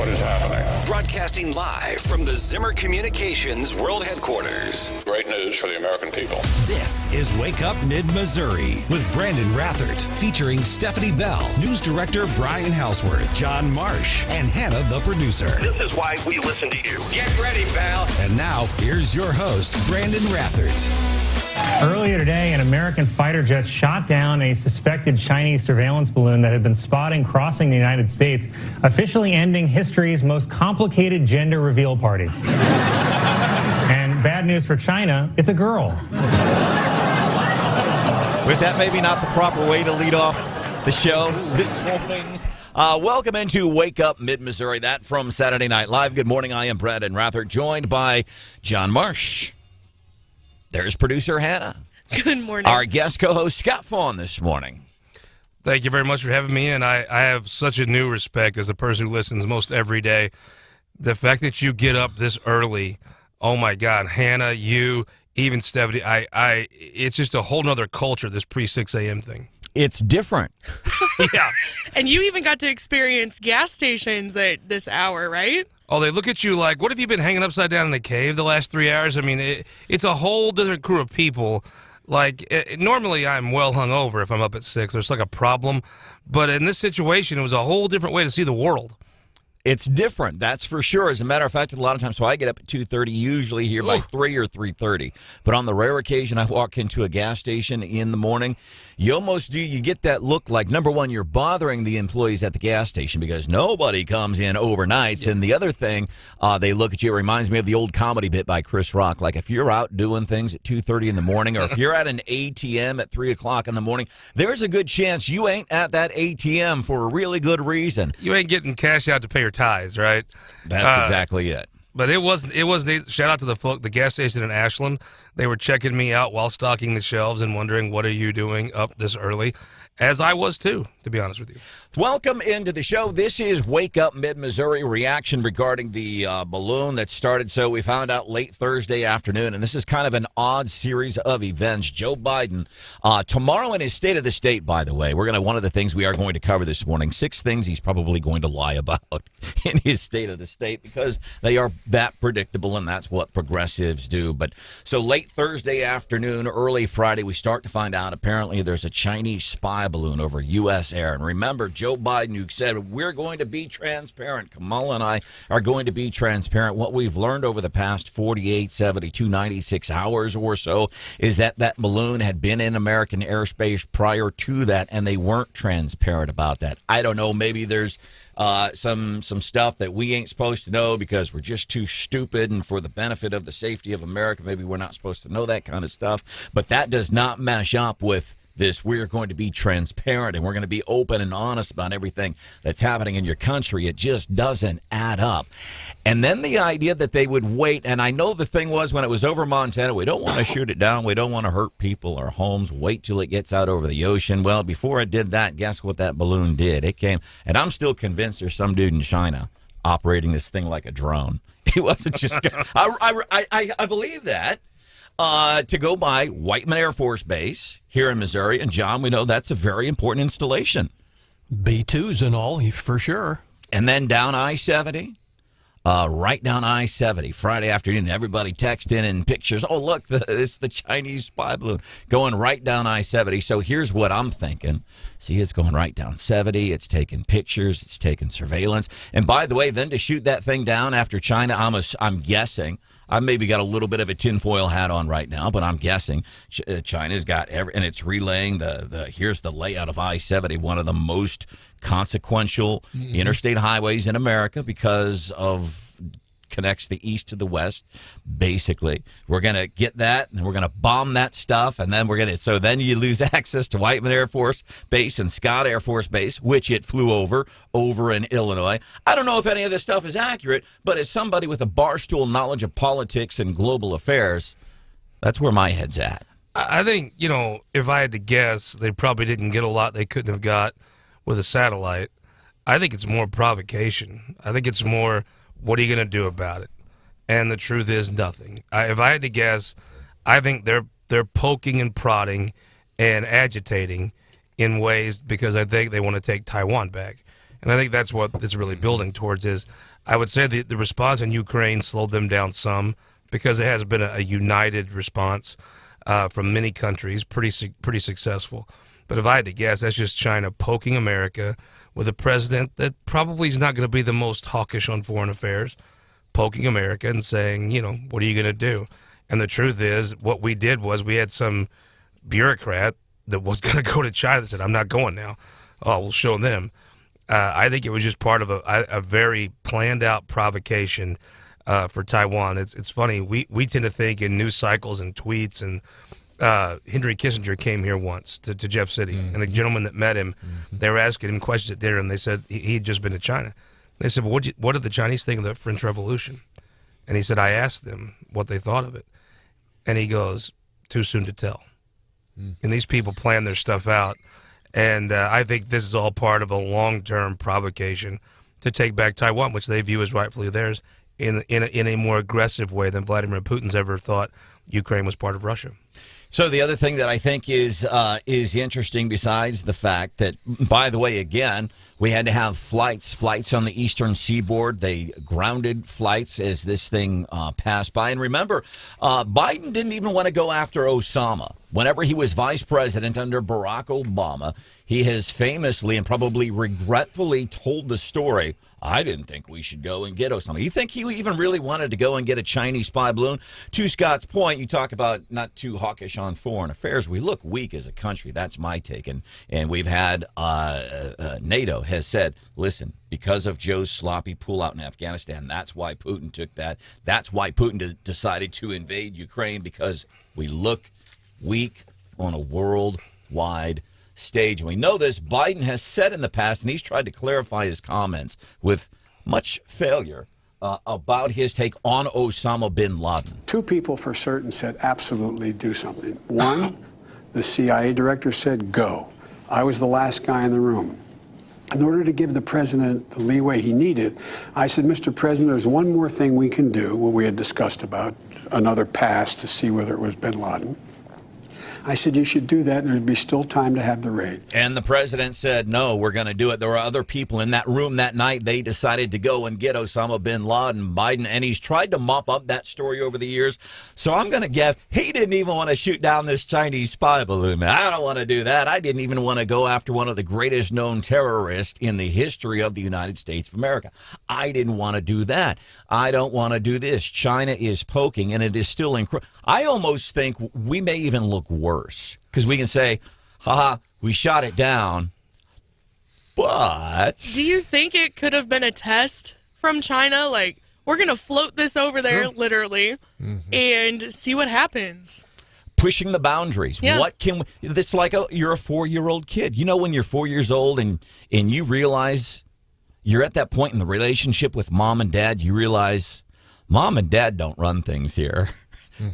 what is happening. Broadcasting live from the Zimmer Communications World Headquarters. Great news for the American people. This is Wake Up Mid-Missouri with Branden Rathert, featuring Stephanie Bell, News Director Brian Houseworth, John Marsh, and Hannah, the producer. This is why we listen to you. Get ready, pal. And now, here's your host, Branden Rathert. Earlier today, an American fighter jet shot down a suspected Chinese surveillance balloon that had been spotted crossing the United States, officially ending history's most complicated gender reveal party. And bad news for China, it's a girl. Was that maybe not the proper way to lead off the show this morning? Welcome into Wake Up Mid-Missouri. That from Saturday Night Live. Good morning. I am Branden Rathert, joined by John Marsh. There's producer Hannah. Good morning. Our guest co-host Scott Fawn this morning. Thank you very much for having me, and I have such a new respect as a person who listens most every day. The fact that you get up this early, oh my God, Hannah, you, even Stephanie, it's just a whole nother culture, this pre-6 a.m. thing. It's different. Yeah. And you even got to experience gas stations at this hour, right? Oh, they look at you like, what have you been hanging upside down in a cave the last 3 hours? I mean, it's a whole different crew of people. Like, normally I'm well hungover if I'm up at 6. There's like a problem. But in this situation, it was a whole different way to see the world. It's different, that's for sure. As a matter of fact, a lot of times, so I get up at 2:30, usually here by 3 or 3:30. But on the rare occasion I walk into a gas station in the morning, you almost do, you get that look like, number one, you're bothering the employees at the gas station because nobody comes in overnights. And the other thing, they look at you, it reminds me of the old comedy bit by Chris Rock. Like if you're out doing things at 2:30 in the morning, or if you're at an ATM at 3 o'clock in the morning, there's a good chance you ain't at that ATM for a really good reason. You ain't getting cash out to pay your ties, right? That's exactly it. But it was shout out to the gas station in Ashland. They were checking me out while stocking the shelves and wondering, what are you doing up this early? As I was too, to be honest with you. Welcome into the show. This is Wake Up Mid-Missouri, reaction regarding the balloon that started. So we found out late Thursday afternoon, and this is kind of an odd series of events. Joe Biden, tomorrow in his State of the State, by the way, one of the things we are going to cover this morning, 6 things he's probably going to lie about in his State of the State because they are that predictable, and that's what progressives do. But so late Thursday afternoon, early Friday, we start to find out apparently there's a Chinese spy balloon over U.S. air. And remember, Joe Biden, who said, we're going to be transparent. Kamala and I are going to be transparent. What we've learned over the past 48, 72, 96 hours or so is that that balloon had been in American airspace prior to that, and they weren't transparent about that. I don't know. Maybe there's some stuff that we ain't supposed to know because we're just too stupid, and for the benefit of the safety of America, maybe we're not supposed to know that kind of stuff. But that does not mesh up with this. We're going to be transparent and we're going to be open and honest about everything that's happening in your country. It just doesn't add up. And then the idea that they would wait, and I know the thing was when it was over Montana, we don't want to shoot it down, we don't want to hurt people or homes, wait till it gets out over the ocean. Well, before it did that, guess what that balloon did? It came, and I'm still convinced there's some dude in China operating this thing like a drone. It wasn't just, I believe that. To go by Whiteman Air Force Base here in Missouri. And, John, we know that's a very important installation. B-2s and all, for sure. And then down I-70, right down I-70, Friday afternoon, everybody texting in pictures. Oh, look, it's the Chinese spy balloon going right down I-70. So here's what I'm thinking. See, it's going right down 70. It's taking pictures. It's taking surveillance. And, by the way, then to shoot that thing down after China, I'm guessing, I've maybe got a little bit of a tinfoil hat on right now, but I'm guessing China's got and it's relaying here's the layout of I-70, one of the most consequential interstate highways in America because of connects the east to the west. Basically, we're going to get that and we're going to bomb that stuff. And then so then you lose access to Whiteman Air Force Base and Scott Air Force Base, which it flew over in Illinois. I don't know if any of this stuff is accurate, but as somebody with a barstool knowledge of politics and global affairs, that's where my head's at. I think, if I had to guess, they probably didn't get a lot they couldn't have got with a satellite. I think it's more provocation. I think it's more, what are you going to do about it? And the truth is nothing. If I had to guess, I think they're poking and prodding and agitating in ways because I think they want to take Taiwan back. And I think that's what it's really building towards is, I would say the response in Ukraine slowed them down some because it has been a united response from many countries, pretty successful. But if I had to guess, that's just China poking America with a president that probably is not going to be the most hawkish on foreign affairs, poking America and saying, what are you going to do? And the truth is, what we did was we had some bureaucrat that was going to go to China that said, I'm not going now. Oh, we'll show them. I think it was just part of a very planned out provocation for Taiwan. It's funny. We tend to think in news cycles and tweets, and Henry Kissinger came here once to Jeff City, and a gentleman that met him, they were asking him questions at dinner, and they said he'd just been to China. They said, well, what did the Chinese think of the French Revolution? And he said, I asked them what they thought of it. And he goes, too soon to tell. And these people plan their stuff out. And I think this is all part of a long-term provocation to take back Taiwan, which they view as rightfully theirs, in a more aggressive way than Vladimir Putin's ever thought Ukraine was part of Russia. So the other thing that I think is interesting, besides the fact that, by the way, again, we had to have flights on the eastern seaboard. They grounded flights as this thing passed by. And remember, Biden didn't even want to go after Osama. Whenever he was vice president under Barack Obama, he has famously and probably regretfully told the story, I didn't think we should go and get Osama. You think he even really wanted to go and get a Chinese spy balloon? To Scott's point, you talk about not too hawkish on foreign affairs. We look weak as a country. That's my take. And we've had NATO has said, listen, because of Joe's sloppy pullout in Afghanistan, that's why Putin took that. That's why Putin decided to invade Ukraine, because we look weak on a worldwide stage. And we know this. Biden has said in the past, and he's tried to clarify his comments with much failure about his take on Osama bin Laden. Two people for certain said absolutely do something. One, the CIA director said go. I was the last guy in the room. In order to give the president the leeway he needed, I said, Mr. President, there's one more thing we can do, what we had discussed about, another pass to see whether it was bin Laden. I said, you should do that, and there'd be still time to have the raid. And the president said, no, we're going to do it. There were other people in that room that night. They decided to go and get Osama bin Laden. Biden, and he's tried to mop up that story over the years. So I'm going to guess he didn't even want to shoot down this Chinese spy balloon. Man, I don't want to do that. I didn't even want to go after one of the greatest known terrorists in the history of the United States of America. I didn't want to do that. I don't want to do this. China is poking, and it is still incredible. I almost think we may even look worse, because we can say, haha, we shot it down. But do you think it could have been a test from China? Like, we're going to float this over there, literally, and see what happens. Pushing the boundaries. Yeah. What can we, it's like you're a 4-year-old kid. You know, when you're 4 years old and you realize you're at that point in the relationship with mom and dad, you realize mom and dad don't run things here.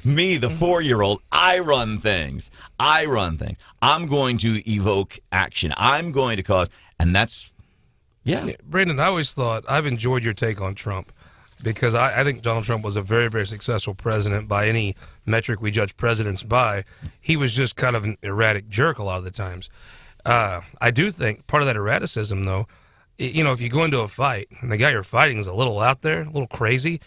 Me, the 4-year-old, I run things. I'm going to evoke action. I'm going to cause, and that's, yeah. Brandon, I always thought, I've enjoyed your take on Trump, because I think Donald Trump was a very, very successful president by any metric we judge presidents by. He was just kind of an erratic jerk a lot of the times. I do think part of that erraticism, though, if you go into a fight and the guy you're fighting is a little out there, a little crazy,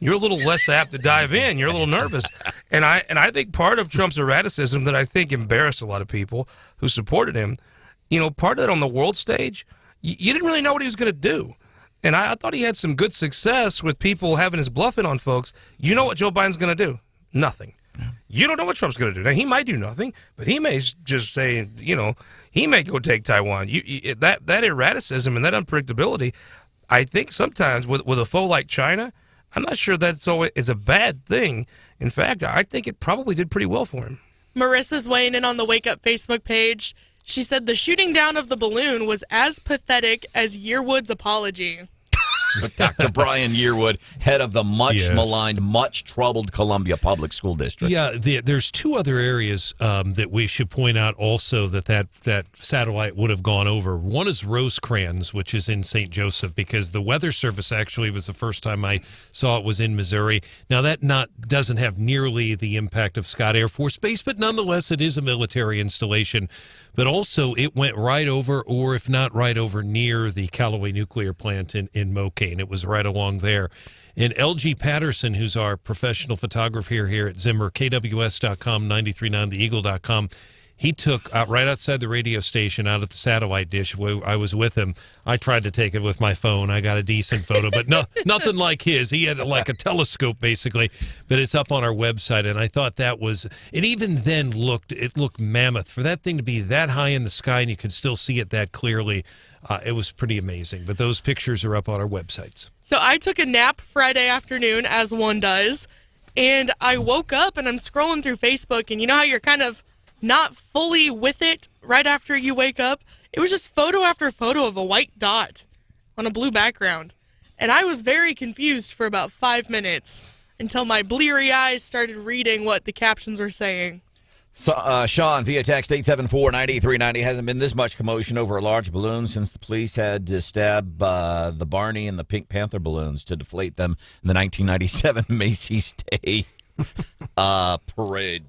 you're a little less apt to dive in. You're a little nervous. And I think part of Trump's erraticism that I think embarrassed a lot of people who supported him, part of that on the world stage, you didn't really know what he was going to do. And I thought he had some good success with people having his bluffing on folks. You know what Joe Biden's going to do? Nothing. You don't know what Trump's going to do. Now, he might do nothing, but he may just say, he may go take Taiwan. That erraticism and that unpredictability, I think sometimes with a foe like China, I'm not sure that's always a bad thing. In fact, I think it probably did pretty well for him. Marissa's weighing in on the Wake Up Facebook page. She said the shooting down of the balloon was as pathetic as Yearwood's apology. Dr. Brian Yearwood, head of the much maligned, much troubled Columbia Public School District. Yeah, there's two other areas that we should point out also that satellite would have gone over. One is Rosecrans, which is in St. Joseph, because the Weather Service actually was the first time I saw it was in Missouri. Now, that doesn't have nearly the impact of Scott Air Force Base, but nonetheless, it is a military installation. But also, it went right over, or if not right over, near the Callaway nuclear plant in Mokane. It was right along there. And LG Patterson, who's our professional photographer here at Zimmer, KWS.com, 939theeagle.com, he took right outside the radio station out at the satellite dish where I was with him. I tried to take it with my phone. I got a decent photo, but nothing like his. He had like a telescope, basically, but it's up on our website. And I thought that was, it even then looked mammoth. For that thing to be that high in the sky and you could still see it that clearly, it was pretty amazing. But those pictures are up on our websites. So I took a nap Friday afternoon, as one does, and I woke up and I'm scrolling through Facebook, and you know how you're kind of not fully with it right after you wake up? It was just photo after photo of a white dot on a blue background. And I was very confused for about 5 minutes until my bleary eyes started reading what the captions were saying. So, Sean, via text 874-9390, hasn't been this much commotion over a large balloon since the police had to stab the Barney and the Pink Panther balloons to deflate them in the 1997 Macy's Day parade.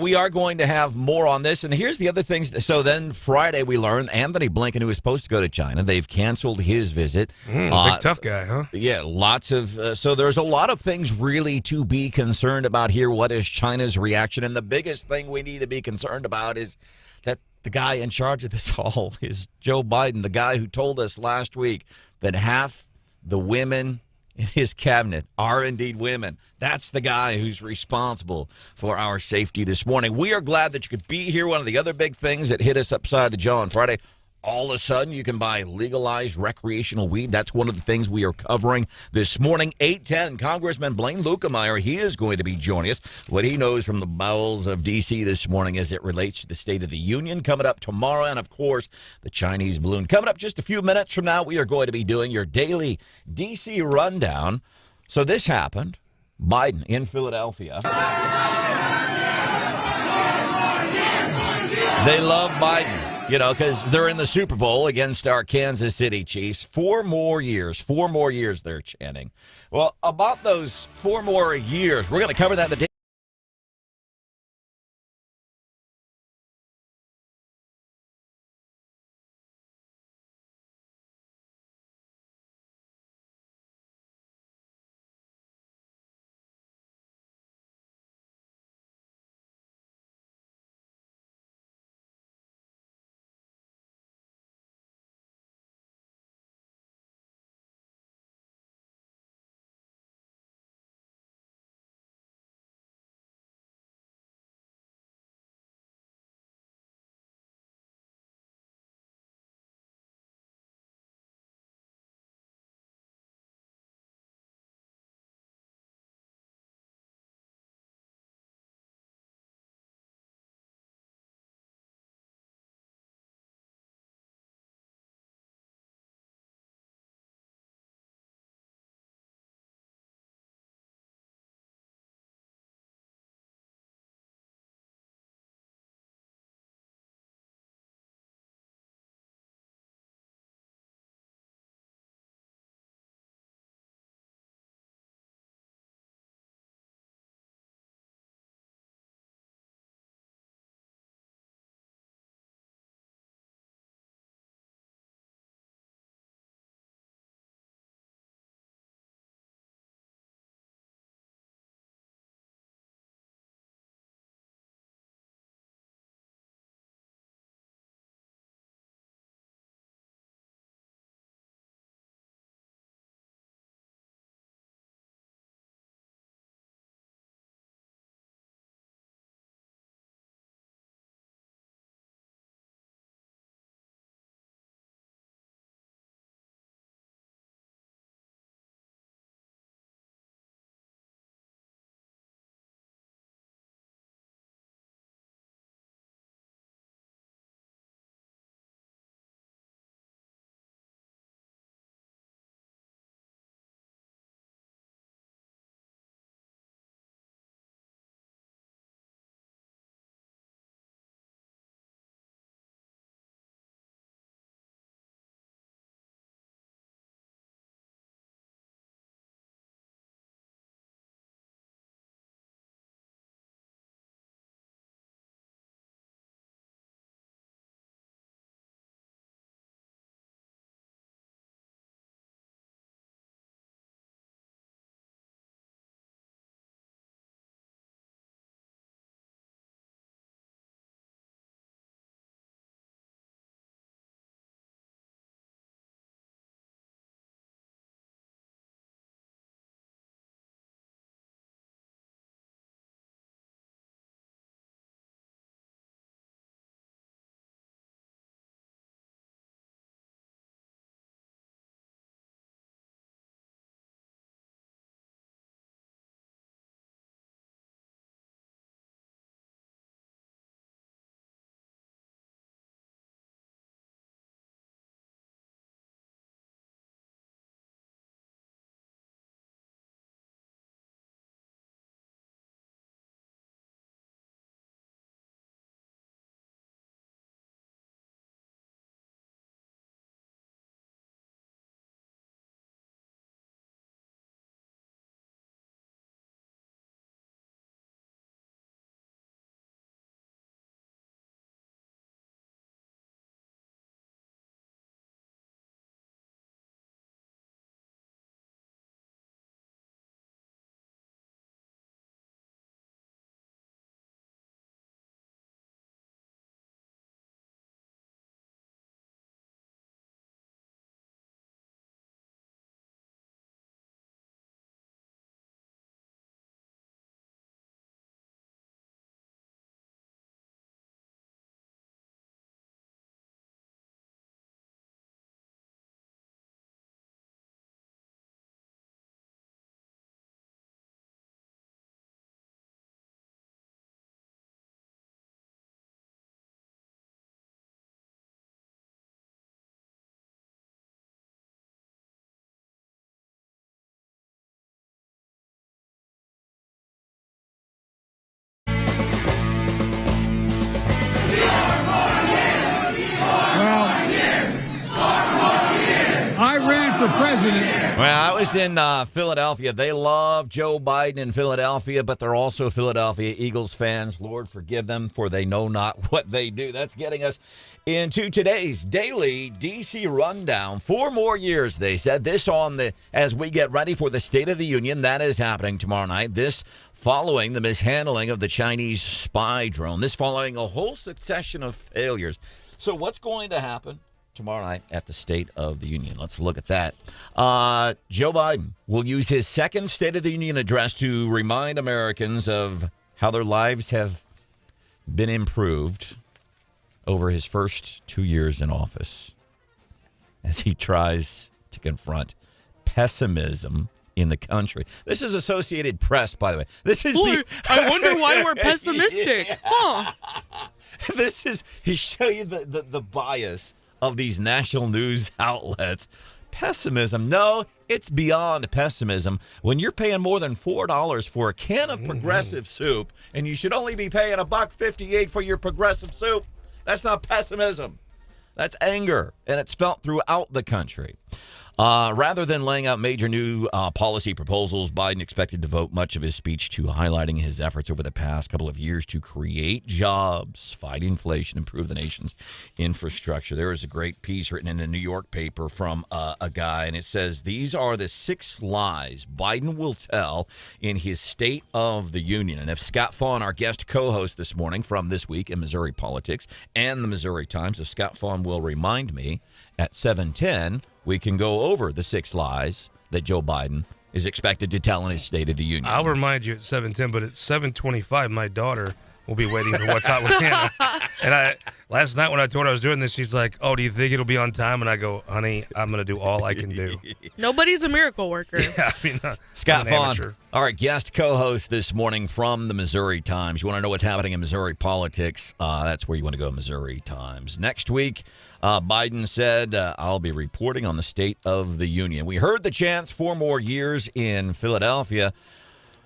We are going to have more on this. And here's the other things. So then Friday we learned Anthony Blinken, who was supposed to go to China, they've canceled his visit. Big tough guy, huh? Yeah, lots of. So there's a lot of things really to be concerned about here. What is China's reaction? And the biggest thing we need to be concerned about is that the guy in charge of this all is Joe Biden, the guy who told us last week that half the women in his cabinet are indeed women. That's the guy who's responsible for our safety this morning. We are glad that you could be here. One of the other big things that hit us upside the jaw on Friday, all of a sudden you can buy legalized recreational weed. That's one of the things we are covering this morning. 8:10, Congressman Blaine Luetkemeyer, he is going to be joining us. What he knows from the bowels of D.C. this morning as it relates to the State of the Union coming up tomorrow. And, of course, the Chinese balloon. Coming up just a few minutes from now, we are going to be doing your daily D.C. rundown. So this happened. Biden in Philadelphia. They love Biden. You know, because they're in the Super Bowl against our Kansas City Chiefs. 4 more years they're chanting. Well, about those 4 more years, we're going to cover that in the Mr. President. Well, I was in Philadelphia. They love Joe Biden in Philadelphia, but they're also Philadelphia Eagles fans. Lord forgive them, for they know not what they do. That's getting us into today's daily D.C. rundown. 4 more years, they said. This as we get ready for the State of the Union. That is happening tomorrow night. This following the mishandling of the Chinese spy drone. This following a whole succession of failures. So what's going to happen tomorrow night at the State of the Union? Let's look at that. Joe Biden will use his second State of the Union address to remind Americans of how their lives have been improved over his first 2 years in office, as he tries to confront pessimism in the country. This is Associated Press, by the way. This is I wonder why we're pessimistic. Yeah. Huh. This is, he show you the bias of these national news outlets. Pessimism. No, it's beyond pessimism. When you're paying more than $4 for a can of Progressive soup, and you should only be paying $1.58 for your Progressive soup, that's not pessimism. That's anger, and it's felt throughout the country. Rather than laying out major new policy proposals, Biden expected to devote much of his speech to highlighting his efforts over the past couple of years to create jobs, fight inflation, improve the nation's infrastructure. There is a great piece written in a New York paper from a guy, and it says, these are the 6 lies Biden will tell in his State of the Union. And if Scott Fawn, our guest co-host this morning from This Week in Missouri Politics and the Missouri Times, if Scott Fawn will remind me at 7:10, we can go over the 6 lies that Joe Biden is expected to tell in his State of the Union. I'll remind you at 7:10, but at 7:25, my daughter will be waiting for What's Hot with Hannah. And last night when I told her I was doing this, she's like, oh, do you think it'll be on time? And I go, honey, I'm going to do all I can do. Nobody's a miracle worker. Yeah, I mean, Scott Fawn, our guest co-host this morning from the Missouri Times. You want to know what's happening in Missouri politics? That's where you want to go, Missouri Times. Next week, Biden said, I'll be reporting on the State of the Union. We heard the chants 4 more years in Philadelphia.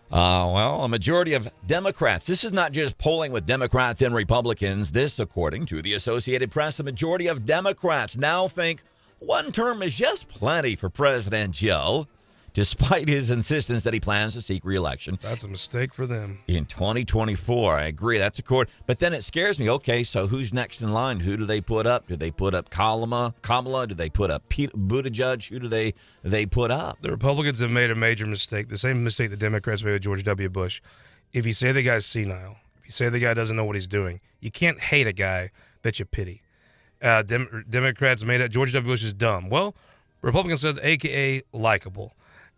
Well, a majority of Democrats. This is not just polling with Democrats and Republicans. This, according to the Associated Press, a majority of Democrats now think 1 term is just plenty for President Joe, despite his insistence that he plans to seek re-election. That's a mistake for them. In 2024, I agree. That's a court. But then it scares me. Okay, so who's next in line? Who do they put up? Do they put up Kamala? Do they put up Buttigieg? Who do they put up? The Republicans have made a major mistake, the same mistake the Democrats made with George W. Bush. If you say the guy's senile, if you say the guy doesn't know what he's doing, you can't hate a guy that you pity. Democrats made it, George W. Bush is dumb. Well, Republicans said, a.k.a. likable.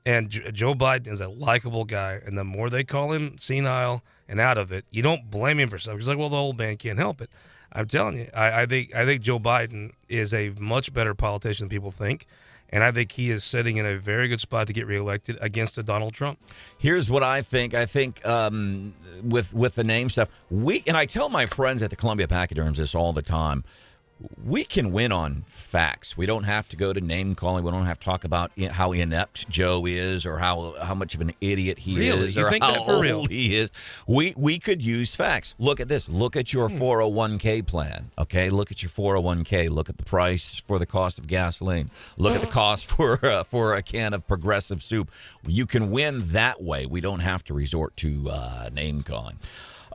And Joe Biden is a likable guy, and the more they call him senile and out of it, you don't blame him for stuff. He's like, well, the old man can't help it. I'm telling you, I think Joe Biden is a much better politician than people think, and I think he is sitting in a very good spot to get reelected against a Donald Trump. Here's what I think. I think with the name stuff, and I tell my friends at the Columbia Pachyderms this all the time, we can win on facts. We don't have to go to name calling. We don't have to talk about how inept Joe is or how much of an idiot he is or how old he is. We could use facts. Look at this. Look at your 401k plan. Okay, look at your 401k. Look at the price for the cost of gasoline. Look at the cost for a can of Progressive soup. You can win that way. We don't have to resort to name calling.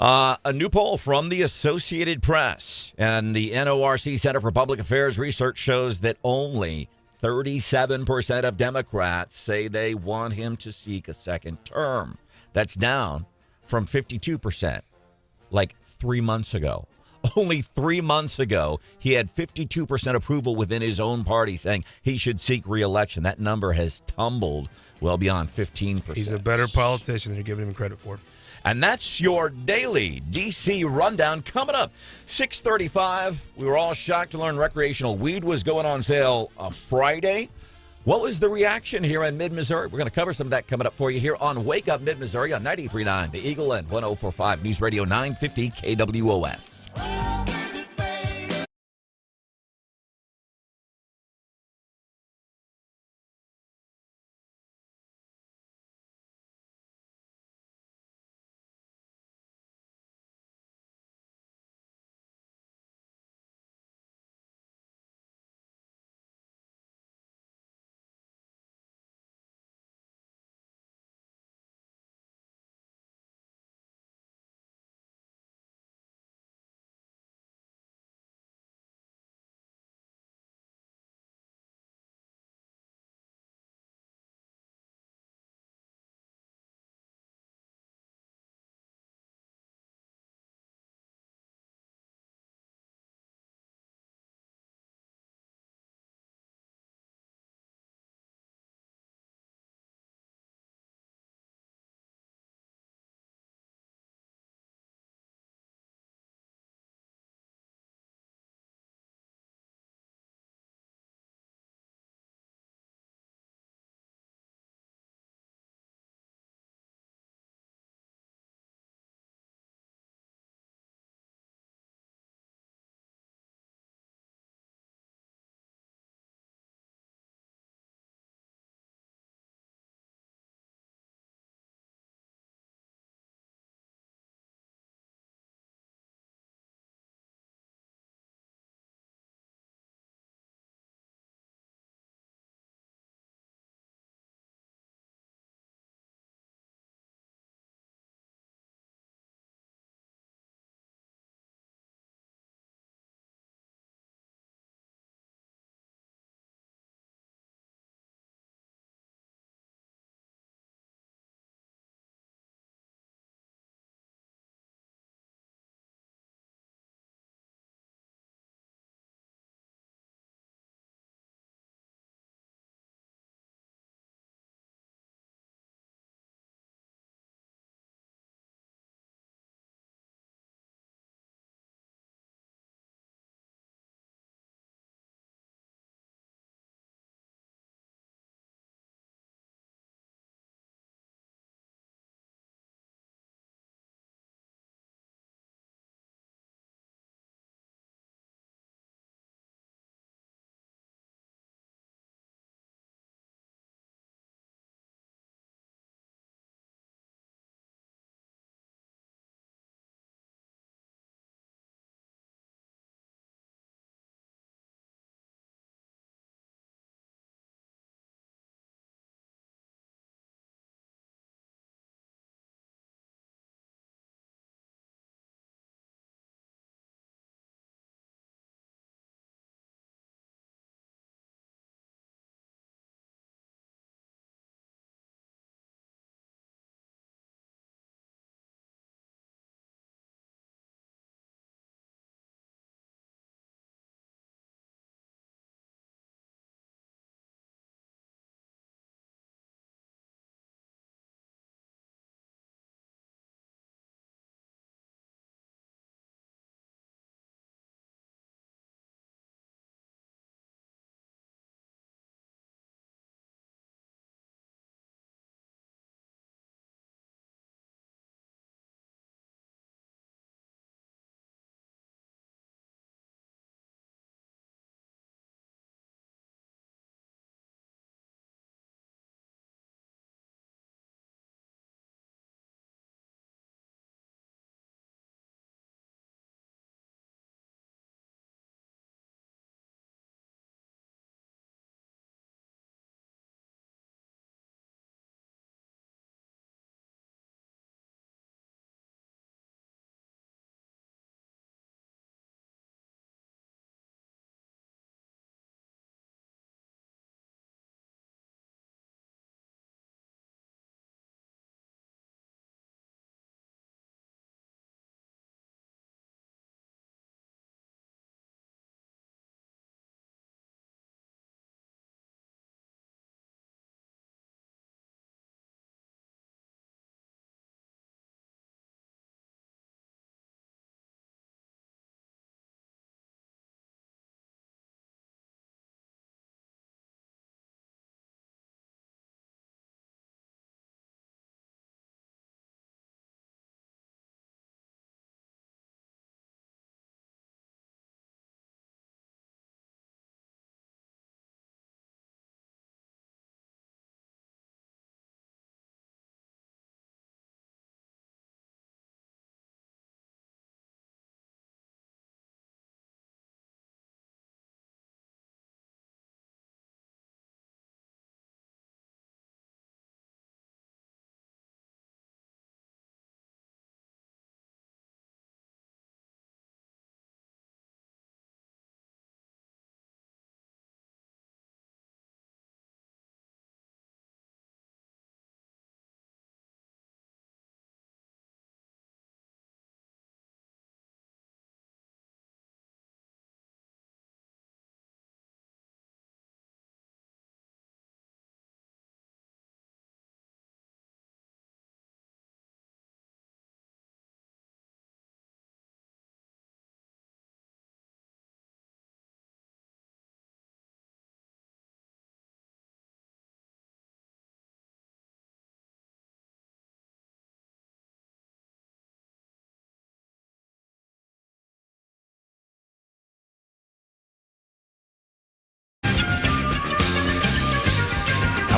A new poll from the Associated Press and the NORC Center for Public Affairs research shows that only 37% of Democrats say they want him to seek a second term. That's down from 52% like 3 months ago. Only 3 months ago, he had 52% approval within his own party saying he should seek re-election. That number has tumbled well beyond 15%. He's a better politician than you're giving him credit for. And that's your daily D.C. rundown. Coming up, 6:35. We were all shocked to learn recreational weed was going on sale Friday. What was the reaction here in Mid-Missouri? We're going to cover some of that coming up for you here on Wake Up Mid-Missouri on 93.9 The Eagle and 104.5 News Radio 950 KWOS.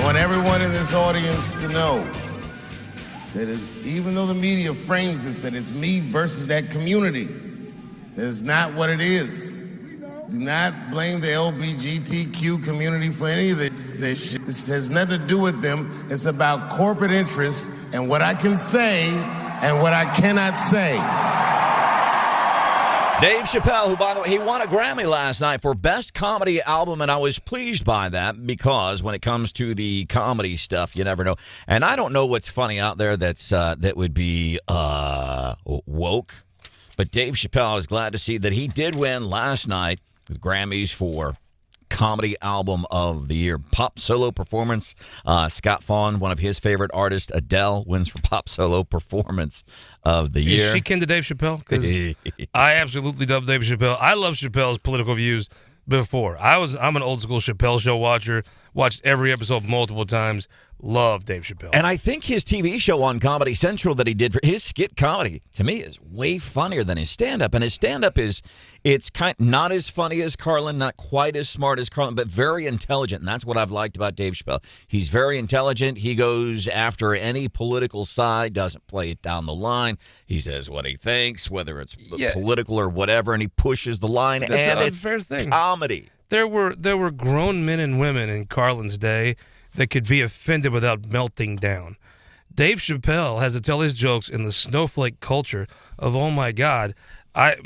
want everyone in this audience to know that even though the media frames this, that it's me versus that community, that is not what it is. Do not blame the LGBTQ community for any of this shit. This has nothing to do with them. It's about corporate interests and what I can say and what I cannot say. Dave Chappelle, who, by the way, he won a Grammy last night for Best Comedy Album, and I was pleased by that because when it comes to the comedy stuff, you never know. And I don't know what's funny out there that would be woke, but Dave Chappelle, I was glad to see that he did win last night with Grammys for Comedy Album of the Year. Pop Solo Performance, Scott Faughn, one of his favorite artists, Adele, wins for Pop Solo Performance of the Year. Is she kin to Dave Chappelle? Because I absolutely love Dave Chappelle. I love Chappelle's political views before. I'm an old school Chappelle show watcher, watched every episode multiple times. Love Dave Chappelle. And I think his TV show on Comedy Central that he did for his skit comedy, to me, is way funnier than his stand-up. And his stand-up it's not as funny as Carlin, not quite as smart as Carlin, but very intelligent. And that's what I've liked about Dave Chappelle. He's very intelligent. He goes after any political side, doesn't play it down the line. He says what he thinks, whether it's political or whatever, and he pushes the line. That's and a it's fair thing. Comedy. There were grown men and women in Carlin's day that could be offended without melting down. Dave Chappelle has to tell his jokes in the snowflake culture of, oh my God, I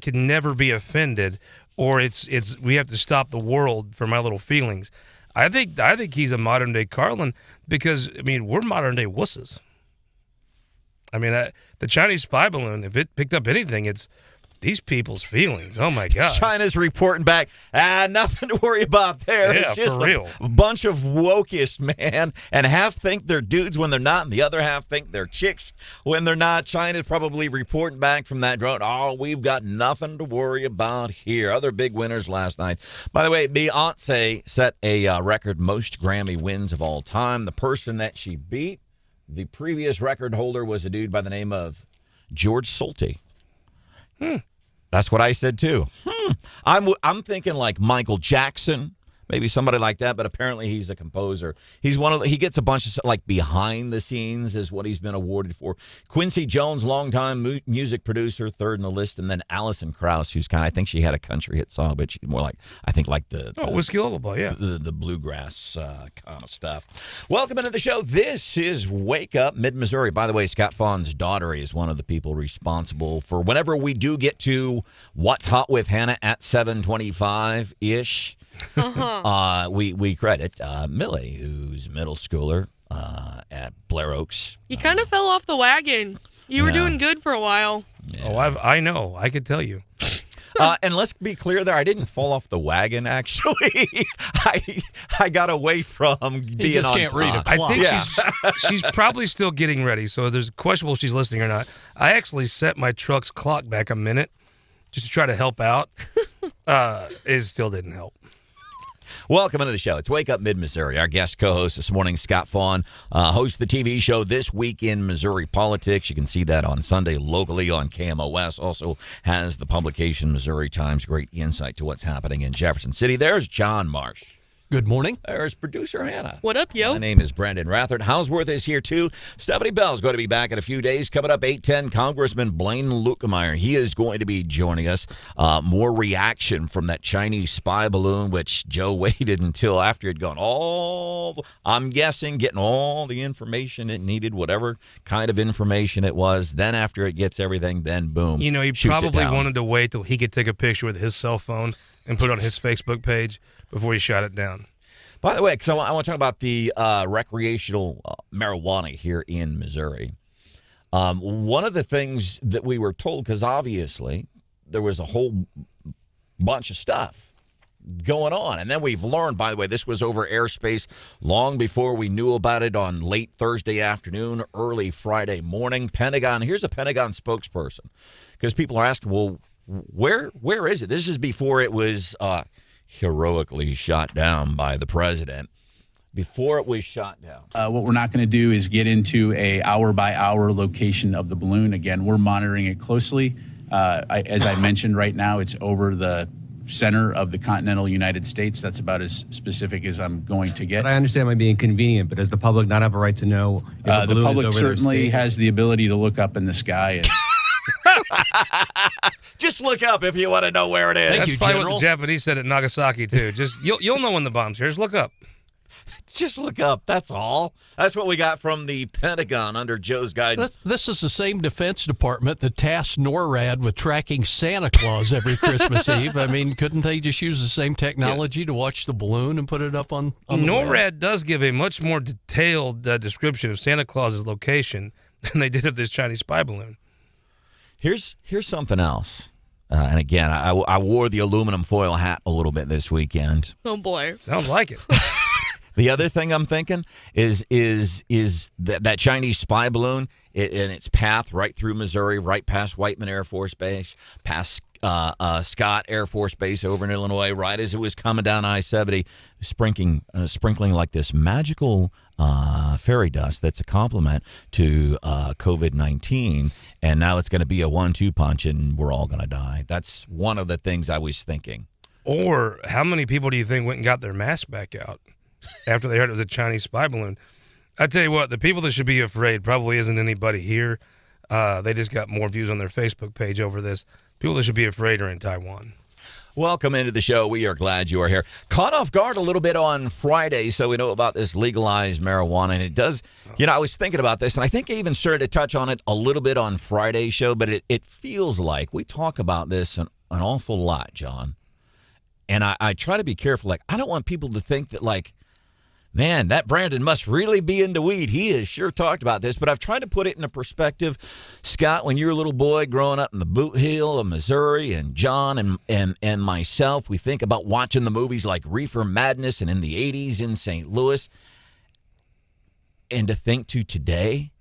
can never be offended, or it's we have to stop the world for my little feelings. I think he's a modern day Carlin because we're modern day wusses. The Chinese spy balloon, if it picked up anything, it's these people's feelings. Oh, my God. China's reporting back. Nothing to worry about there. Yeah, it's just for real. A bunch of wokiest, man. And half think they're dudes when they're not, and the other half think they're chicks when they're not. China's probably reporting back from that drone. Oh, we've got nothing to worry about here. Other big winners last night. By the way, Beyonce set a record most Grammy wins of all time. The person that she beat, the previous record holder, was a dude by the name of George Solti. That's what I said, too. I'm thinking like Michael Jackson, maybe somebody like that, but apparently he's a composer. He gets a bunch of, like, behind the scenes is what he's been awarded for. Quincy Jones, longtime music producer, third in the list, and then Alison Krauss, who's I think she had a country hit song, but she's more like, I think like Whiskey Lullaby, yeah. The bluegrass kind of stuff. Welcome into the show. This is Wake Up Mid-Missouri. By the way, Scott Faughn's daughter is one of the people responsible for whenever we do get to What's Hot with Hannah at 7:25-ish. We credit Millie, who's a middle schooler at Blair Oaks. You kind of fell off the wagon. You were doing good for a while. Yeah. Oh, I know. I could tell you. And let's be clear there, I didn't fall off the wagon, actually. I got away from being just on can't top. read a clock. I think she's probably still getting ready, so there's questionable if she's listening or not. I actually set my truck's clock back a minute just to try to help out. It still didn't help. Welcome into the show. It's Wake Up Mid-Missouri. Our guest co-host this morning, Scott Faughn, hosts the TV show This Week in Missouri Politics. You can see that on Sunday locally on KMOS. Also has the publication Missouri Times. Great insight to what's happening in Jefferson City. There's John Marsh. Good morning. There's producer Hannah. What up, yo? My name is Branden Rathert. Hausworth is here, too. Stephanie Bell's going to be back in a few days. Coming up 8:10, Congressman Blaine Luetkemeyer. He is going to be joining us. More reaction from that Chinese spy balloon, which Joe waited until after it had gone I'm guessing, getting all the information it needed, whatever kind of information it was. Then after it gets everything, then boom. He probably wanted to wait till he could take a picture with his cell phone and put it on his Facebook page before he shot it down. By the way, so I want to talk about the recreational marijuana here in Missouri. One of the things that we were told, because obviously there was a whole bunch of stuff going on. And then we've learned, by the way, this was over airspace long before we knew about it on late Thursday afternoon, early Friday morning. Pentagon, here's a Pentagon spokesperson, because people are asking, well, where is it? This is before it was heroically shot down by the president. Before it was shot down. What we're not going to do is get into a hour-by-hour location of the balloon. Again, we're monitoring it closely. As I mentioned, right now it's over the center of the continental United States. That's about as specific as I'm going to get. But I understand it might be inconvenient, but does the public not have a right to know if a balloon the public is over their certainly state? has the ability to look up in the sky. And Just look up if you want to know where it is. That's probably what the Japanese said at Nagasaki too. Just you'll know when the bomb's here. Just look up. Just look up. That's all. That's what we got from the Pentagon under Joe's guidance. This is the same Defense Department that tasked NORAD with tracking Santa Claus every Christmas Eve. I mean, couldn't they just use the same technology to watch the balloon and put it up on the NORAD web? does give a much more detailed description of Santa Claus's location than they did of this Chinese spy balloon. Here's something else. And again, I wore the aluminum foil hat a little bit this weekend. Oh, boy. Sounds like it. The other thing I'm thinking is that Chinese spy balloon in its path right through Missouri, right past Whiteman Air Force Base, past Scott Air Force Base over in Illinois, right as it was coming down I-70, sprinkling like this magical fairy dust that's a compliment to COVID-19, and now it's going to be a 1-2 punch, and we're all going to die. That's one of the things I was thinking. Or how many people do you think went and got their masks back out after they heard it was a Chinese spy balloon? I tell you what, the people that should be afraid probably isn't anybody here. They just got more views on their Facebook page over this. People that should be afraid are in Taiwan. Welcome into the show. We are glad you are here. Caught off guard a little bit on Friday, so we know about this legalized marijuana. And it does, I was thinking about this, and I think I even started to touch on it a little bit on Friday's show, but it feels like we talk about this an awful lot, John. And I try to be careful. Like, I don't want people to think that, like, man, that Branden must really be into weed. He has sure talked about this, but I've tried to put it in a perspective. Scott, when you were a little boy growing up in the Boot Heel of Missouri, and John and myself, we think about watching the movies like Reefer Madness and in the 80s in St. Louis. And to think to today,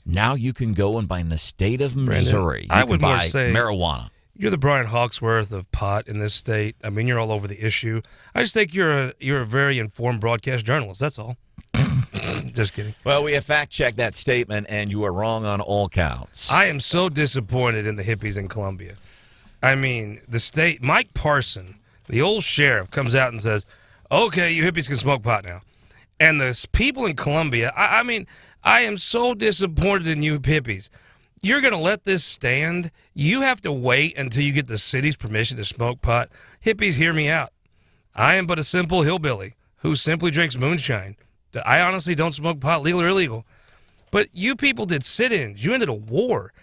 now you can go and buy in the state of Missouri, Branden, I would buy more say marijuana. You're the Brian Hawksworth of pot in this state. I mean, you're all over the issue. I just think you're a very informed broadcast journalist. That's all. Just kidding. Well, we have fact-checked that statement, and you are wrong on all counts. I am so disappointed in the hippies in Columbia. I mean, the state, Mike Parson, the old sheriff, comes out and says, okay, you hippies can smoke pot now. And the people in Columbia, I mean, I am so disappointed in you hippies. You're going to let this stand? You have to wait until you get the city's permission to smoke pot? Hippies, hear me out. I am but a simple hillbilly who simply drinks moonshine. I honestly don't smoke pot, legal or illegal. But you people did sit-ins. You ended a war.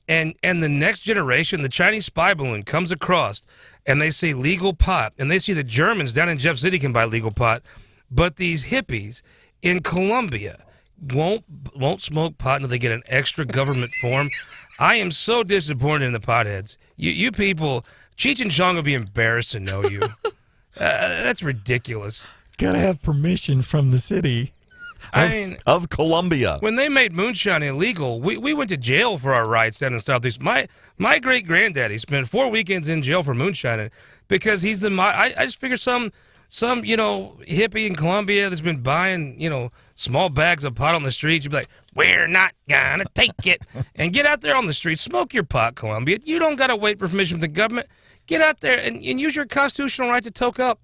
And the next generation, the Chinese spy balloon comes across, and they say legal pot. And they see the Germans down in Jeff City can buy legal pot. But these hippies in Columbia won't smoke pot until they get an extra government form. I am so disappointed in the potheads. You people, Cheech and Chong will be embarrassed to know you. That's ridiculous. Gotta have permission from the city of Columbia. When they made moonshine illegal, we went to jail for our rights down in Southeast. My great granddaddy spent 4 weekends in jail for moonshining because he's I just figured some hippie in Columbia that's been buying, small bags of pot on the streets, you'd be like, we're not gonna take it. And get out there on the street, smoke your pot, Columbia. You don't gotta wait for permission from the government. Get out there and use your constitutional right to toke up.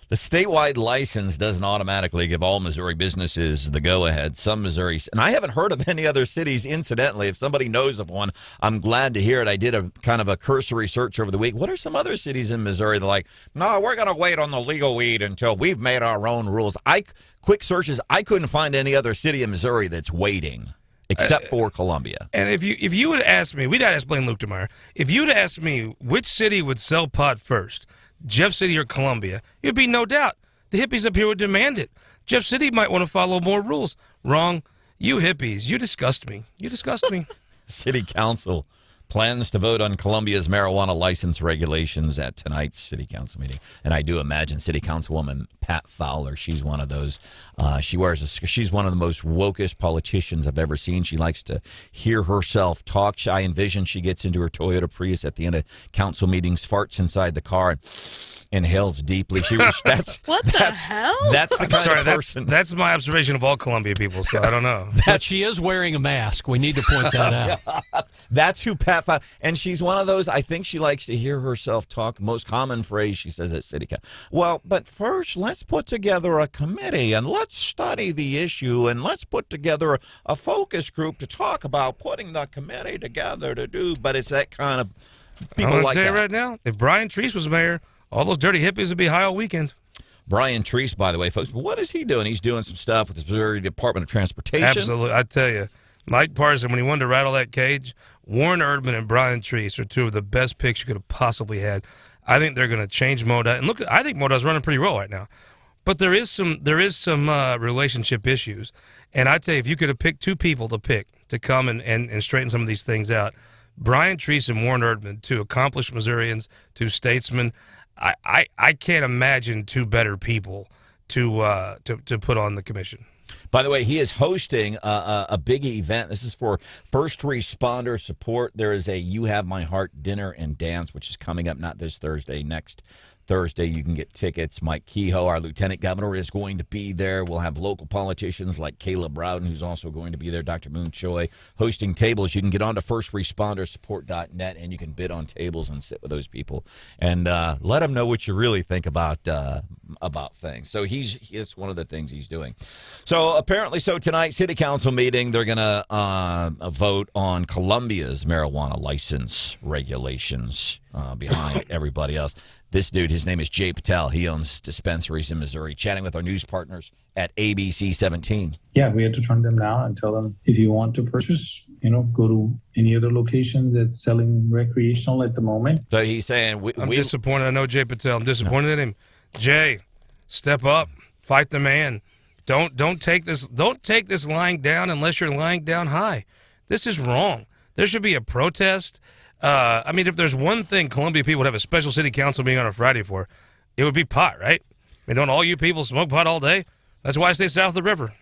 The statewide license doesn't automatically give all Missouri businesses the go-ahead. Some Missouri, and I haven't heard of any other cities, incidentally. If somebody knows of one, I'm glad to hear it. I did a kind of a cursory search over the week. What are some other cities in Missouri that are like, no, we're going to wait on the legal weed until we've made our own rules? Quick searches, I couldn't find any other city in Missouri that's waiting. Except for Columbia. And if you would ask me, we'd ask Blaine Luetkemeyer, if you'd ask me which city would sell pot first, Jeff City or Columbia, it'd be no doubt. The hippies up here would demand it. Jeff City might want to follow more rules. Wrong. You hippies, you disgust me. You disgust me. City Council plans to vote on Columbia's marijuana license regulations at tonight's City Council meeting. And I do imagine City Councilwoman Pat Fowler, she's one of those, she's one of the most wokest politicians I've ever seen. She likes to hear herself talk. I envision she gets into her Toyota Prius at the end of council meetings, farts inside the car, and inhales deeply. What the hell? That's the kind of person. That's my observation of all Columbia people, so I don't know. But she is wearing a mask. We need to point that out. That's who Pat that fast. And she's one of those, I think she likes to hear herself talk. Most common phrase she says at City Council. Well, but first, let's put together a committee and let's study the issue and let's put together a focus group to talk about putting the committee together to do. But it's that kind of people I'm like tell you that. right now, if Brian Treese was mayor, all those dirty hippies would be high all weekend. Brian Treese, by the way, folks, what is he doing? He's doing some stuff with the Missouri Department of Transportation. Absolutely. I tell you, Mike Parson, when he wanted to rattle that cage, Warren Erdman and Brian Treese are two of the best picks you could have possibly had. I think they're going to change MoDOT. And look, I think MoDOT's running pretty well right now. But there is some relationship issues. And I tell you, if you could have picked two people to come and straighten some of these things out, Brian Treese and Warren Erdman, two accomplished Missourians, two statesmen, I can't imagine two better people to put on the commission. By the way, he is hosting a big event. This is for first responder support. There is a You Have My Heart dinner and dance, which is coming up not this Thursday, next Thursday. You can get tickets. Mike Kehoe, our lieutenant governor, is going to be there. We'll have local politicians like Caleb Rowden, who's also going to be there, Dr. Moon Choi, hosting tables. You can get on to firstrespondersupport.net, and you can bid on tables and sit with those people and let them know what you really think about things. So it's one of the things he's doing. So apparently, tonight, city council meeting, they're going to vote on Columbia's marijuana license regulations behind everybody else. This dude, his name is Jay Patel. He owns dispensaries in Missouri, chatting with our news partners at ABC 17. Yeah, we had to turn them down and tell them, if you want to purchase, go to any other locations that's selling recreational at the moment. So he's saying... I'm disappointed. I know Jay Patel. I'm disappointed in him. Jay, step up. Fight the man. Don't take this lying down unless you're lying down high. This is wrong. There should be a protest. If there's one thing Columbia people would have a special city council meeting on a Friday for, it would be pot, right? Don't all you people smoke pot all day? That's why I stay south of the river.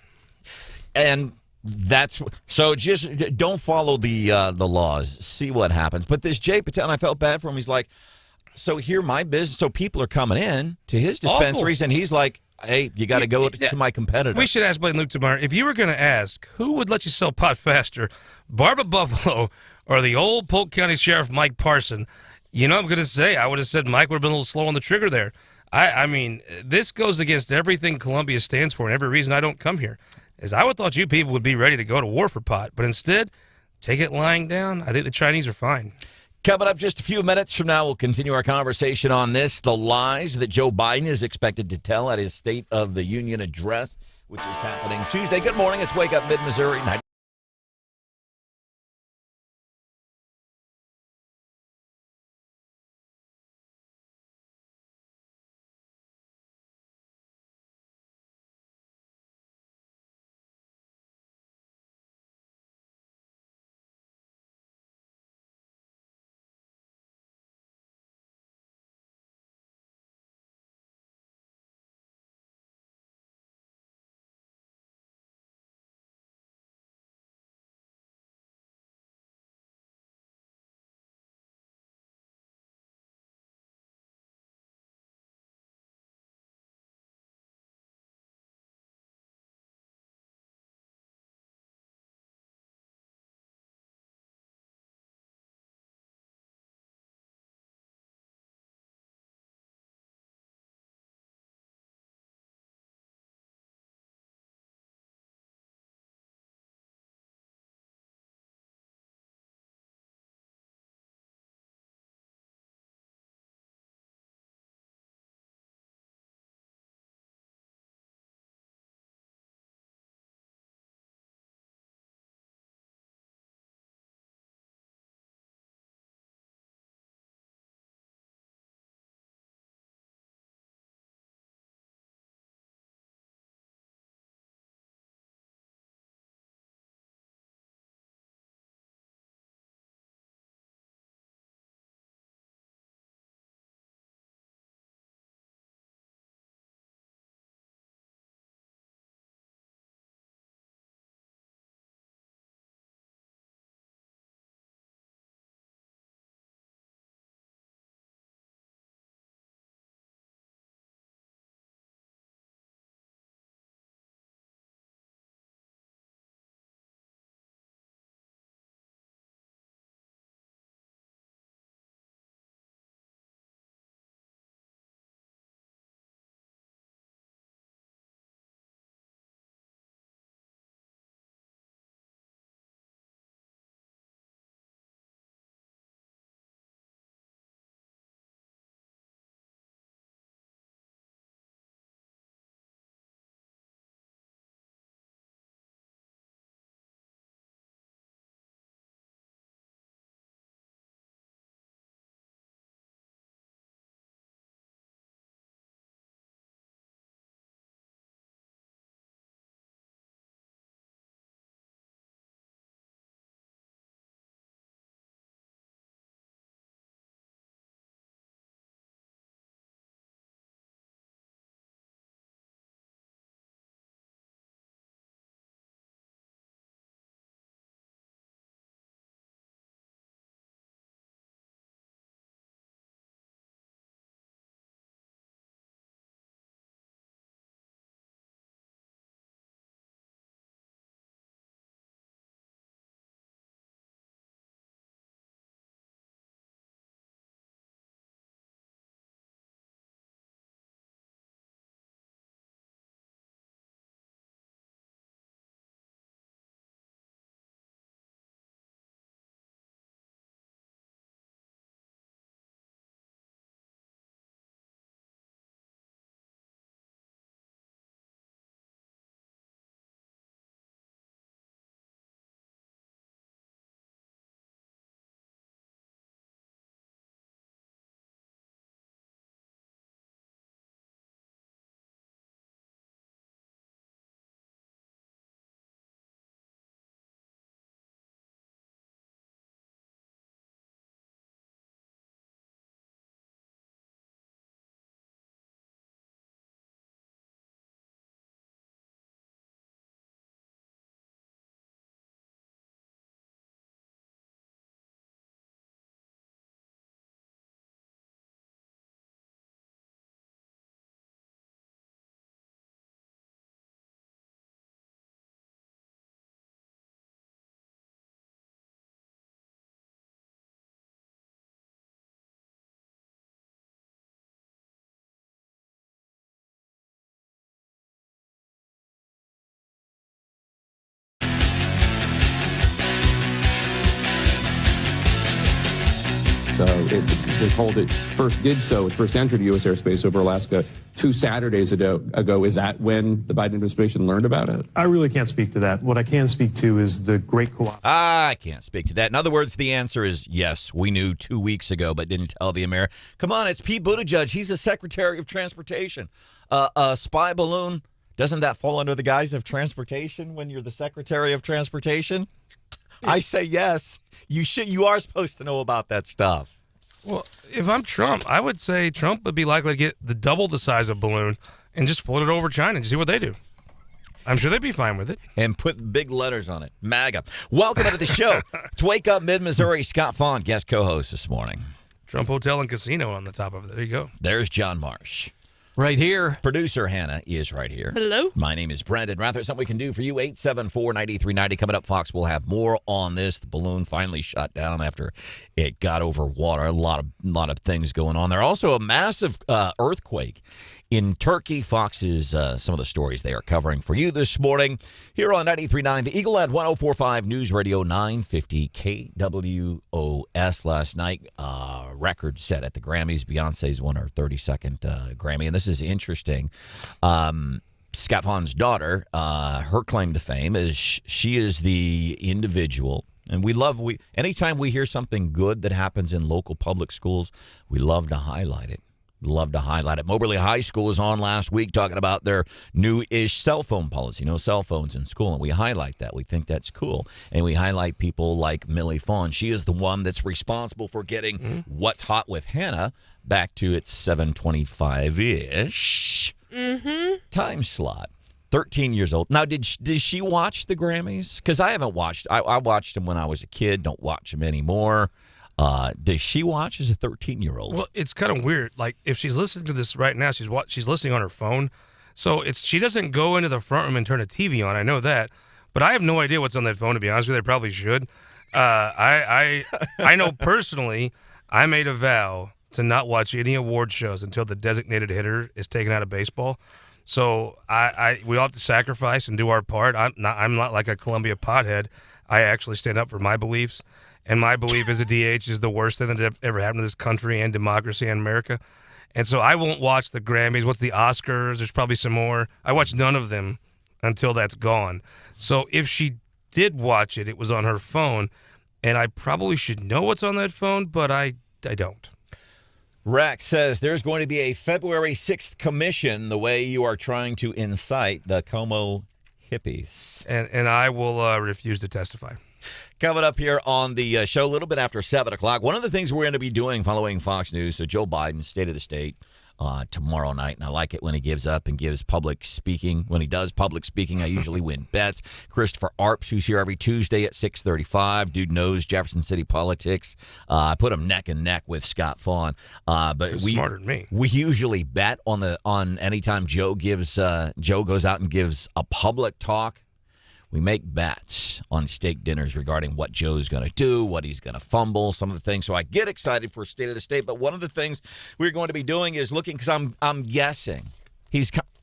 And that's so. Just don't follow the laws. See what happens. But this Jay Patel, and I felt bad for him. He's like, so here my business. So people are coming in to his dispensaries, and he's like, hey, you got to go to my competitor. We should ask Blaine Luetkemeyer, if you were going to ask who would let you sell pot faster, Barba Buffalo or the old Polk County Sheriff Mike Parson, I'm going to say I would have said Mike would have been a little slow on the trigger there. I mean, this goes against everything Columbia stands for and every reason I don't come here. Is I would thought you people would be ready to go to war for pot, but instead, take it lying down. I think the Chinese are fine. Coming up just a few minutes from now, we'll continue our conversation on this, the lies that Joe Biden is expected to tell at his State of the Union address, which is happening Tuesday. Good morning. It's Wake Up Mid-Missouri. we're told it first did so, it first entered U.S. airspace over Alaska 2 Saturdays ago. Is that when the Biden administration learned about it? I really can't speak to that. What I can speak to is the great cooperation. I can't speak to that. In other words, the answer is yes, we knew 2 weeks ago, but didn't tell the American. Come on, it's Pete Buttigieg. He's the Secretary of Transportation. A spy balloon, doesn't that fall under the guise of transportation when you're the Secretary of Transportation? I say yes. You are supposed to know about that stuff. Well, if I'm Trump, I would say Trump would be likely to get double the size of balloon and just float it over China and see what they do. I'm sure they'd be fine with it. And put big letters on it. MAGA. Welcome to the show. It's Wake Up Mid-Missouri. Scott Faughn, guest co-host this morning. Trump Hotel and Casino on the top of it. There you go. There's John Marsh. Right here. Producer Hannah is right here. Hello. My name is Branden Rathert. Something we can do for you. 874-9390. Coming up, Fox will have more on this. The balloon finally shot down after it got over water. A lot of things going on there. Also, a massive earthquake in Turkey. Fox is some of the stories they are covering for you this morning here on 93.9. The Eagle at 104.5 News Radio 950 KWOS last night. Record set at the Grammys. Beyonce's won her 32nd Grammy. And this is interesting. Scott Faughn's daughter, her claim to fame is she is the individual. And anytime we hear something good that happens in local public schools, we love to highlight it. Love to highlight it. Moberly High School was on last week talking about their new-ish cell phone policy. No cell phones in school, and we highlight that. We think that's cool. And we highlight people like Millie Fawn. She is the one that's responsible for getting What's Hot with Hannah back to its 7:25-ish time slot. 13 years old. Now, did she watch the Grammys? Because I haven't watched. I watched them when I was a kid. Don't watch them anymore. Does she watch as a 13-year-old? Well, it's kind of weird. Like, if she's listening to this right now, she's listening on her phone. So she doesn't go into the front room and turn a TV on. I know that. But I have no idea what's on that phone, to be honest with you. I probably should. I know personally, I made a vow to not watch any award shows until the designated hitter is taken out of baseball. So we all have to sacrifice and do our part. I'm not like a Columbia pothead. I actually stand up for my beliefs. And my belief is a DH is the worst thing that ever happened to this country and democracy and America. And so I won't watch the Grammys. What's the Oscars? There's probably some more. I watch none of them until that's gone. So if she did watch it, it was on her phone. And I probably should know what's on that phone, but I don't. Rex says there's going to be a February 6th commission the way you are trying to incite the Como hippies. And I will refuse to testify. Coming up here on the show a little bit after 7 o'clock, one of the things we're going to be doing following Fox News, so Joe Biden's State of the State tomorrow night, and I like it when he gives up and gives public speaking. When he does public speaking, I usually win bets. Christopher Arps, who's here every Tuesday at 6:35. Dude knows Jefferson City politics. I put him neck and neck with Scott Faughn. But smarter than me. We usually bet on anytime Joe goes out and gives a public talk. We make bets on steak dinners regarding what Joe's going to do, what he's going to fumble, some of the things. So I get excited for State of the State. But one of the things we're going to be doing is looking, because I'm guessing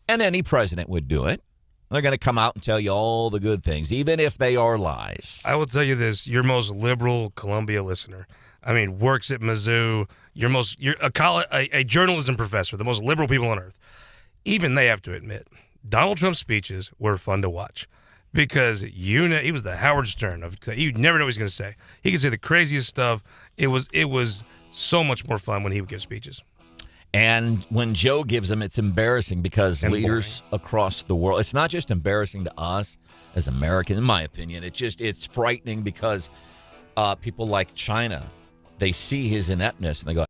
and any president would do it. They're going to come out and tell you all the good things, even if they are lies. I will tell you this: your most liberal Columbia listener, I mean, works at Mizzou. You're a journalism professor, the most liberal people on earth. Even they have to admit, Donald Trump's speeches were fun to watch. Because he was the Howard Stern of. You never know what he's going to say. He could say the craziest stuff. It was so much more fun when he would give speeches. And when Joe gives them, it's embarrassing because leaders across the world. It's not just embarrassing to us as Americans, in my opinion. It's frightening because people like China, they see his ineptness and they go,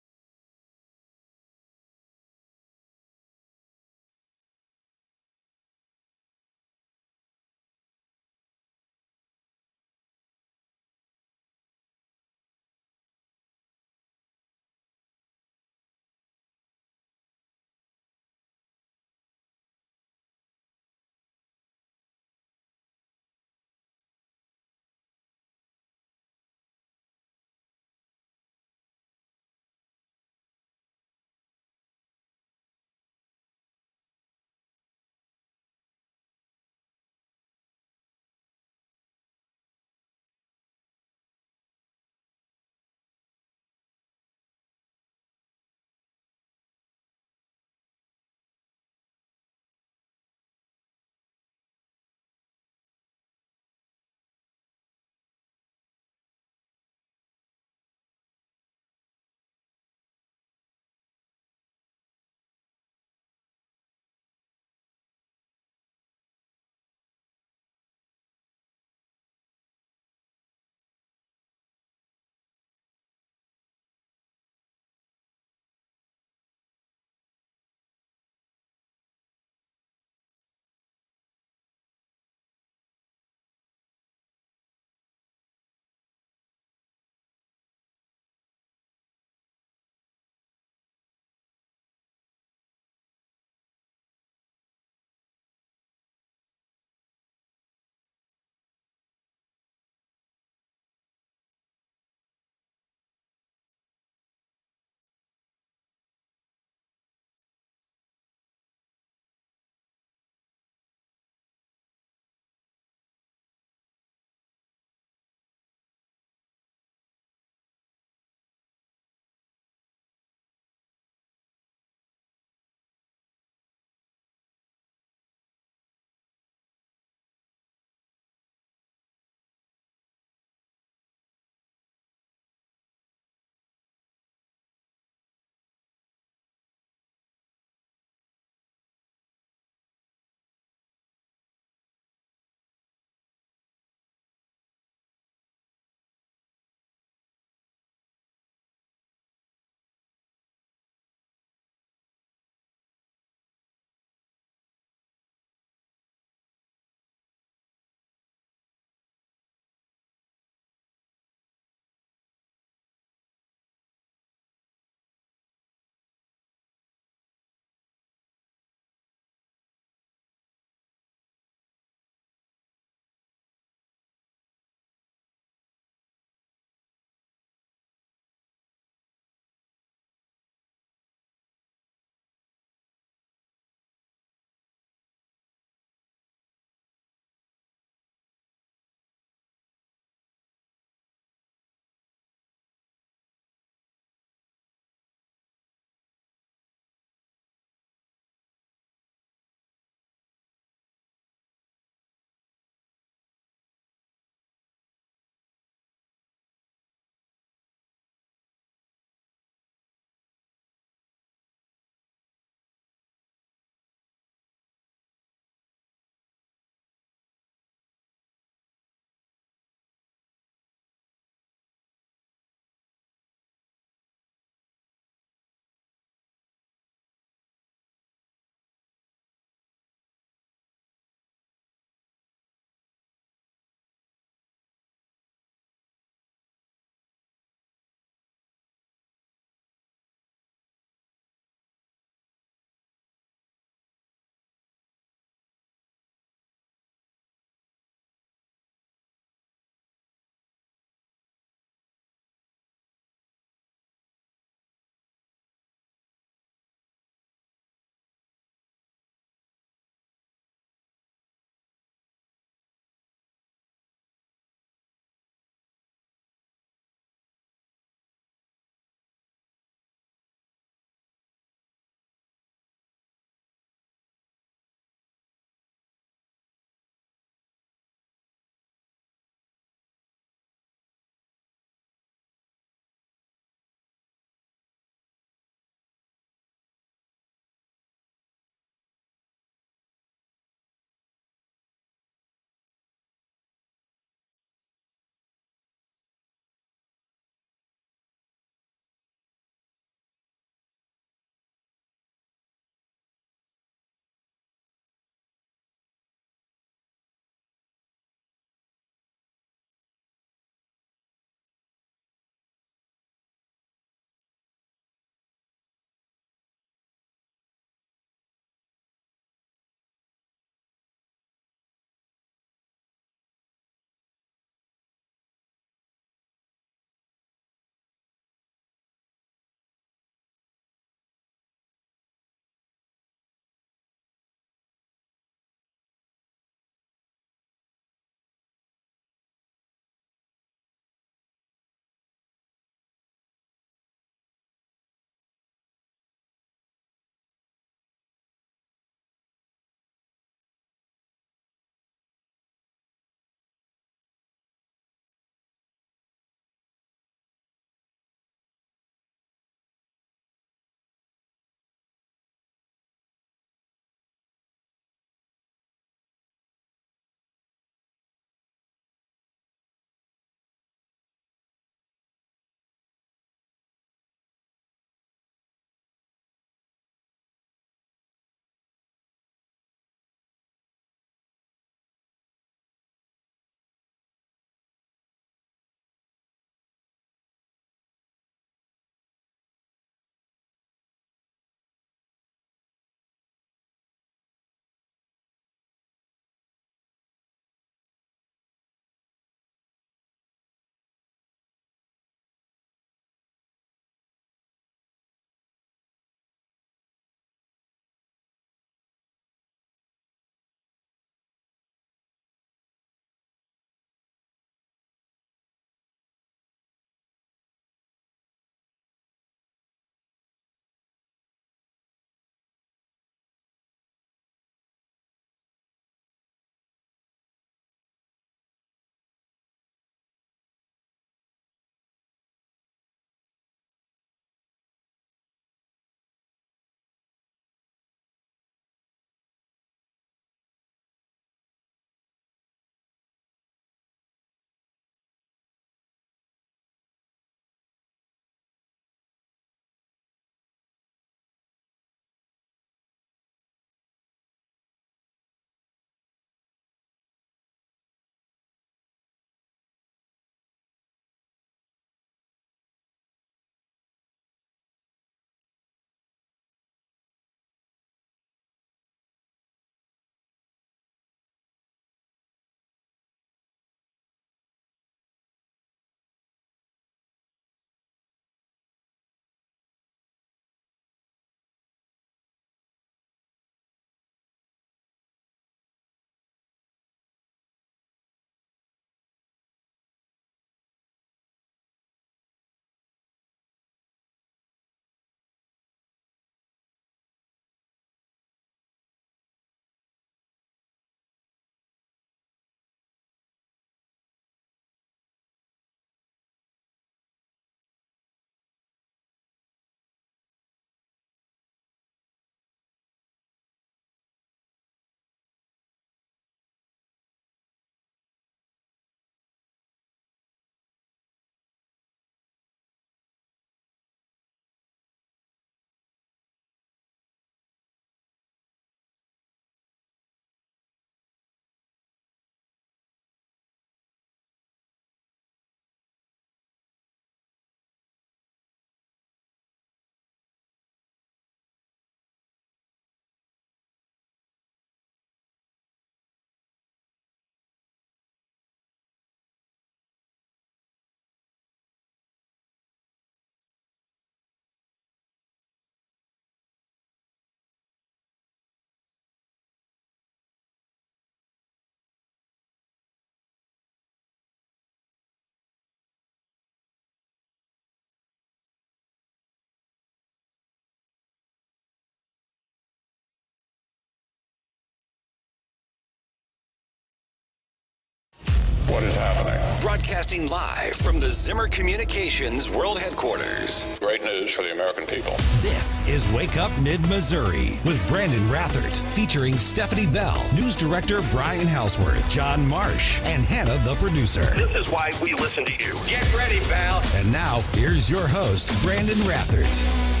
What is happening? Broadcasting live from the Zimmer Communications World Headquarters. Great news for the American people. This is Wake Up Mid-Missouri with Branden Rathert, featuring Stephanie Bell, News Director Brian Houseworth, John Marsh, and Hannah, the producer. This is why we listen to you. Get ready, pal. And now, here's your host, Branden Rathert.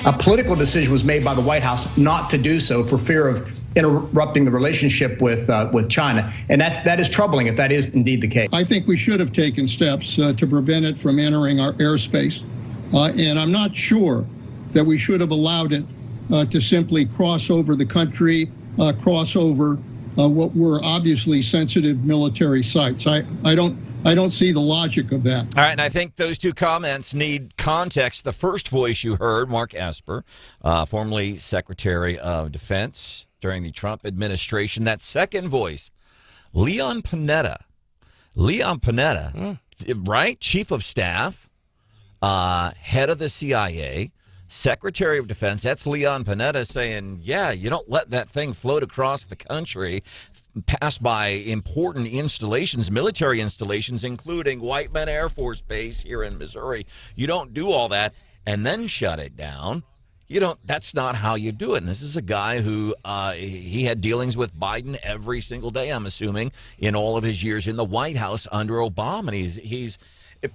A political decision was made by the White House not to do so for fear of interrupting the relationship with China. And that is troubling if that is indeed the case. I think we should have taken steps to prevent it from entering our airspace. And I'm not sure that we should have allowed it to simply cross over the country, cross over what were obviously sensitive military sites. I don't see the logic of that. All right, and I think those two comments need context. The first voice you heard, Mark Esper, formerly Secretary of Defense during the Trump administration. That second voice, Leon Panetta. Right? Chief of Staff, head of the CIA, Secretary of Defense. That's Leon Panetta saying, yeah, you don't let that thing float across the country, pass by important installations, military installations, including Whiteman Air Force Base here in Missouri. You don't do all that and then shut it down. That's not how you do it. And this is a guy who he had dealings with Biden every single day, I'm assuming, in all of his years in the White House under Obama. And he's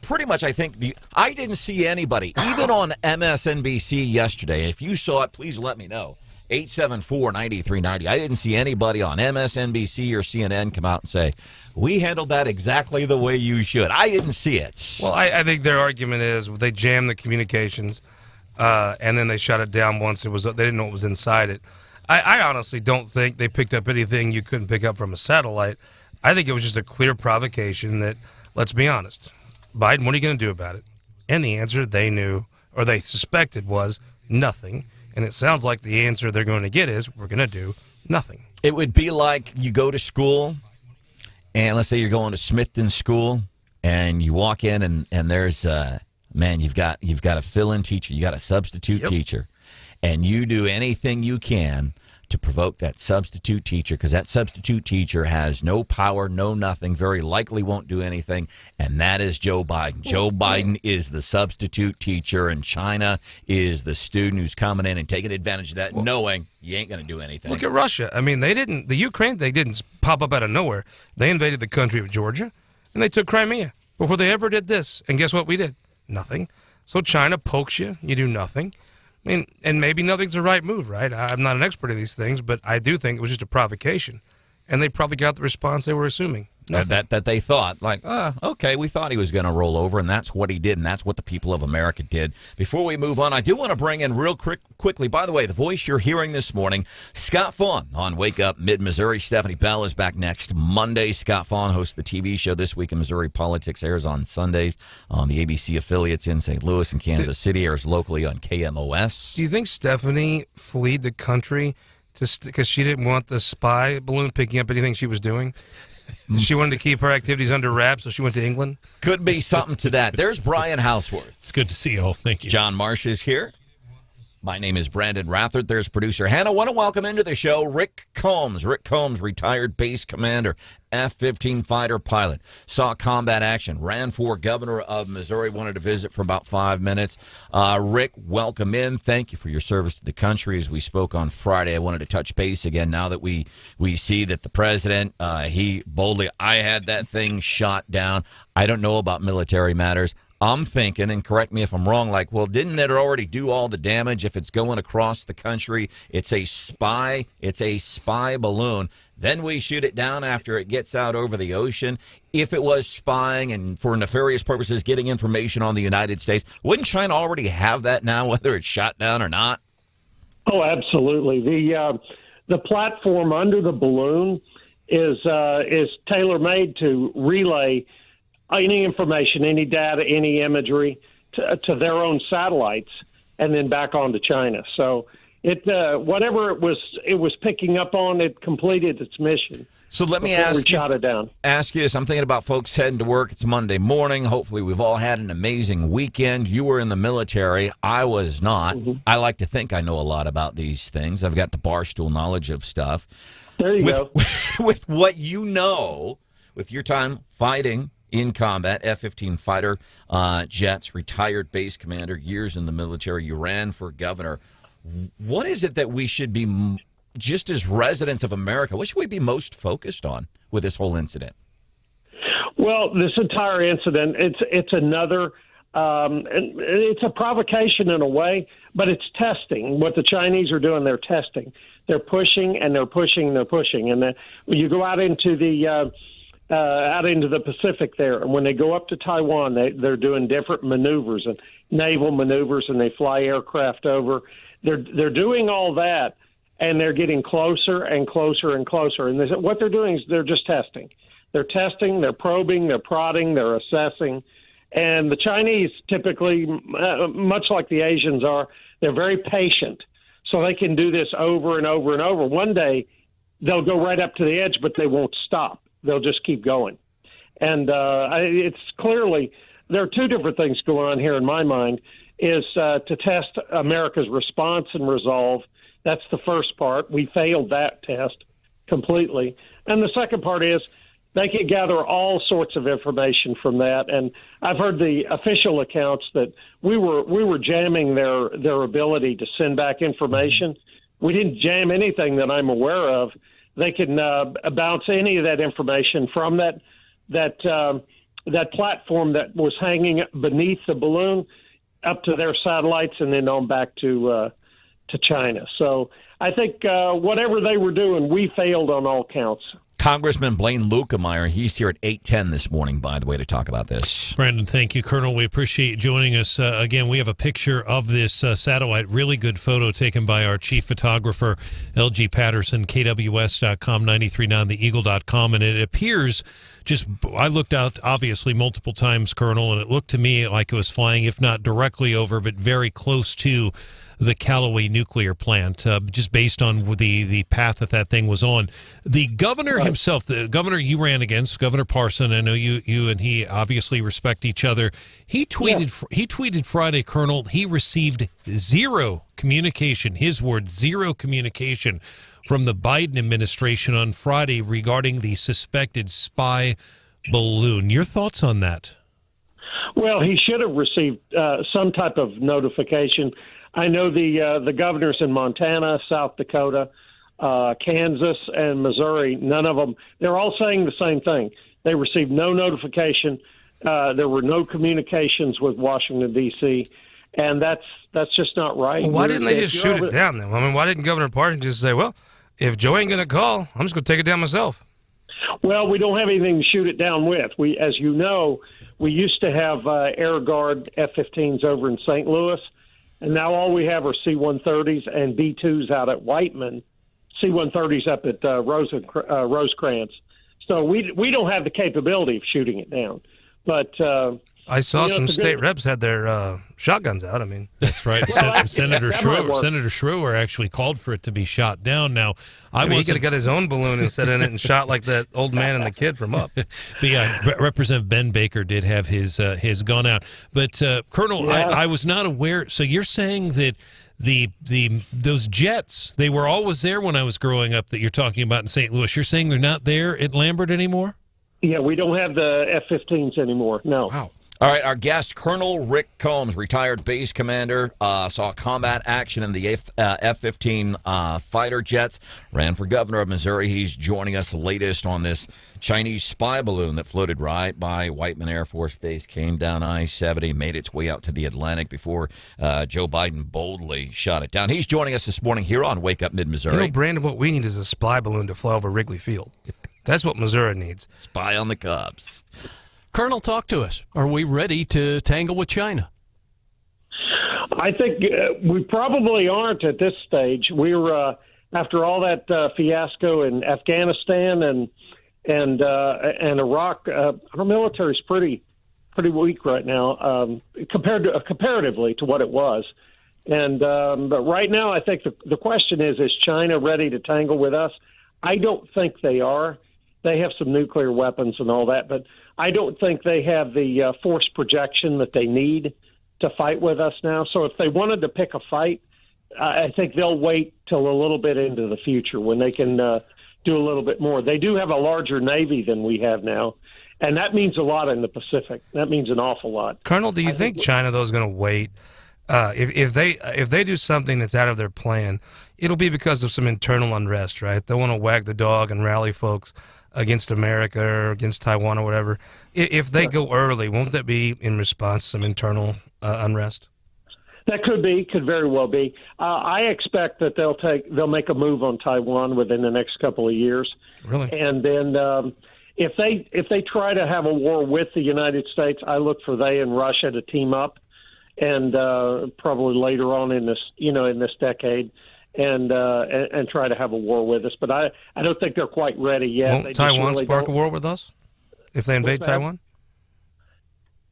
pretty much, I think, I didn't see anybody, even on MSNBC yesterday. If you saw it, please let me know. 874-9390. I didn't see anybody on MSNBC or CNN come out and say, we handled that exactly the way you should. I didn't see it. Well, I think their argument is they jammed the communications and then they shut it down once they didn't know what was inside it. I honestly don't think they picked up anything you couldn't pick up from a satellite. I think it was just a clear provocation that, let's be honest, Biden, what are you going to do about it? And the answer they knew, or they suspected, was nothing. And it sounds like the answer they're going to get is, we're going to do nothing. It would be like you go to school, and let's say you're going to Smithton School, and you walk in, and there's you've got a fill-in teacher, you got a substitute teacher, and you do anything you can to provoke that substitute teacher, because that substitute teacher has no power, no nothing, very likely won't do anything, and that is Joe Biden. Joe Biden is the substitute teacher, and China is the student who's coming in and taking advantage of that, knowing you ain't going to do anything. Look at Russia. I mean, the Ukraine thing didn't pop up out of nowhere. They invaded the country of Georgia, and they took Crimea before they ever did this. And guess what we did? Nothing. So China pokes you, you do nothing. I mean, and maybe nothing's the right move, right? I'm not an expert in these things, but I do think it was just a provocation. And they probably got the response they were assuming. That they thought, like, okay, we thought he was going to roll over, and that's what he did, and that's what the people of America did. Before we move on, I do want to bring in real quickly, by the way, the voice you're hearing this morning, Scott Fawn on Wake Up Mid-Missouri. Stephanie Bell is back next Monday. Scott Fawn hosts the TV show This Week in Missouri Politics, airs on Sundays on the ABC affiliates in St. Louis and Kansas City, airs locally on KMOS. Do you think Stephanie fled the country because she didn't want the spy balloon picking up anything she was doing? She wanted to keep her activities under wraps, so she went to England? Could be something to that. There's Brian Houseworth. It's good to see you all. Thank you. John Marsh is here. My name is Branden Rathert. There's producer Hannah. Want to welcome into the show Rick Combs. Rick Combs, retired base commander, F-15 fighter pilot. Saw combat action. Ran for governor of Missouri. Wanted to visit for about 5 minutes. Rick, welcome in. Thank you for your service to the country. As we spoke on Friday, I wanted to touch base again now that we see that the president, he boldly, I had that thing shot down. I don't know about military matters. I'm thinking, and correct me if I'm wrong, like, well, didn't it already do all the damage if it's going across the country? It's a spy balloon. Then we shoot it down after it gets out over the ocean. If it was spying and for nefarious purposes getting information on the United States, wouldn't China already have that now, whether it's shot down or not? Oh, absolutely. The platform under the balloon is tailor-made to relay any information, any data, any imagery to their own satellites, and then back on to China. So whatever it was picking up on, it completed its mission. So let me ask you this. I'm thinking about folks heading to work. It's Monday morning. Hopefully we've all had an amazing weekend. You were in the military. I was not. Mm-hmm. I like to think I know a lot about these things. I've got the barstool knowledge of stuff. There you go. With what you know, with your time fighting in combat, F-15 fighter jets, retired base commander, years in the military, you ran for governor. What is it that we should be, just as residents of America, what should we be most focused on with this whole incident? Well, this entire incident, it's another, it's a provocation in a way, but it's testing. What the Chinese are doing, they're testing. They're pushing and they're pushing and they're pushing. And then when you go out into the Pacific there, and when they go up to Taiwan, they're doing different maneuvers and naval maneuvers, and they fly aircraft over. They're doing all that, and they're getting closer and closer and closer. And what they're doing is they're just testing. They're testing, they're probing, they're prodding, they're assessing. And the Chinese typically, much like the Asians are, they're very patient. So they can do this over and over and over. One day, they'll go right up to the edge, but they won't stop. They'll just keep going. And it's clearly, there are two different things going on here in my mind, is to test America's response and resolve. That's the first part. We failed that test completely. And the second part is they could gather all sorts of information from that. And I've heard the official accounts that we were jamming their ability to send back information. We didn't jam anything that I'm aware of. They can bounce any of that information from that platform that was hanging beneath the balloon up to their satellites and then on back to China. So I think whatever they were doing, we failed on all counts. Congressman Blaine Luetkemeyer, he's here at 8:10 this morning, by the way, to talk about this. Branden, thank you, Colonel. We appreciate you joining us. Again, we have a picture of this satellite, really good photo taken by our chief photographer, LG Patterson, KWS.com, 93.9, TheEagle.com, and it appears I looked out, obviously, multiple times, Colonel, and it looked to me like it was flying, if not directly over, but very close to the Callaway nuclear plant, just based on the path that thing was on. The governor himself, the governor you ran against, Governor Parson, I know you and he obviously respect each other. He tweeted Friday, Colonel, he received zero communication, his word, zero communication from the Biden administration on Friday regarding the suspected spy balloon. Your thoughts on that? Well, he should have received some type of notification. I know the governors in Montana, South Dakota, Kansas, and Missouri, none of them, they're all saying the same thing. They received no notification. There were no communications with Washington, D.C., and that's just not right. Well, why didn't they just shoot it down then? I mean, why didn't Governor Parson just say, well, if Joe ain't going to call, I'm just going to take it down myself? Well, we don't have anything to shoot it down with. As you know, we used to have Air Guard F-15s over in St. Louis, and now all we have are C-130s and B-2s out at Whiteman, C-130s up at Rosecrans. So we don't have the capability of shooting it down. But I saw some state reps had their shotguns out. I mean, that's right. Senator Schroer actually called for it to be shot down. Now, he could have got his own balloon and set in it and shot like that old man and the kid from Up. But yeah, Representative Ben Baker did have his gun out. But Colonel, I was not aware. So you're saying that those jets, they were always there when I was growing up that you're talking about in St. Louis. You're saying they're not there at Lambert anymore? Yeah, we don't have the F-15s anymore. No. Wow. All right, our guest, Colonel Rick Combs, retired base commander, saw combat action in the F-15 fighter jets, ran for governor of Missouri. He's joining us the latest on this Chinese spy balloon that floated right by Whiteman Air Force Base, came down I-70, made its way out to the Atlantic before Joe Biden boldly shot it down. He's joining us this morning here on Wake Up Mid-Missouri. You know, Branden, what we need is a spy balloon to fly over Wrigley Field. That's what Missouri needs. Spy on the Cubs. Colonel, talk to us. Are we ready to tangle with China? I think we probably aren't at this stage. We're after all that fiasco in Afghanistan and Iraq. Our military is pretty weak right now comparatively to what it was. And but right now, I think the question is China ready to tangle with us? I don't think they are. They have some nuclear weapons and all that, but I don't think they have the force projection that they need to fight with us now. So if they wanted to pick a fight, I think they'll wait till a little bit into the future when they can do a little bit more. They do have a larger Navy than we have now, and that means a lot in the Pacific. That means an awful lot. Colonel, do you think China, though, is going to wait? If they do something that's out of their plan, it'll be because of some internal unrest, right? They want to wag the dog and rally folks against America or against Taiwan or whatever. If they go early, won't that be in response to some internal unrest? That could very well be. I expect that they'll make a move on Taiwan within the next couple of years. Really? And then if they try to have a war with the United States, I look for they and Russia to team up, and probably later on in this decade, and try to have a war with us. But I don't think they're quite ready yet. Won't Taiwan spark a war with us if they invade Taiwan?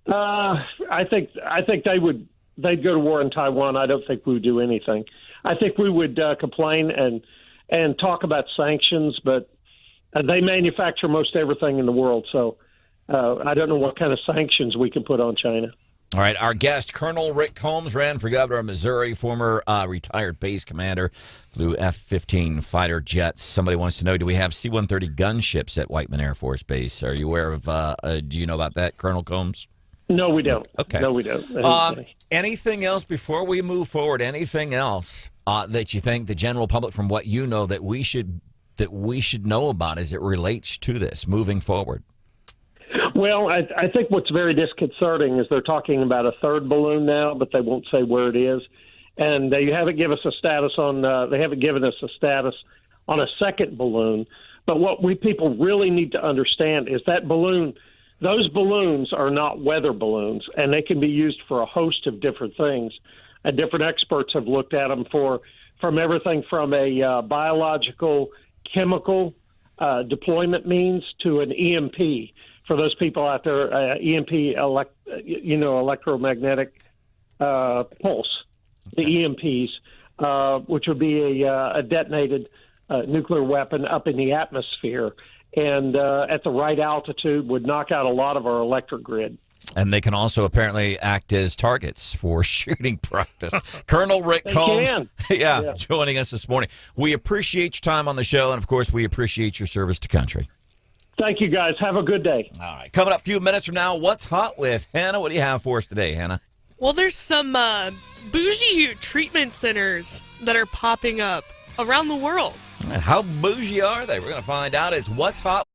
I think they'd go to war in Taiwan. I don't think we would do anything. I think we would complain and talk about sanctions, but they manufacture most everything in the world, so I don't know what kind of sanctions we can put on China. All right, our guest, Colonel Rick Combs, ran for governor of Missouri, former retired base commander, flew F-15 fighter jets. Somebody wants to know, do we have C-130 gunships at Whiteman Air Force Base? Are you aware of, do you know about that, Colonel Combs? No, we don't. Okay. No, we don't. Anything else before we move forward? Anything else that you think the general public, from what you know, that we should know about as it relates to this moving forward? Well, I think what's very disconcerting is they're talking about a third balloon now, but they won't say where it is, and they haven't given us a status on. They haven't given us a status on a second balloon. But what we people really need to understand is that balloon. Those balloons are not weather balloons, and they can be used for a host of different things. And different experts have looked at them from everything from a biological, chemical deployment means to an EMP. For those people out there, EMP, electromagnetic pulse, the EMPs, which would be a detonated nuclear weapon up in the atmosphere. And at the right altitude would knock out a lot of our electric grid. And they can also apparently act as targets for shooting practice. Colonel Rick Combs, yeah, joining us this morning. We appreciate your time on the show, and, of course, we appreciate your service to country. Thank you, guys. Have a good day. All right. Coming up a few minutes from now, What's Hot with Hannah? What do you have for us today, Hannah? Well, there's some bougie treatment centers that are popping up around the world. How bougie are they? We're going to find out as What's Hot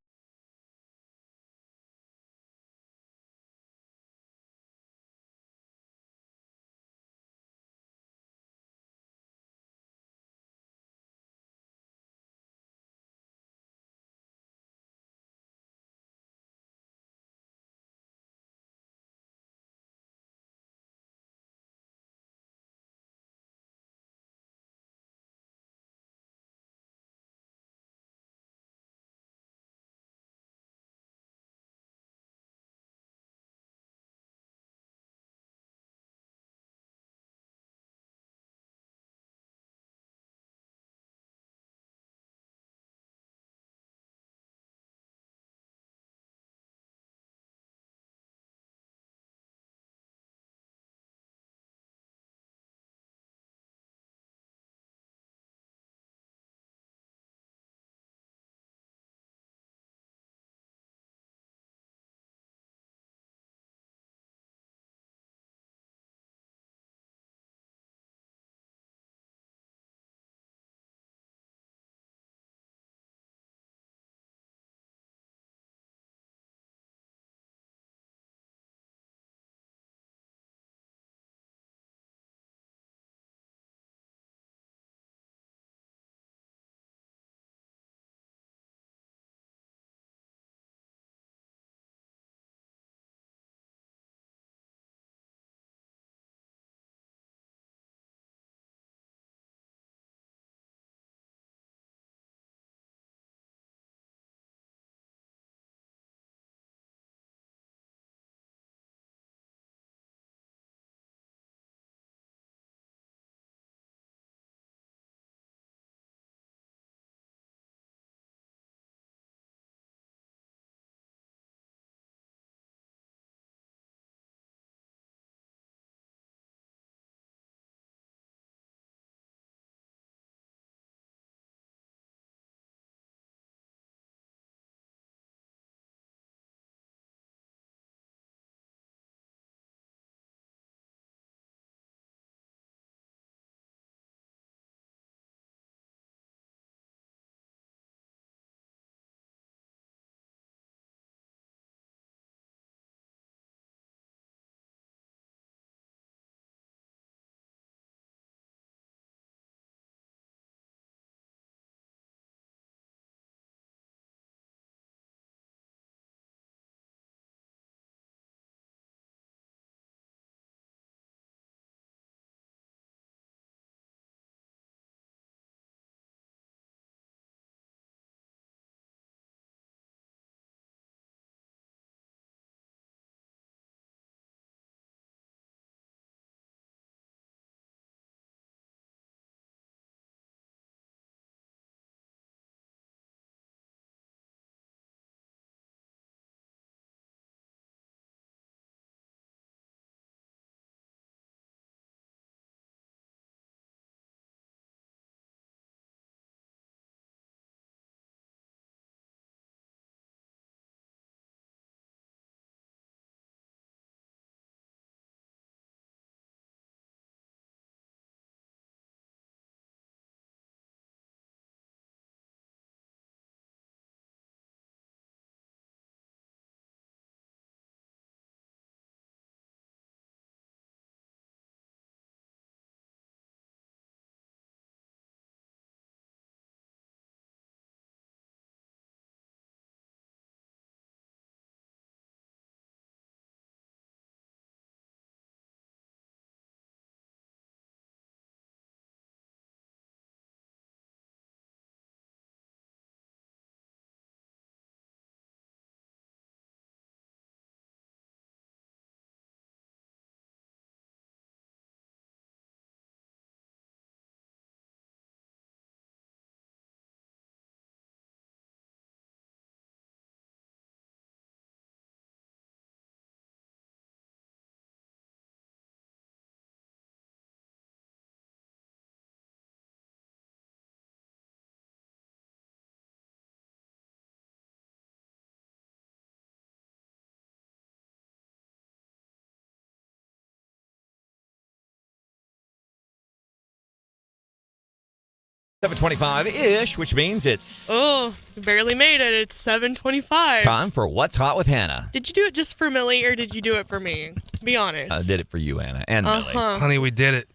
7:25-ish, which means it's Oh, you barely made it. It's 7:25. time for What's Hot with Hannah. Did you do it just for Millie or did you do it for me? Be honest. I did it for you, Anna, and Millie. Honey, we did it.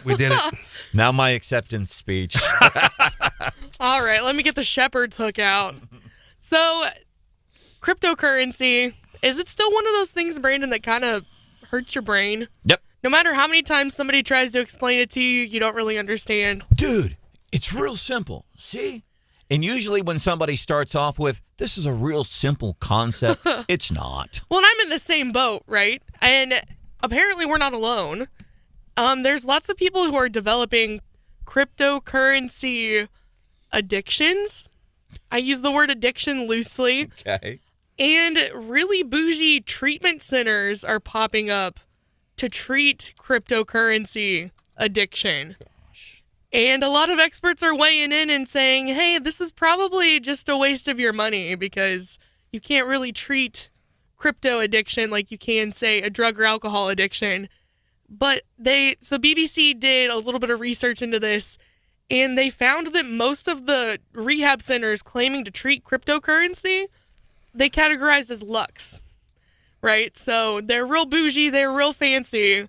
We did it. Now my acceptance speech. All right, let me get the shepherd's hook out. So, cryptocurrency, is it still one of those things, Brandon, that kind of hurts your brain? Yep. No matter how many times somebody tries to explain it to you, you don't really understand. Dude, it's real simple. See? And usually when somebody starts off with, this is a real simple concept, it's not. Well, and I'm in the same boat, right? And apparently we're not alone. There's lots of people who are developing cryptocurrency addictions. I use the word addiction loosely. Okay. And really bougie treatment centers are popping up to treat cryptocurrency addiction. And a lot of experts are weighing in and saying, hey, this is probably just a waste of your money because you can't really treat crypto addiction like you can, say, a drug or alcohol addiction. But so BBC did a little bit of research into this, and they found that most of the rehab centers claiming to treat cryptocurrency, they categorized as Lux, right? So they're real bougie, they're real fancy,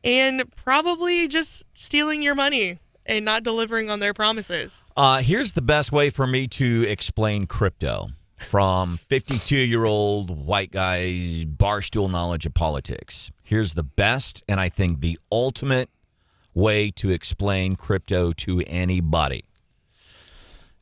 and probably just stealing your money and not delivering on their promises. Here's the best way for me to explain crypto from 52-year-old white guy's barstool knowledge of politics. Here's the best and I think the ultimate way to explain crypto to anybody.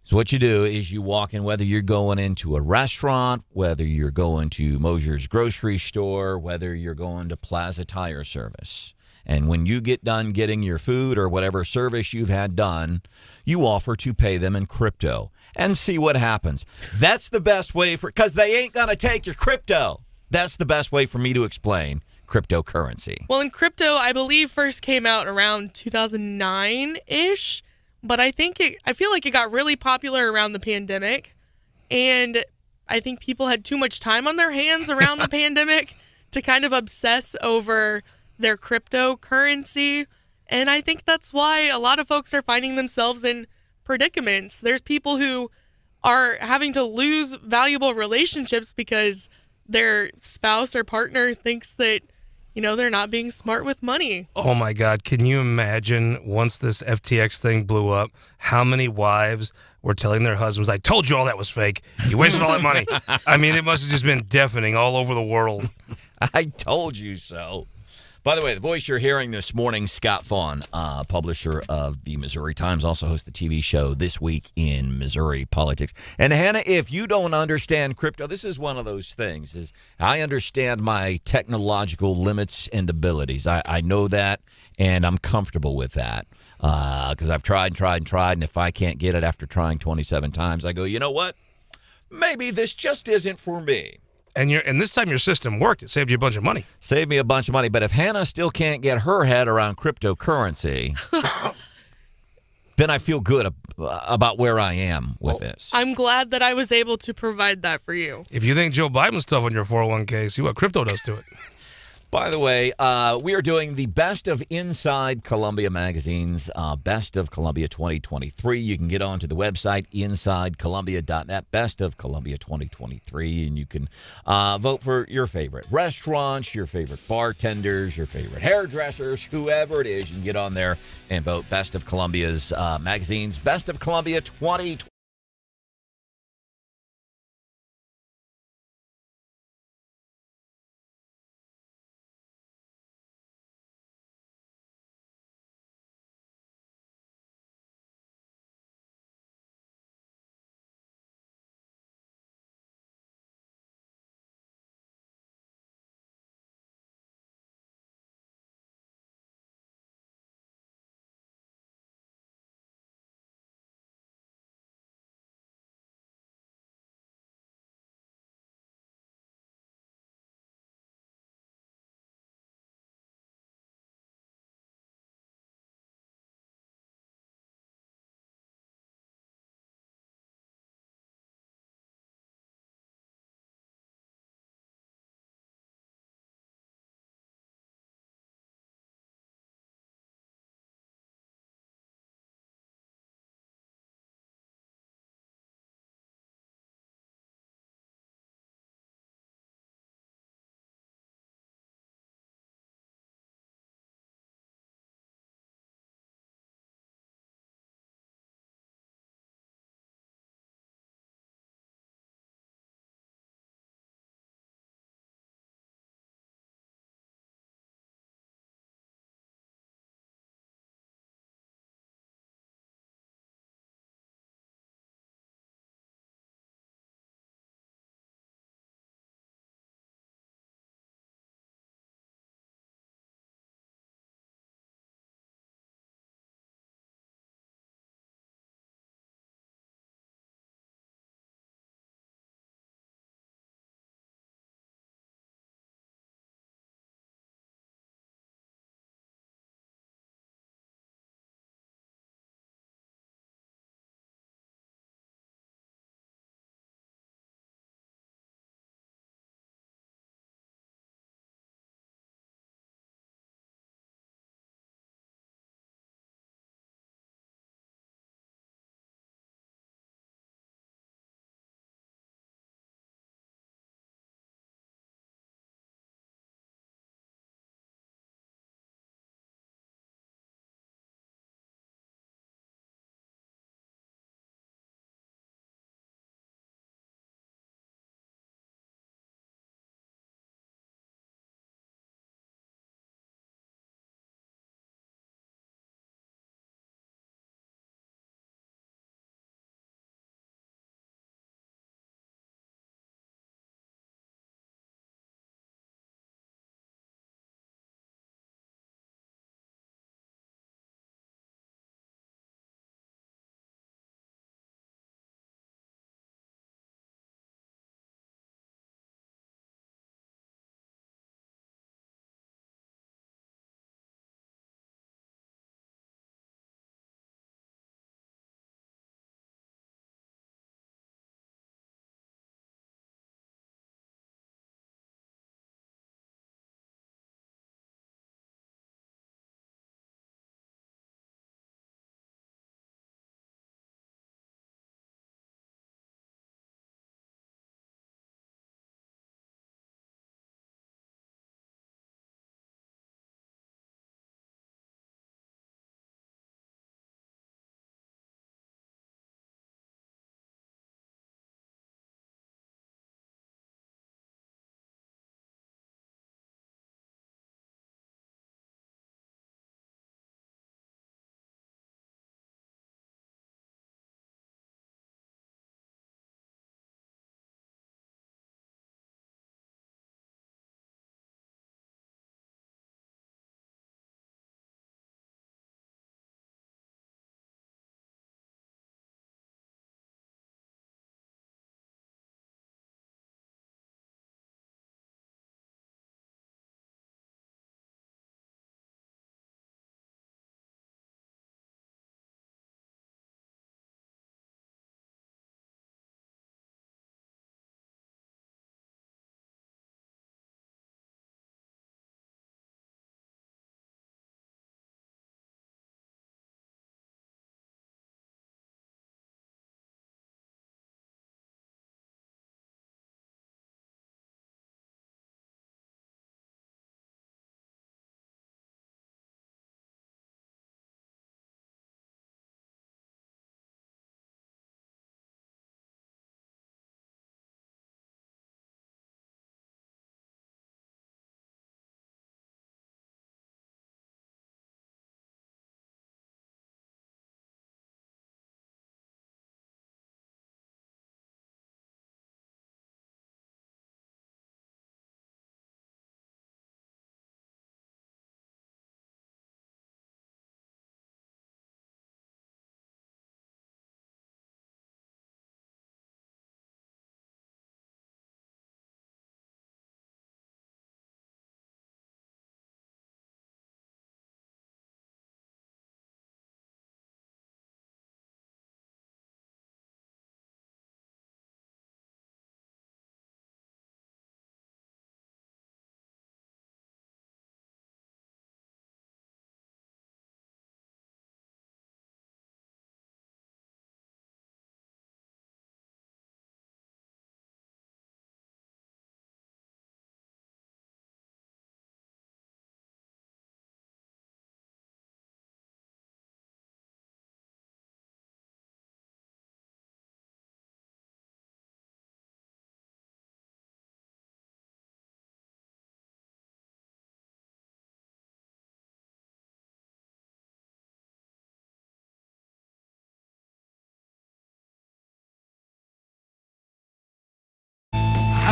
So what you do is you walk in, whether you're going into a restaurant, whether you're going to Mosier's grocery store, whether you're going to Plaza Tire Service. And when you get done getting your food or whatever service you've had done, you offer to pay them in crypto and see what happens. That's the best way because they ain't going to take your crypto. That's the best way for me to explain cryptocurrency. Well, in crypto, I believe first came out around 2009-ish, but I feel like it got really popular around the pandemic, and I think people had too much time on their hands around the pandemic to kind of obsess over their cryptocurrency, and I think that's why a lot of folks are finding themselves in predicaments. There's people who are having to lose valuable relationships because their spouse or partner thinks that, they're not being smart with money. Oh, my God. Can you imagine once this FTX thing blew up, how many wives were telling their husbands, I told you all that was fake. You wasted all that money. I mean, it must have just been deafening all over the world. I told you so. By the way, the voice you're hearing this morning, Scott Vaughn, publisher of the Missouri Times, also hosts the TV show This Week in Missouri Politics. And Hannah, if you don't understand crypto, this is one of those things. Is I understand my technological limits and abilities. I know that, and I'm comfortable with that because I've tried, and if I can't get it after trying 27 times, I go, you know what? Maybe this just isn't for me. And this time your system worked. It saved you a bunch of money. Saved me a bunch of money. But if Hannah still can't get her head around cryptocurrency, then I feel good about where I am with this. I'm glad that I was able to provide that for you. If you think Joe Biden's stuff on your 401k, see what crypto does to it. By the way, we are doing the Best of Inside Columbia magazines, Best of Columbia 2023. You can get onto the website, insidecolumbia.net, Best of Columbia 2023, and you can vote for your favorite restaurants, your favorite bartenders, your favorite hairdressers, whoever it is. You can get on there and vote Best of Columbia's magazines, Best of Columbia 2023.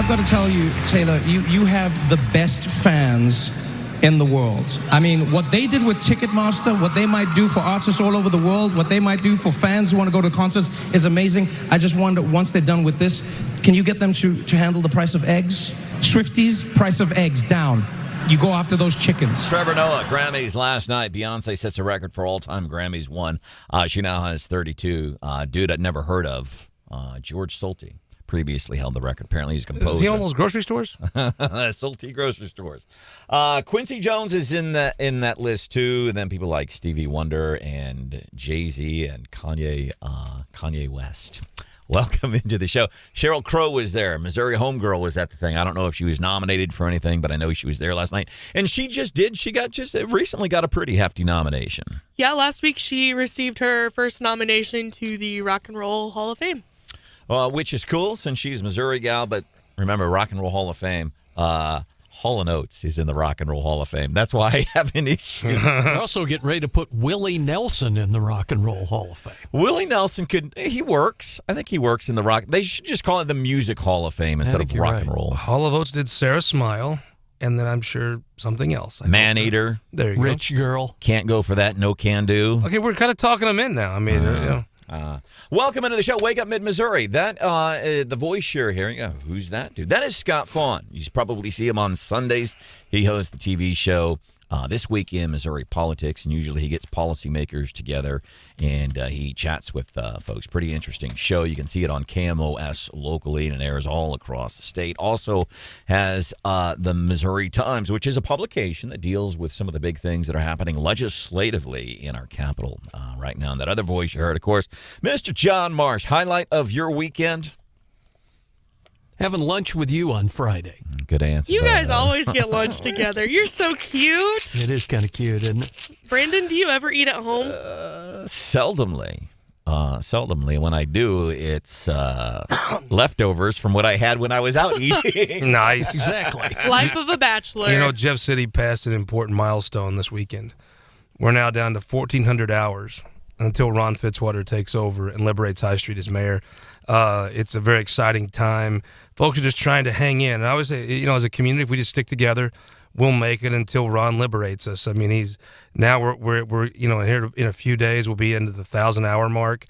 I've got to tell you, Taylor, you have the best fans in the world. I mean, what they did with Ticketmaster, what they might do for artists all over the world, what they might do for fans who want to go to concerts is amazing. I just wonder, once they're done with this, can you get them to handle the price of eggs? Swifties, price of eggs down. You go after those chickens. Trevor Noah, Grammys last night. Beyonce sets a record for all-time Grammys won. She now has 32. Dude I'd never heard of, George Solti. Previously held the record. Apparently he's a composer. Is he on those grocery stores? Salty grocery stores. Quincy Jones is in that list too. And then people like Stevie Wonder and Jay-Z and Kanye West. Welcome into the show. Sheryl Crow was there. Missouri Homegirl was at the thing. I don't know if she was nominated for anything, but I know she was there last night. And she just did. She recently got a pretty hefty nomination. Yeah, last week she received her first nomination to the Rock and Roll Hall of Fame. Which is cool since she's a Missouri gal, but remember, Rock and Roll Hall of Fame, Hall & Oates is in the Rock and Roll Hall of Fame. That's why I have an issue. We're also getting ready to put Willie Nelson in the Rock and Roll Hall of Fame. Willie Nelson he works. I think he works in the Rock. They should just call it the Music Hall of Fame instead of Rock and Roll. Hall of Oates did Sarah Smile, and then I'm sure something else. Man-Eater. There you Rich Girl. Can't go for that, no can do. Okay, we're kind of talking them in now. I mean, you know. Welcome into the show, Wake Up Mid-Missouri. That the voice you're hearing, who's that dude? That is Scott Fawn. You probably see him on Sundays. He hosts the TV show This Week in Missouri Politics, and usually he gets policymakers together, and he chats with folks. Pretty interesting show. You can see it on KMOS locally, and it airs all across the state. Also has the Missouri Times, which is a publication that deals with some of the big things that are happening legislatively in our capital right now. And that other voice you heard, of course, Mr. John Marsh. Highlight of your weekend? Having lunch with you on Friday. Good answer. You guys always get lunch together. You're so cute. It is kind of cute, isn't it? Brandon, do you ever eat at home? Seldomly. When I do, it's leftovers from what I had when I was out eating. Nice. Exactly. Life of a bachelor. You know, Jeff City passed an important milestone this weekend. We're now down to 1,400 hours until Ron Fitzwater takes over and liberates High Street as mayor. It's a very exciting time. Folks are just trying to hang in. And I always say, as a community, if we just stick together, we'll make it until Ron liberates us. I mean, we're here in a few days, we'll be into the 1,000-hour mark.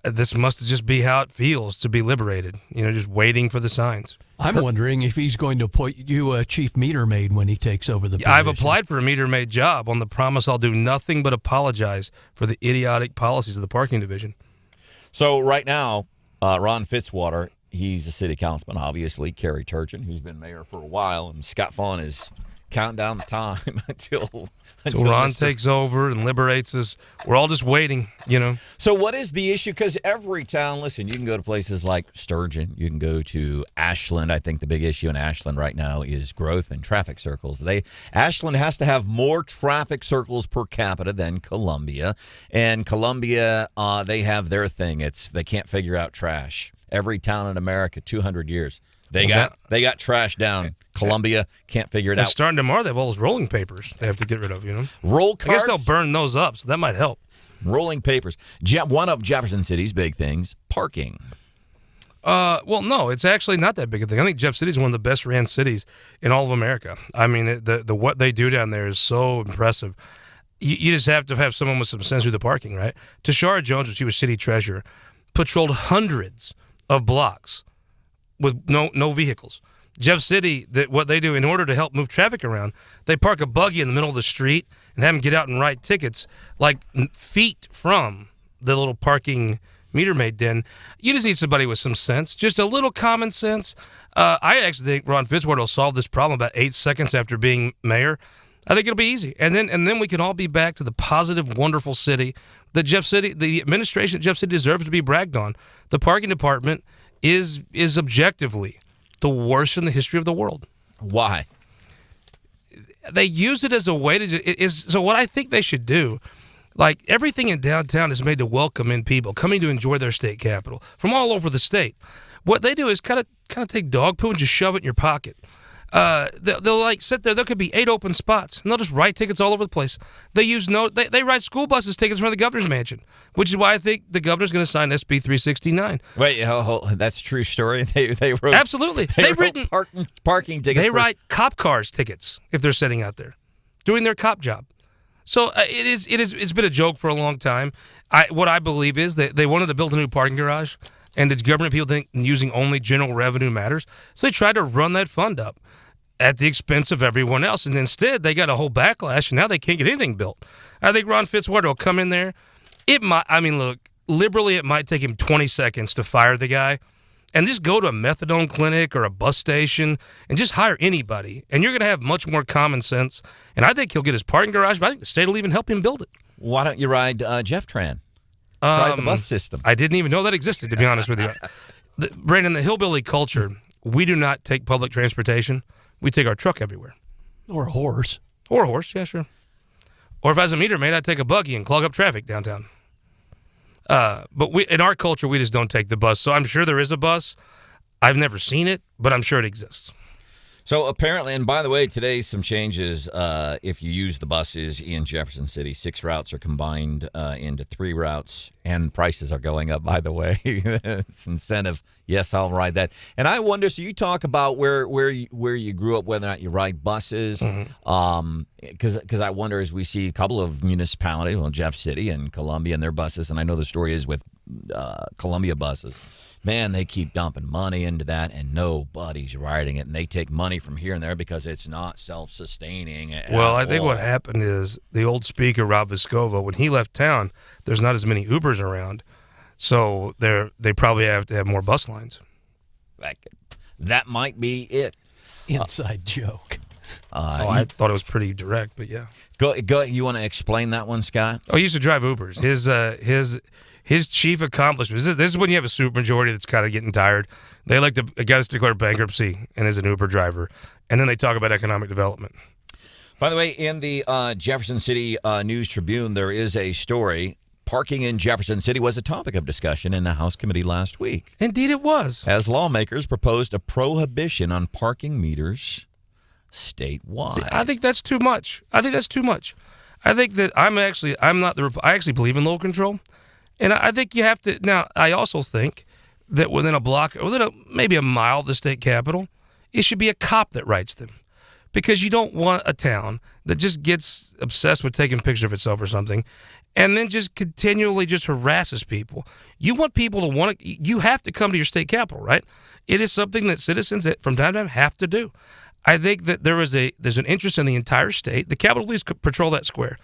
This must just be how it feels to be liberated, just waiting for the signs. I'm wondering if he's going to appoint you a chief meter maid when he takes over the position. I've applied for a meter maid job on the promise I'll do nothing but apologize for the idiotic policies of the parking division. So right now, Ron Fitzwater, he's a city councilman, obviously. Kerry Turchin, who's been mayor for a while, and Scott Fawn is counting down the time until Ron takes over and liberates us. We're all just waiting, So what is the issue? Because every town, listen, you can go to places like Sturgeon. You can go to Ashland. I think the big issue in Ashland right now is growth and traffic circles. Ashland has to have more traffic circles per capita than Columbia. And Columbia, they have their thing. They can't figure out trash. Every town in America, 200 years. They got trash down. Columbia can't figure it out. Starting tomorrow, they have all those rolling papers they have to get rid of, Roll carts. I guess they'll burn those up, so that might help. Rolling papers. One of Jefferson City's big things, parking. Well, no, it's actually not that big a thing. I think Jeff City is one of the best ran cities in all of America. I mean, the what they do down there is so impressive. You just have to have someone with some sense of the parking, right? Tashara Jones, when she was city treasurer, patrolled hundreds of blocks with no vehicles. Jeff City, what they do in order to help move traffic around, they park a buggy in the middle of the street and have them get out and write tickets like feet from the little parking meter maid den. You just need somebody with some sense, just a little common sense. I actually think Ron Fitzwater will solve this problem about 8 seconds after being mayor. I think it'll be easy, and then we can all be back to the positive, wonderful city that Jeff City, the administration at Jeff City deserves to be bragged on. The parking department is objectively the worst in the history of the world. Why? They used it as a way to so what I think they should do, like everything in downtown is made to welcome in people coming to enjoy their state capital from all over the state. What they do is kind of take dog poo and just shove it in your pocket. They'll like sit there. There could be 8 open spots, and they'll just write tickets all over the place. They write school buses tickets from the governor's mansion, which is why I think the governor's going to sign SB 369. Wait, that's a true story. They wrote absolutely. They've written parking tickets. They write cop cars tickets if they're sitting out there doing their cop job. So it's been a joke for a long time. What I believe is that they wanted to build a new parking garage, and the government people think using only general revenue matters. So they tried to run that fund up at the expense of everyone else. And instead, they got a whole backlash, and now they can't get anything built. I think Ron Fitzwater will come in there. Look, liberally, it might take him 20 seconds to fire the guy. And just go to a methadone clinic or a bus station and just hire anybody. And you're going to have much more common sense. And I think he'll get his parking garage, but I think the state will even help him build it. Why don't you ride Jeff Tran? Ride the bus system. I didn't even know that existed, to be honest with you. Brandon, the hillbilly culture, we do not take public transportation. We take our truck everywhere. Or a horse. Or a horse, yeah, sure. Or if I was a meter maid, I'd take a buggy and clog up traffic downtown. But in our culture, we just don't take the bus. So I'm sure there is a bus. I've never seen it, but I'm sure it exists. So apparently, and by the way, today some changes. If you use the buses in Jefferson City, 6 routes are combined into 3 routes, and prices are going up. By the way, it's incentive. Yes, I'll ride that. And I wonder. So you talk about where you grew up, whether or not you ride buses. Because I wonder, as we see a couple of municipalities, Jeff City and Columbia and their buses, and I know the story is with Columbia buses. Man, they keep dumping money into that, and nobody's riding it. And they take money from here and there because it's not self-sustaining. Well, I think what happened is the old speaker, Rob Vescovo, when he left town, there's not as many Ubers around. So they probably have to have more bus lines. That might be it. Inside joke. I thought it was pretty direct, but yeah. Go. You want to explain that one, Scott? Oh, he used to drive Ubers. His chief accomplishment, this is when you have a supermajority that's kind of getting tired. They like to a guy that's declared bankruptcy and is an Uber driver, and then they talk about economic development. By the way, in the Jefferson City News Tribune, there is a story. Parking in Jefferson City was a topic of discussion in the House committee last week. Indeed it was. As lawmakers proposed a prohibition on parking meters statewide. See, I think that's too much. I think that I actually believe in local control. And I think you have to. Now, I also think that within a block, maybe a mile of the state capitol, it should be a cop that writes them. Because you don't want a town that just gets obsessed with taking a picture of itself or something and then just continually just harasses people. You want people to want to. You have to come to your state capitol, right? It is something that citizens from time to time have to do. I think that there's an interest in the entire state. The Capitol Police patrol that square.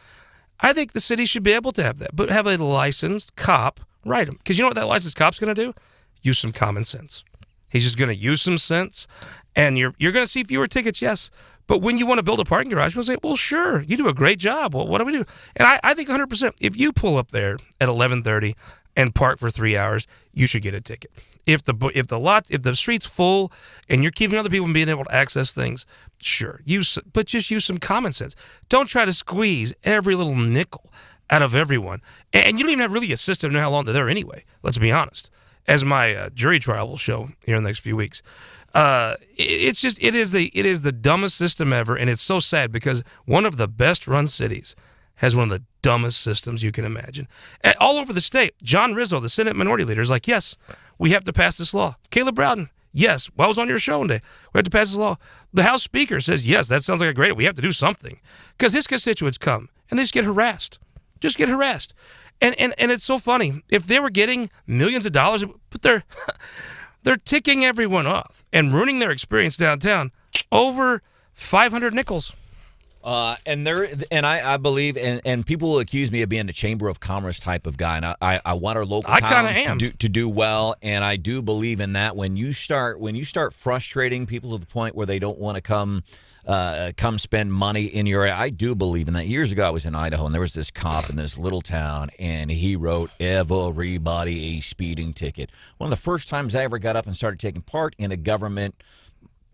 I think the city should be able to have that, but have a licensed cop write them. Because you know what that licensed cop's going to do? Use some common sense. He's just going to use some sense, and you're going to see fewer tickets, yes. But when you want to build a parking garage, you'll say, well, sure, you do a great job. Well, what do we do? And I think 100%, if you pull up there at 11:30 and park for 3 hours, you should get a ticket. If the street's full and you're keeping other people from being able to access things, sure, but just use some common sense. Don't try to squeeze every little nickel out of everyone. And you don't even have really a system to know how long they're there anyway. Let's be honest. As my jury trial will show here in the next few weeks, it is the dumbest system ever, and it's so sad because one of the best run cities has one of the dumbest systems you can imagine. All over the state, John Rizzo, the Senate Minority Leader, is like, yes, we have to pass this law. Caleb Browden, yes, I was on your show one day. We have to pass this law. The House Speaker says, yes, that sounds like a great, we have to do something. Because his constituents come, and they just get harassed. And it's so funny. If they were getting millions of dollars, but they're ticking everyone off and ruining their experience downtown over 500 nickels. I believe, and people will accuse me of being a Chamber of Commerce type of guy, and I want our local towns to do well, and I do believe in that. When you start frustrating people to the point where they don't want to come spend money in your area, I do believe in that. Years ago, I was in Idaho, and there was this cop in this little town, and he wrote everybody a speeding ticket. One of the first times I ever got up and started taking part in a government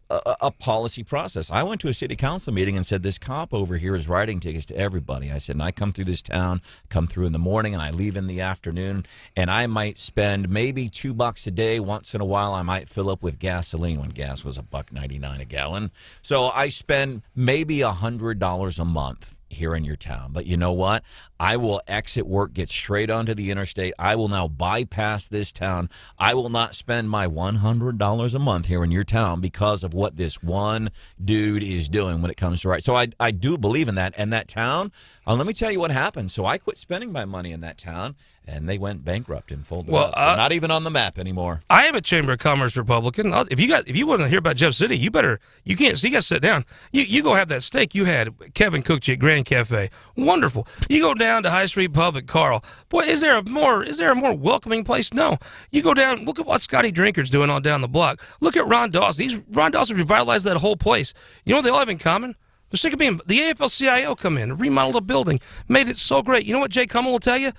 a policy process. I went to a city council meeting and said, this cop over here is writing tickets to everybody. I said, and I come through this town, come through in the morning, and I leave in the afternoon, and I might spend maybe $2 a day. Once in a while, I might fill up with gasoline when gas was $1.99 a gallon. So I spend maybe $100 a month here in your town. But you know what? I will exit work, get straight onto the interstate. I will now bypass this town. I will not spend my $100 a month here in your town because of what this one dude is doing when it comes to right. So I do believe in that. And that town, let me tell you what happened. So I quit spending my money in that town, and they went bankrupt and folded up. They're not even on the map anymore. I am a Chamber of Commerce Republican. If you want to hear about Jeff City, you got to sit down. You go have that steak you had. Kevin cooked you at Grand Cafe. Wonderful. You go down to High Street Pub at Carl. Boy, is there a more welcoming place? No. You go down. Look at what Scotty Drinker's doing on down the block. Look at Ron Dawson. Ron Dawson revitalized that whole place. You know what they all have in common? They're sick of being the AFL-CIO come in, remodeled a building, made it so great. You know what Jay Cummel will tell you?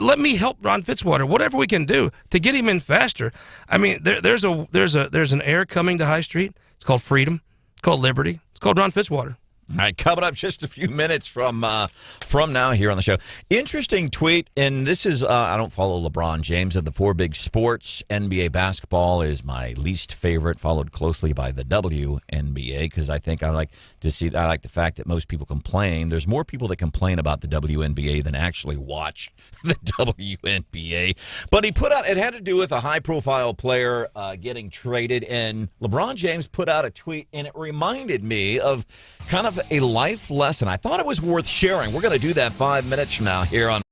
Let me help Ron Fitzwater, whatever we can do to get him in faster. I mean, there's an air coming to High Street. It's called freedom. It's called liberty. It's called Ron Fitzwater. All right, coming up just a few minutes from now here on the show. Interesting tweet, and this is, I don't follow LeBron James of the four big sports. NBA basketball is my least favorite, followed closely by the WNBA, because I like the fact that most people complain. There's more people that complain about the WNBA than actually watch the WNBA. But he put out, it had to do with a high-profile player getting traded, and LeBron James put out a tweet, and it reminded me of kind of a life lesson. I thought it was worth sharing. We're going to do that 5 minutes from now here on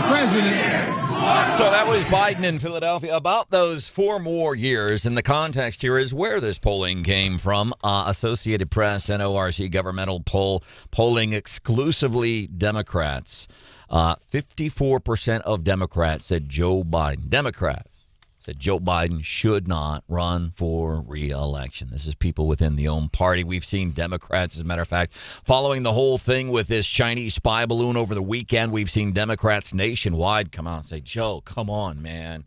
president. So that was Biden in Philadelphia about those 4 more years. And the context here is where this polling came from. Associated Press, NORC governmental poll, polling exclusively Democrats. 54% of Democrats said Joe Biden. Democrats said Joe Biden should not run for re-election. This is people within the own party. We've seen Democrats, as a matter of fact, following the whole thing with this Chinese spy balloon over the weekend. We've seen Democrats nationwide come out and say, Joe, come on, man.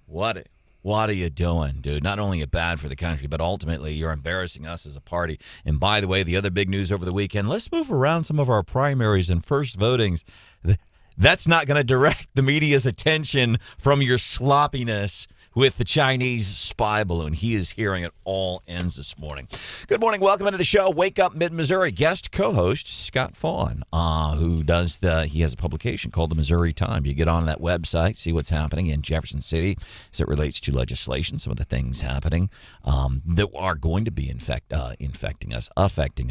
What are you doing, dude? Not only are you bad for the country, but ultimately you're embarrassing us as a party. And by the way, the other big news over the weekend, let's move around some of our primaries and first votings. That's not going to direct the media's attention from your sloppiness with the Chinese spy balloon. He is hearing it all ends this morning. Good morning. Welcome into the show. Wake Up Mid-Missouri. Guest co-host Scott Fawn, who does he has a publication called the Missouri Times. You get on that website, see what's happening in Jefferson City as it relates to legislation, some of the things happening that are going to be affecting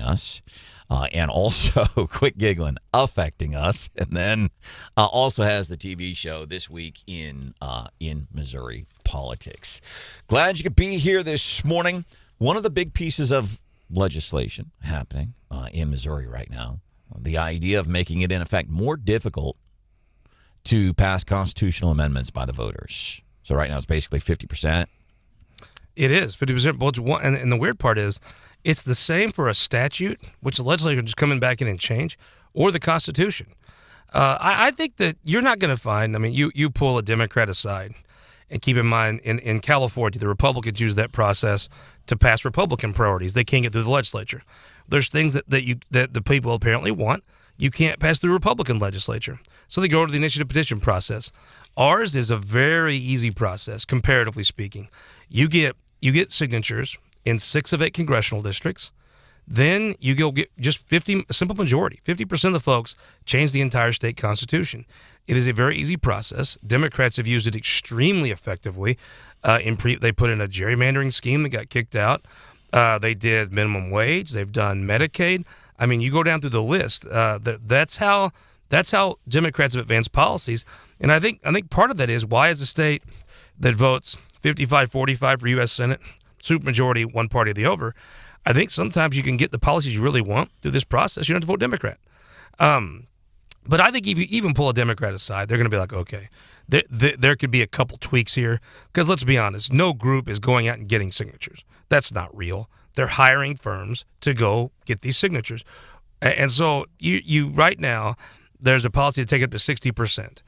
us. And also, quit giggling, affecting us. And then also has the TV show This Week in Missouri Politics. Glad you could be here this morning. One of the big pieces of legislation happening in Missouri right now, the idea of making it, in effect, more difficult to pass constitutional amendments by the voters. So right now it's basically 50%. It is 50% votes. And the weird part is, it's the same for a statute, which the legislature is coming back in and change, or the Constitution. I think that you're not going to find, you pull a Democrat aside, and keep in mind, in California, the Republicans use that process to pass Republican priorities. They can't get through the legislature. There's things that the people apparently want. You can't pass through Republican legislature. So they go to the initiative petition process. Ours is a very easy process, comparatively speaking. You get signatures in 6 of 8 congressional districts. Then you go get just a simple majority. 50% of the folks change the entire state constitution. It is a very easy process. Democrats have used it extremely effectively. They put in a gerrymandering scheme that got kicked out. They did minimum wage. They've done Medicaid. You go down through the list. That's how Democrats have advanced policies. And I think part of that is, why is a state that votes 55-45 for U.S. Senate, supermajority, one party or the over, I think sometimes you can get the policies you really want through this process. You don't have to vote Democrat. But I think if you even pull a Democrat aside, they're going to be like, okay, there could be a couple tweaks here. Because let's be honest, no group is going out and getting signatures. That's not real. They're hiring firms to go get these signatures. And so you right now, there's a policy to take it up to 60%.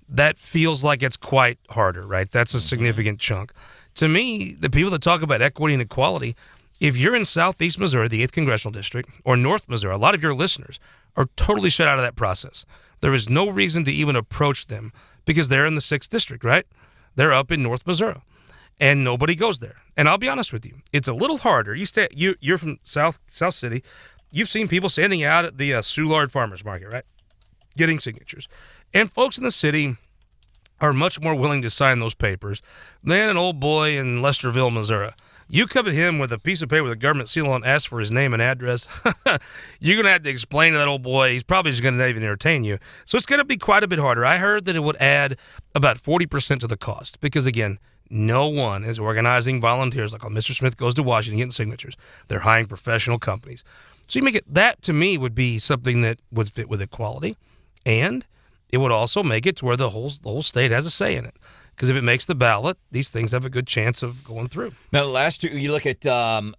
That feels like it's quite harder, right? That's a significant chunk. To me, the people that talk about equity and equality, if you're in Southeast Missouri, the 8th Congressional District, or North Missouri, a lot of your listeners are totally shut out of that process. There is no reason to even approach them because they're in the 6th District, right? They're up in North Missouri, and nobody goes there. And I'll be honest with you, it's a little harder. You're from South City. You've seen people standing out at the Soulard Farmers Market, right? Getting signatures. And folks in the city are much more willing to sign those papers than an old boy in Lesterville, Missouri. You come at him with a piece of paper with a government seal on, ask for his name and address, you're going to have to explain to that old boy. He's probably just going to even entertain you. So it's going to be quite a bit harder. I heard that it would add about 40% to the cost because, again, no one is organizing volunteers like Mr. Smith goes to Washington getting signatures. They're hiring professional companies. So you make it, that to me would be something that would fit with equality, and it would also make it to where the whole state has a say in it. Because if it makes the ballot, these things have a good chance of going through. Now, the last two, you look at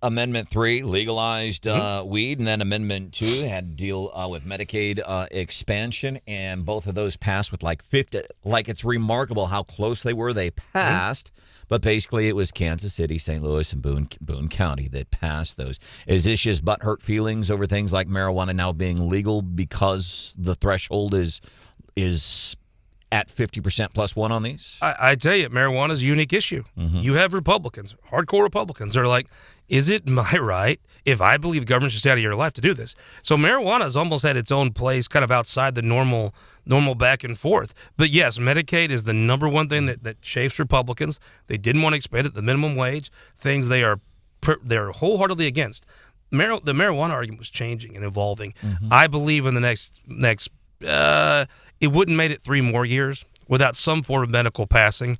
Amendment 3, legalized weed, and then Amendment 2 had to deal with Medicaid expansion, and both of those passed with like 50. Like, it's remarkable how close they were. They passed, but basically it was Kansas City, St. Louis, and Boone County that passed those. Is this just butthurt feelings over things like marijuana now being legal because the threshold is at 50% plus one on these? I tell you, marijuana is a unique issue. You have Republicans, hardcore Republicans, that are like, is it my right, if I believe government should stay out of your life, to do this? So marijuana has almost had its own place kind of outside the normal back and forth. But yes, Medicaid is the number one thing that chafes Republicans. They didn't want to expand it, the minimum wage, things they're wholeheartedly against. The marijuana argument was changing and evolving. I believe in the next it wouldn't made it 3 more years without some form of medical passing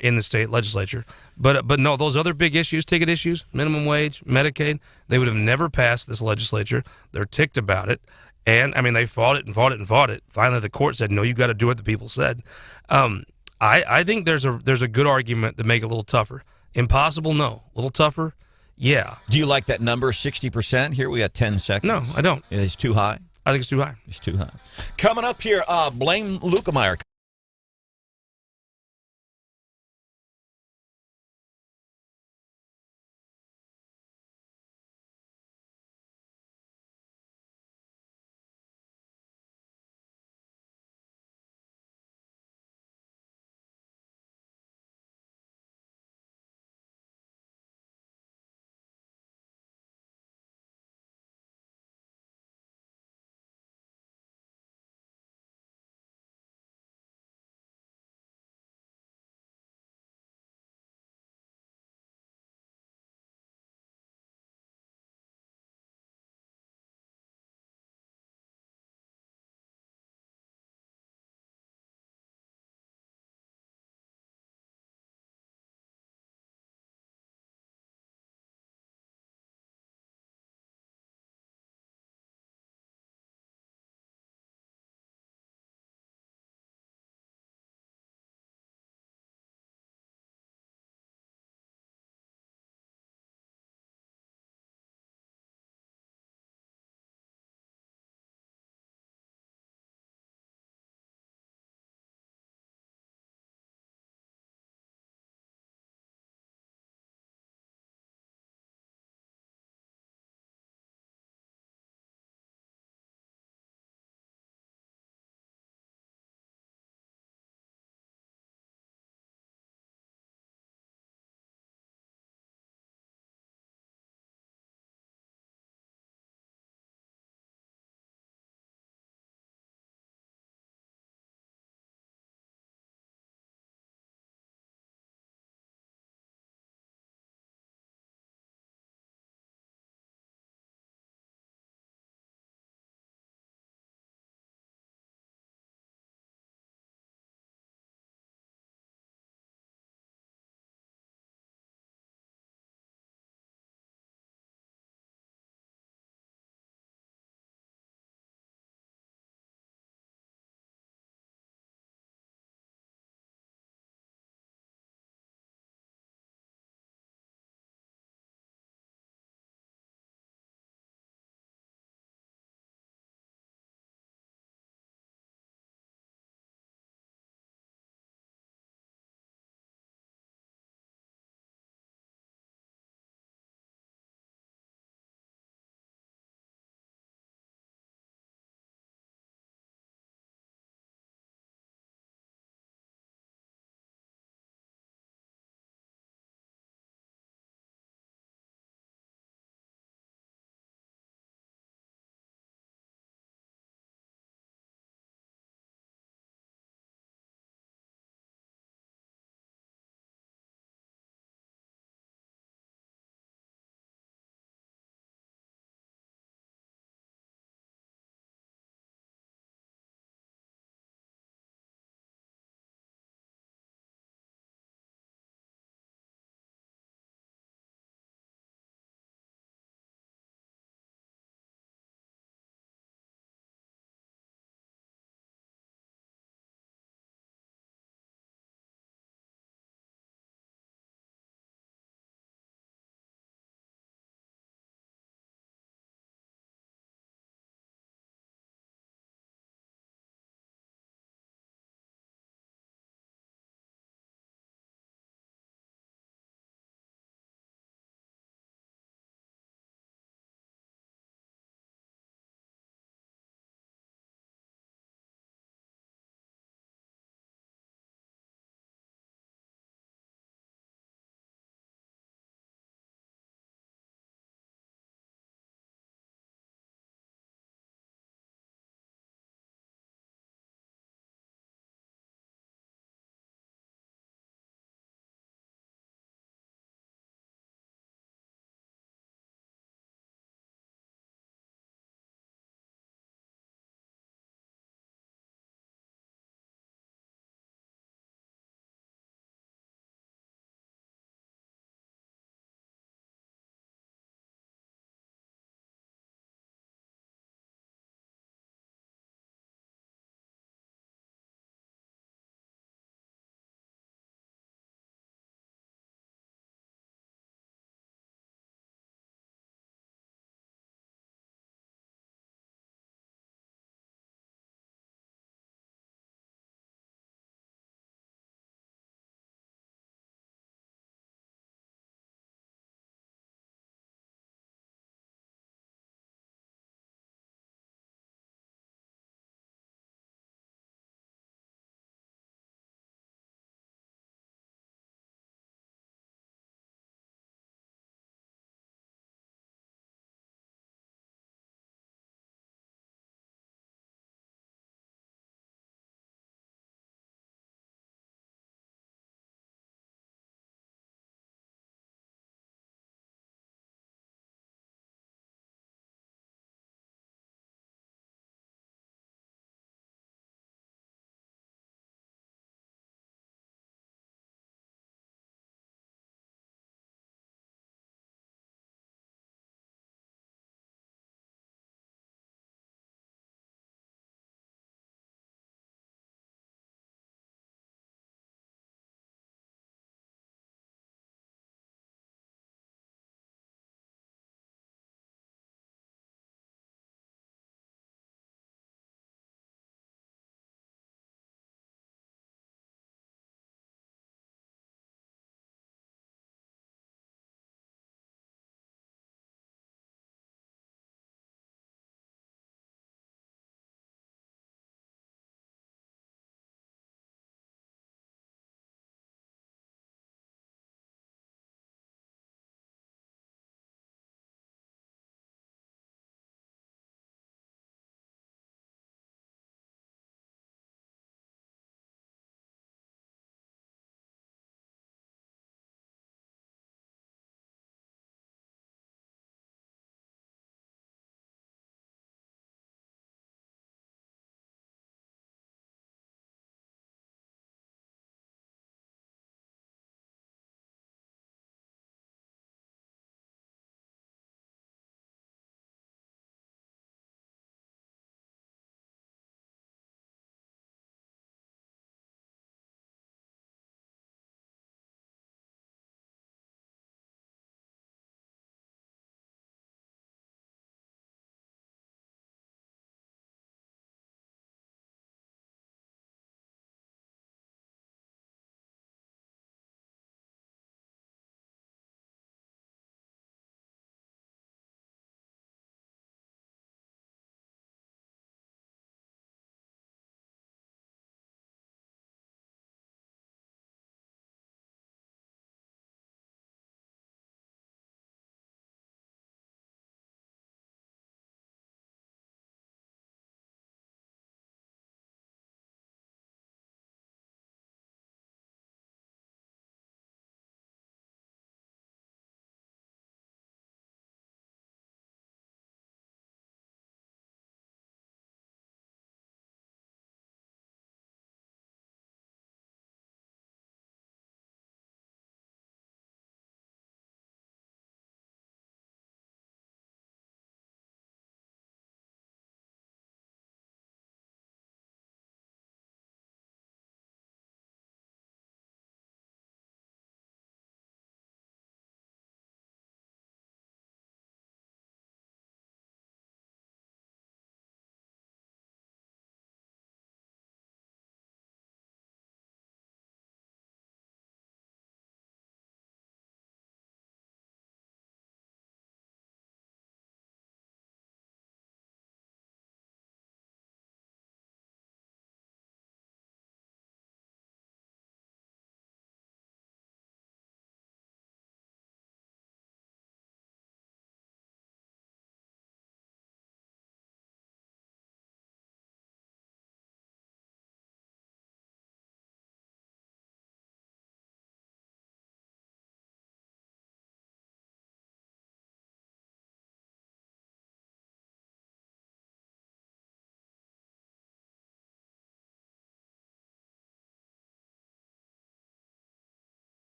in the state legislature. But no, those other big issues, ticket issues, minimum wage, Medicaid, they would have never passed this legislature. They're ticked about it. And, I mean, they fought it and fought it and fought it. Finally, the court said, no, you got to do what the people said. I think there's a good argument to make it a little tougher. Impossible? No. A little tougher? Yeah. Do you like that number, 60%? Here we got 10 seconds. No, I don't. It's too high? I think it's too high. It's too high. Coming up here, Blaine Luetkemeyer.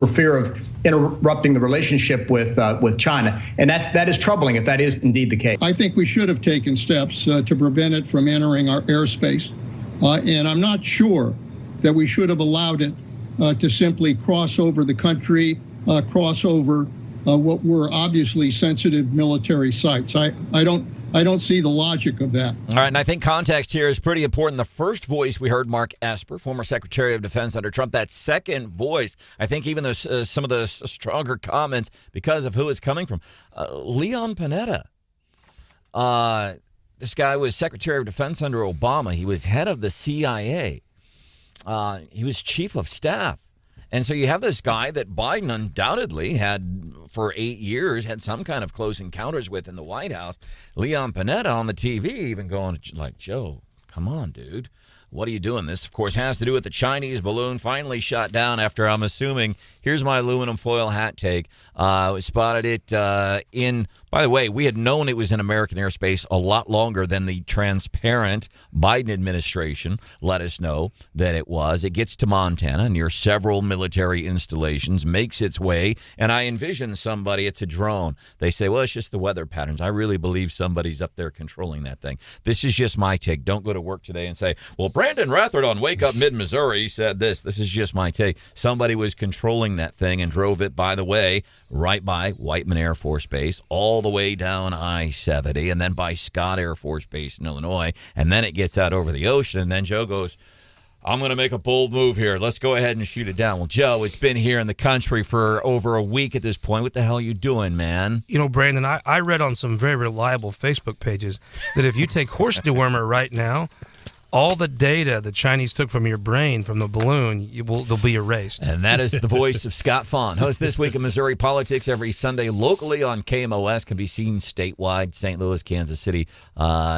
for fear of interrupting the relationship with China. And that is troubling if that is indeed the case. I think we should have taken steps to prevent it from entering our airspace. And I'm not sure that we should have allowed it to simply cross over the country, cross over what were obviously sensitive military sites. I don't see the logic of that. All right, and I think context here is pretty important. The first voice we heard, Mark Esper, former Secretary of Defense under Trump. That second voice, I think even though some of the stronger comments because of who it's coming from. Leon Panetta. This guy was Secretary of Defense under Obama. He was head of the CIA. He was chief of staff. And so you have this guy that Biden undoubtedly had for 8 years, had some kind of close encounters with in the White House. Leon Panetta on the TV even going like, Joe, come on, dude. What are you doing? This, of course, has to do with the Chinese balloon finally shot down after, I'm assuming, here's my aluminum foil hat take. We spotted it in, by the way, we had known it was in American airspace a lot longer than the transparent Biden administration let us know that it was. It gets to Montana near several military installations, makes its way, and I envision somebody, it's a drone. They say, well, it's just the weather patterns. I really believe somebody's up there controlling that thing. This is just my take. Don't go to work today and say, well, Branden Rathert on Wake Up Mid-Missouri said this. This is just my take. Somebody was controlling that thing and drove it, by the way, right by Whiteman Air Force Base, all the way down I-70, and then by Scott Air Force Base in Illinois, and then it gets out over the ocean, and then Joe goes, I'm going to make a bold move here. Let's go ahead and shoot it down. Well, Joe, it's been here in the country for over a week at this point. What the hell are you doing, man? You know, Brandon, I read on some very reliable Facebook pages that if you take horse dewormer right now, all the data the Chinese took from your brain from the balloon, they'll be erased. And that is the voice of Scott Faughn. Host This Week in Missouri Politics every Sunday locally on KMOS. Can be seen statewide, St. Louis, Kansas City,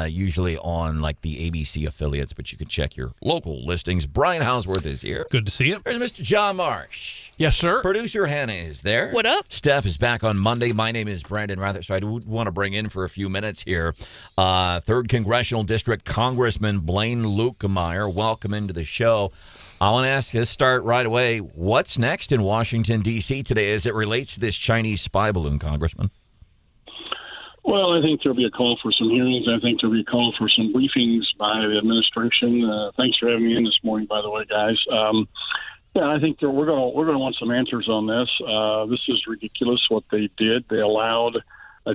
usually on like the ABC affiliates, but you can check your local listings. Brian Houseworth is here. Good to see you. There's Mr. John Marsh. Yes, sir. Producer Hannah is there. What up? Steph is back on Monday. My name is Branden Rathert, so I do want to bring in for a few minutes here 3rd Congressional District Congressman Blaine Luetkemeyer. Welcome into the show. I want to ask you, let's start right away. What's next in Washington, D.C. today as it relates to this Chinese spy balloon, Congressman? Well, I think there'll be a call for some hearings. I think there'll be a call for some briefings by the administration. Thanks for having me in this morning, by the way, guys. Yeah, I think we're going to want some answers on this. This is ridiculous what they did. They allowed a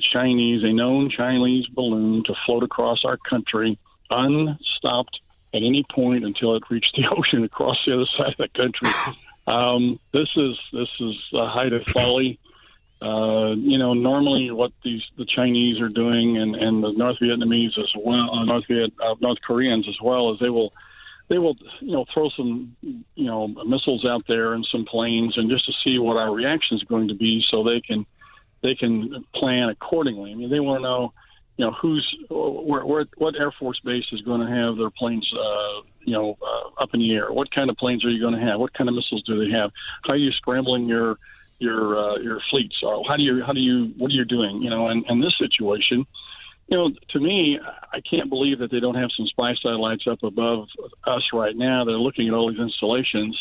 known Chinese balloon to float across our country unstopped at any point until it reached the ocean across the other side of the country. This is a height of folly. Normally what the Chinese are doing and the North Vietnamese as well, North Koreans as well, is they will throw some missiles out there and some planes, and just to see what our reaction is going to be, so they can plan accordingly. I mean, they want to know what Air Force base is going to have their planes up in the air. What kind of planes are you going to have? What kind of missiles do they have? How are you scrambling your fleets? What are you doing? And this situation, to me, I can't believe that they don't have some spy satellites up above us right now. They're looking at all these installations.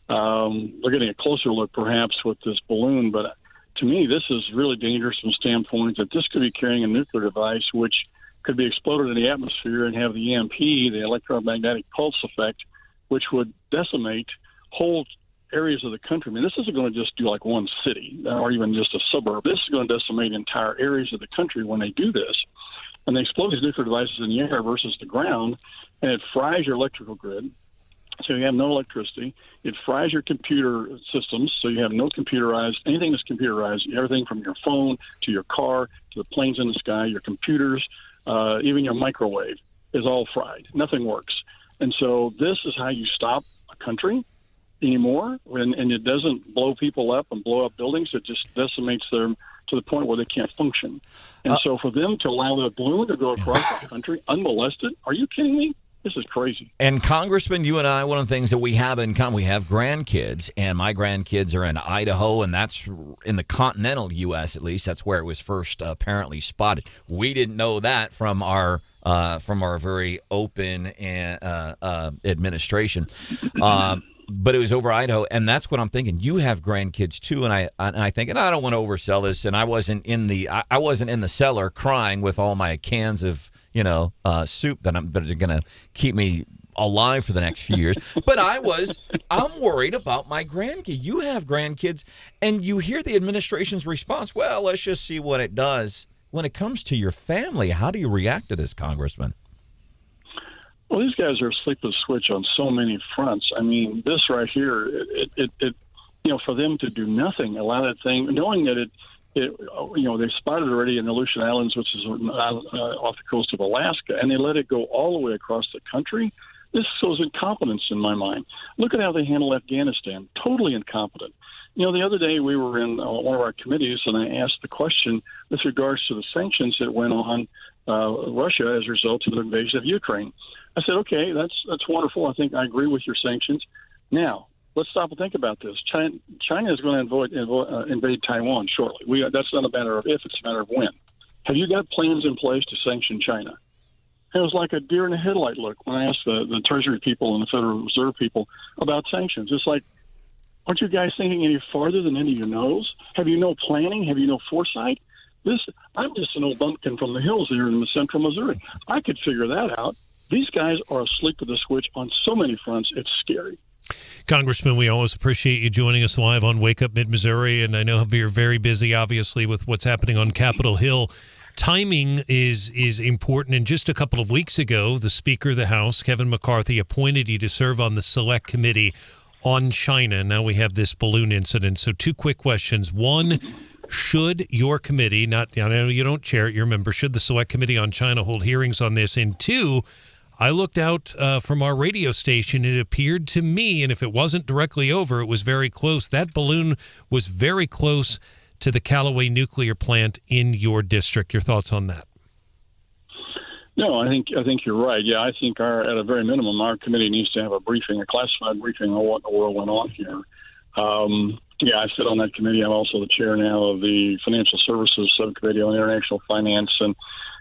They're getting a closer look, perhaps, with this balloon. But to me, this is really dangerous from the standpoint that this could be carrying a nuclear device, which could be exploded in the atmosphere and have the EMP, the electromagnetic pulse effect, which would decimate whole areas of the country. I mean, this isn't going to just do like one city or even just a suburb. This is going to decimate entire areas of the country when they do this. And they explode these nuclear devices in the air versus the ground, and it fries your electrical grid, so you have no electricity. It fries your computer systems, so you have no computerized, anything that's computerized, everything from your phone to your car to the planes in the sky, your computers, even your microwave is all fried. Nothing works. And so this is how you stop a country anymore, and it doesn't blow people up and blow up buildings. It just decimates them to the point where they can't function. And so for them to allow the balloon to go across the country unmolested, are you kidding me? This is crazy. And Congressman, you and I, one of the things that we have in common, we have grandkids, and my grandkids are in Idaho, and that's in the continental U.S. at least. That's where it was first apparently spotted. We didn't know that from our very open administration. but it was over Idaho, and that's what I'm thinking. You have grandkids too, and I think, and I don't want to oversell this, and I wasn't in the cellar crying with all my cans of soup that are going to keep me alive for the next few years. But I'm worried about my grandkid. You have grandkids, and you hear the administration's response. Well, let's just see what it does. When it comes to your family, how do you react to this, Congressman? Well, these guys are asleep at the switch on so many fronts. I mean, this right here, it for them to do nothing, allow that thing, knowing that they spotted already in the Aleutian Islands, which is off the coast of Alaska, and they let it go all the way across the country. This shows incompetence in my mind. Look at how they handle Afghanistan. Totally incompetent. The other day we were in one of our committees, and I asked the question with regards to the sanctions that went on Russia as a result of the invasion of Ukraine. I said, okay, that's wonderful. I think I agree with your sanctions. Now, let's stop and think about this. China is going to invade Taiwan shortly. That's not a matter of if, it's a matter of when. Have you got plans in place to sanction China? It was like a deer in the headlight look when I asked the Treasury people and the Federal Reserve people about sanctions. It's like, aren't you guys thinking any farther than any of your nose? Have you no planning? Have you no foresight? I'm just an old bumpkin from the hills here in the central Missouri. I could figure that out. These guys are asleep at the switch on so many fronts. It's scary. Congressman, we always appreciate you joining us live on Wake Up Mid-Missouri, and I know you're very busy, obviously, with what's happening on Capitol Hill. Timing is important, and just a couple of weeks ago, the Speaker of the House, Kevin McCarthy, appointed you to serve on the Select Committee on China. Now we have this balloon incident. So 2 quick questions. One, should your committee, I know you don't chair it, you're a member, should the Select Committee on China hold hearings on this? And 2, I looked out from our radio station. It appeared to me, and if it wasn't directly over, it was very close. That balloon was very close to the Callaway nuclear plant in your district. Your thoughts on that? No, I think you're right. Yeah, I think at a very minimum, our committee needs to have a classified briefing on what in the world went on here. I sit on that committee. I'm also the chair now of the Financial Services Subcommittee on International Finance and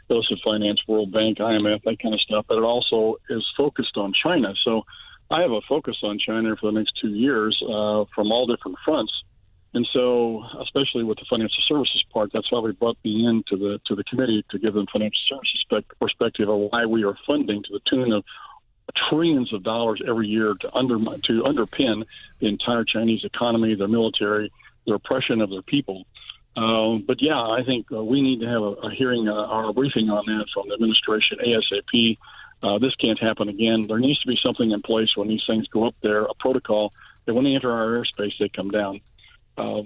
illicit finance, World Bank, IMF, that kind of stuff. But it also is focused on China. So I have a focus on China for the next 2 years from all different fronts. And so, especially with the financial services part, that's why we brought me into the committee to give them financial services perspective of why we are funding to the tune of trillions of dollars every year to underpin the entire Chinese economy, their military, their oppression of their people. But yeah, I think we need to have a hearing or a briefing on that from the administration ASAP. This can't happen again. There needs to be something in place when these things go up there, a protocol that when they enter our airspace, they come down. To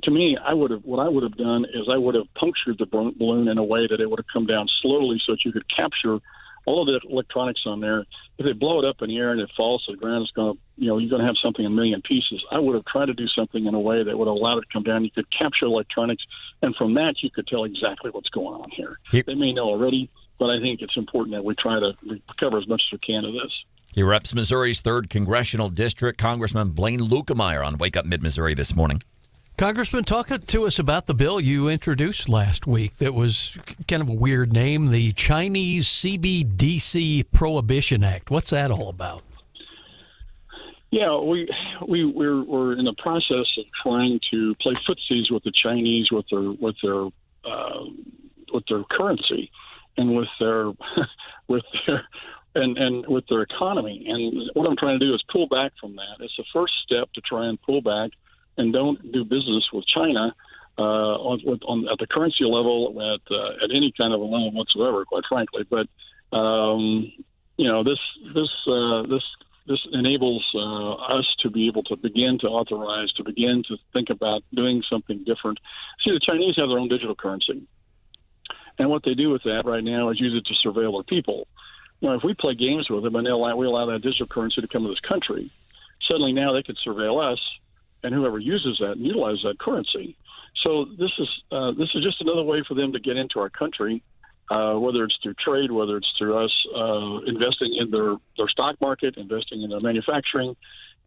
me, what I would have done is I would have punctured the balloon in a way that it would have come down slowly so that you could capture all of the electronics on there. If they blow it up in the air and it falls to the ground, it's going to, you're going to have something a million pieces. I would have tried to do something in a way that would allow it to come down. You could capture electronics, and from that, you could tell exactly what's going on here. They may know already, but I think it's important that we try to recover as much as we can of this. He reps Missouri's 3rd Congressional District. Congressman Blaine Luetkemeyer on Wake Up Mid-Missouri this morning. Congressman, talk to us about the bill you introduced last week that was kind of a weird name, the Chinese CBDC Prohibition Act. What's that all about? Yeah, we're in the process of trying to play footsies with the Chinese with their currency and with their economy. And what I'm trying to do is pull back from that. It's the first step to try and pull back and don't do business with China at the currency level, at any kind of a level whatsoever, quite frankly. But this enables us to be able to begin to authorize, to begin to think about doing something different. See, the Chinese have their own digital currency, and what they do with that right now is use it to surveil their people. If we play games with them and we allow that digital currency to come to this country, suddenly now they could surveil us and whoever uses that and utilizes that currency. So this is just another way for them to get into our country, whether it's through trade, whether it's through us investing in their stock market, investing in their manufacturing.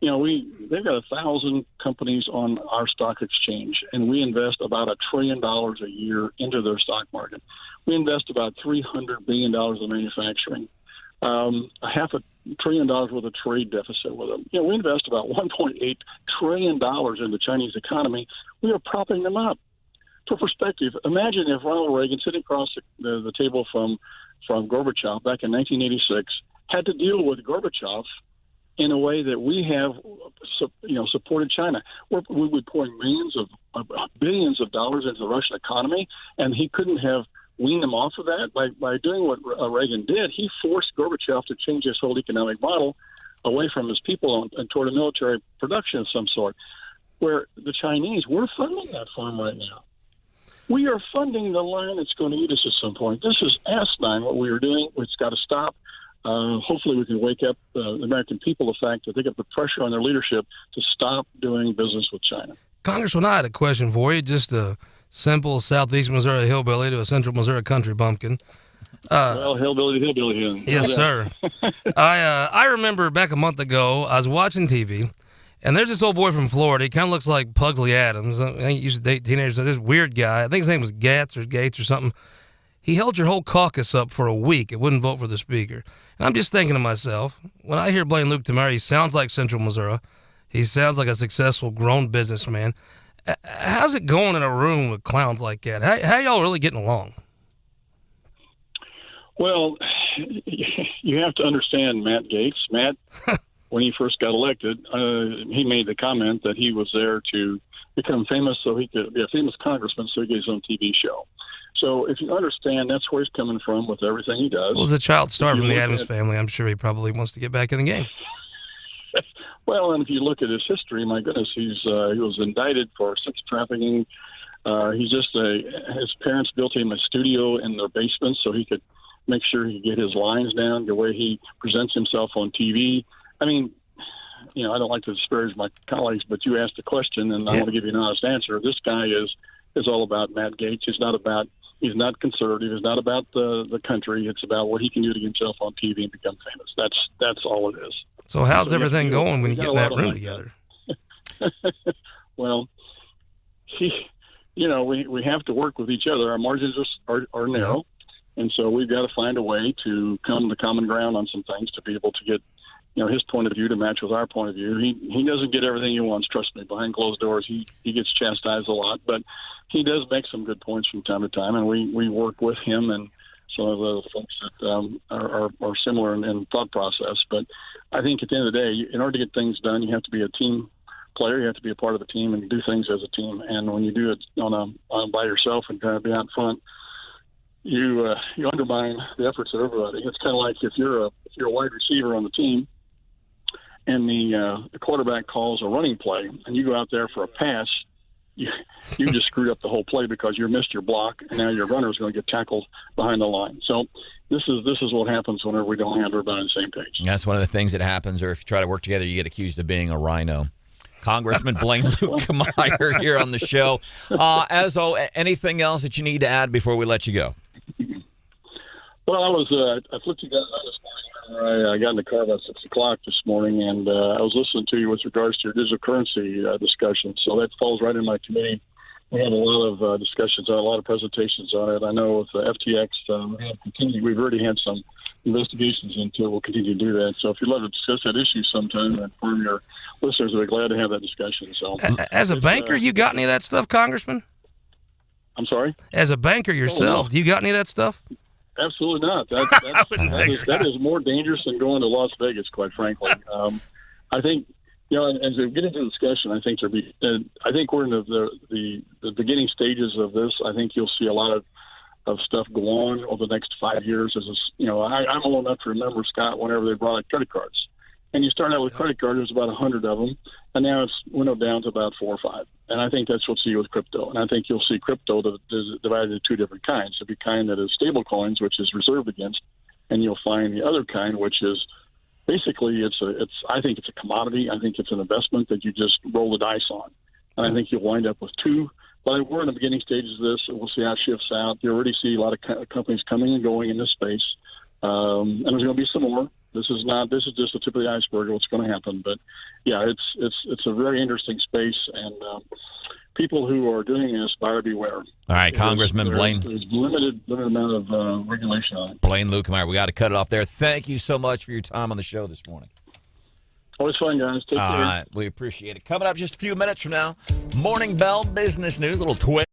They've got 1,000 companies on our stock exchange, and we invest about $1 trillion a year into their stock market. We invest about $300 billion in manufacturing. $500 billion worth of trade deficit with them. We invest about $1.8 trillion into the Chinese economy. We are propping them up. For perspective, imagine if Ronald Reagan, sitting across the table from Gorbachev back in 1986, had to deal with Gorbachev in a way that we have, supported China. We would pour billions of dollars into the Russian economy, and he couldn't have weaned them off of that by doing what Reagan did. He forced Gorbachev to change his whole economic model away from his people and toward a military production of some sort. Where the Chinese, we're funding that farm right now. We are funding the line that's going to eat us at some point. This is asinine what we are doing. It's got to stop. Hopefully we can wake up the American people the fact that they get the pressure on their leadership to stop doing business with China. Congressman, I had a question for you. Just a simple southeast Missouri hillbilly to a central Missouri country bumpkin. Hillbilly to hillbilly. Yes, sir. I remember back a month ago, I was watching TV, and there's this old boy from Florida. He kind of looks like Pugsley Adams. I think he used to date teenagers. This weird guy. I think his name was Gates or something. He held your whole caucus up for a week. It wouldn't vote for the speaker. And I'm just thinking to myself, when I hear Blaine Luetkemeyer, he sounds like Central Missouri. He sounds like a successful, grown businessman. How's it going in a room with clowns like that? How y'all really getting along? Well, you have to understand Matt Gaetz. Matt, when he first got elected, he made the comment that he was there to become famous so he could be a famous congressman so he could get his own TV show. So if you understand, that's where he's coming from with everything he does. Well, as a child star from the Addams family, I'm sure he probably wants to get back in the game. Well, and if you look at his history, my goodness, he was indicted for sex trafficking. His parents built him a studio in their basement so he could make sure he could get his lines down, the way he presents himself on TV. I mean, I don't like to disparage my colleagues, but you asked the question, and I want to give you an honest answer. This guy is all about Matt Gaetz. He's not conservative. It's not about the country. It's about what he can do to get himself on TV and become famous. That's all it is. So how's everything going when you get in that room together? Well, we have to work with each other. Our margins are narrow, and so we've got to find a way to come to common ground on some things to be able to get his point of view to match with our point of view. He doesn't get everything he wants. Trust me, behind closed doors, he gets chastised a lot, but he does make some good points from time to time, and we work with him and some of the folks that are similar in thought process. But I think at the end of the day, in order to get things done, you have to be a team player. You have to be a part of a team and do things as a team. And when you do it by yourself and kind of be out front, you undermine the efforts of everybody. It's kind of like if you're a wide receiver on the team, and the quarterback calls a running play, and you go out there for a pass, you just screwed up the whole play because you missed your block, and now your runner is going to get tackled behind the line. So this is what happens whenever we don't have everybody on the same page. That's one of the things that happens, or if you try to work together, you get accused of being a rhino. Congressman Blaine Luetkemeyer here on the show. Anything else that you need to add before we let you go? Well, I flipped you guys on this morning. I got in the car about 6 o'clock this morning, and I was listening to you with regards to your digital currency discussion. So that falls right in my committee. We have a lot of discussions, a lot of presentations on it. I know with FTX, we've already had some investigations into it. We'll continue to do that. So if you'd love to discuss that issue sometime, and inform your listeners, we'd be glad to have that discussion. So, as a banker, you got any of that stuff, Congressman? I'm sorry? As a banker yourself, do you got any of that stuff? Absolutely not. That is more dangerous than going to Las Vegas, quite frankly. I think, as we get into the discussion, I think I think we're in the beginning stages of this. I think you'll see a lot of stuff go on over the next 5 years. I'm old enough to remember, Scott, whenever they brought out credit cards. And you start out with credit cards, there's about 100 of them, and now it's winnowed down to about 4 or 5. And I think that's what you'll see with crypto. And I think you'll see crypto divided into two different kinds. There'll be kind that is stable coins, which is reserved against, and you'll find the other kind, which is basically I think it's a commodity. I think it's an investment that you just roll the dice on. And I think you'll wind up with two. But we're in the beginning stages of this, and we'll see how it shifts out. You already see a lot of companies coming and going in this space. And there's going to be some more. This is just the tip of the iceberg of what's going to happen. But yeah, it's a very interesting space, and people who are doing this, buyer beware. All right, Congressman Blaine. There's limited amount of regulation on it. Blaine Luetkemeyer, we got to cut it off there. Thank you so much for your time on the show this morning. Always fun, guys. Take care. All right, we appreciate it. Coming up just a few minutes from now, Morning Bell Business News, a little twist.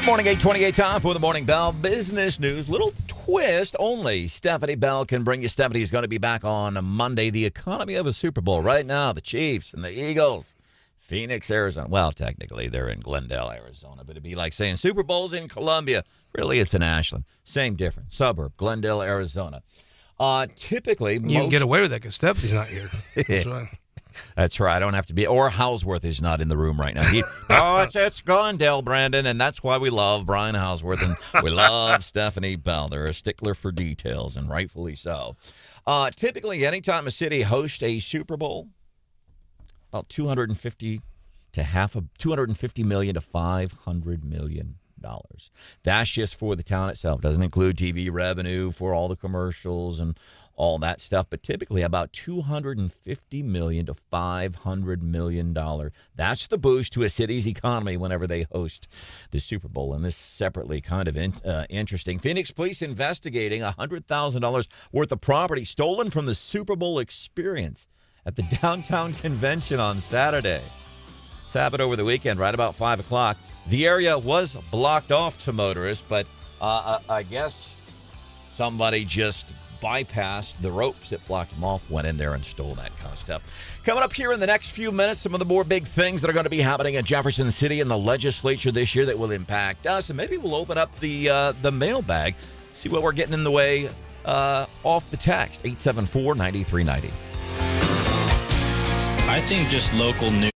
Morning, 8:28 time for the Morning Bell Business News. Little twist only. Stephanie Bell can bring you. Stephanie is going to be back on Monday. The economy of a Super Bowl right now. The Chiefs and the Eagles. Phoenix, Arizona. Well, technically, they're in Glendale, Arizona, but it'd be like saying Super Bowl's in Columbia. Really, it's in Ashland. Same difference. Suburb, Glendale, Arizona. Typically, You can get away with that because Stephanie's not here. That's right. That's right. I don't have to be. Or Houseworth is not in the room right now. It's Glendale, Brandon, and that's why we love Brian Houseworth and we love Stephanie Bell. They're a stickler for details, and rightfully so. Typically, anytime a city hosts a Super Bowl, about $250 million to $500 million. That's just for the town itself. Doesn't include TV revenue for all the commercials and all that stuff, but typically about $250 million to $500 million. That's the boost to a city's economy whenever they host the Super Bowl. And this separately kind of interesting. Phoenix police investigating $100,000 worth of property stolen from the Super Bowl experience at the downtown convention on Saturday. This happened over the weekend, right about 5 o'clock. The area was blocked off to motorists, but I guess somebody just bypassed the ropes that blocked them off, went in there and stole that kind of stuff. Coming up here in the next few minutes, some of the more big things that are going to be happening in Jefferson City and the legislature this year that will impact us, and maybe we'll open up the mailbag, see what we're getting in the way off the text, 874-9390. I think just local news.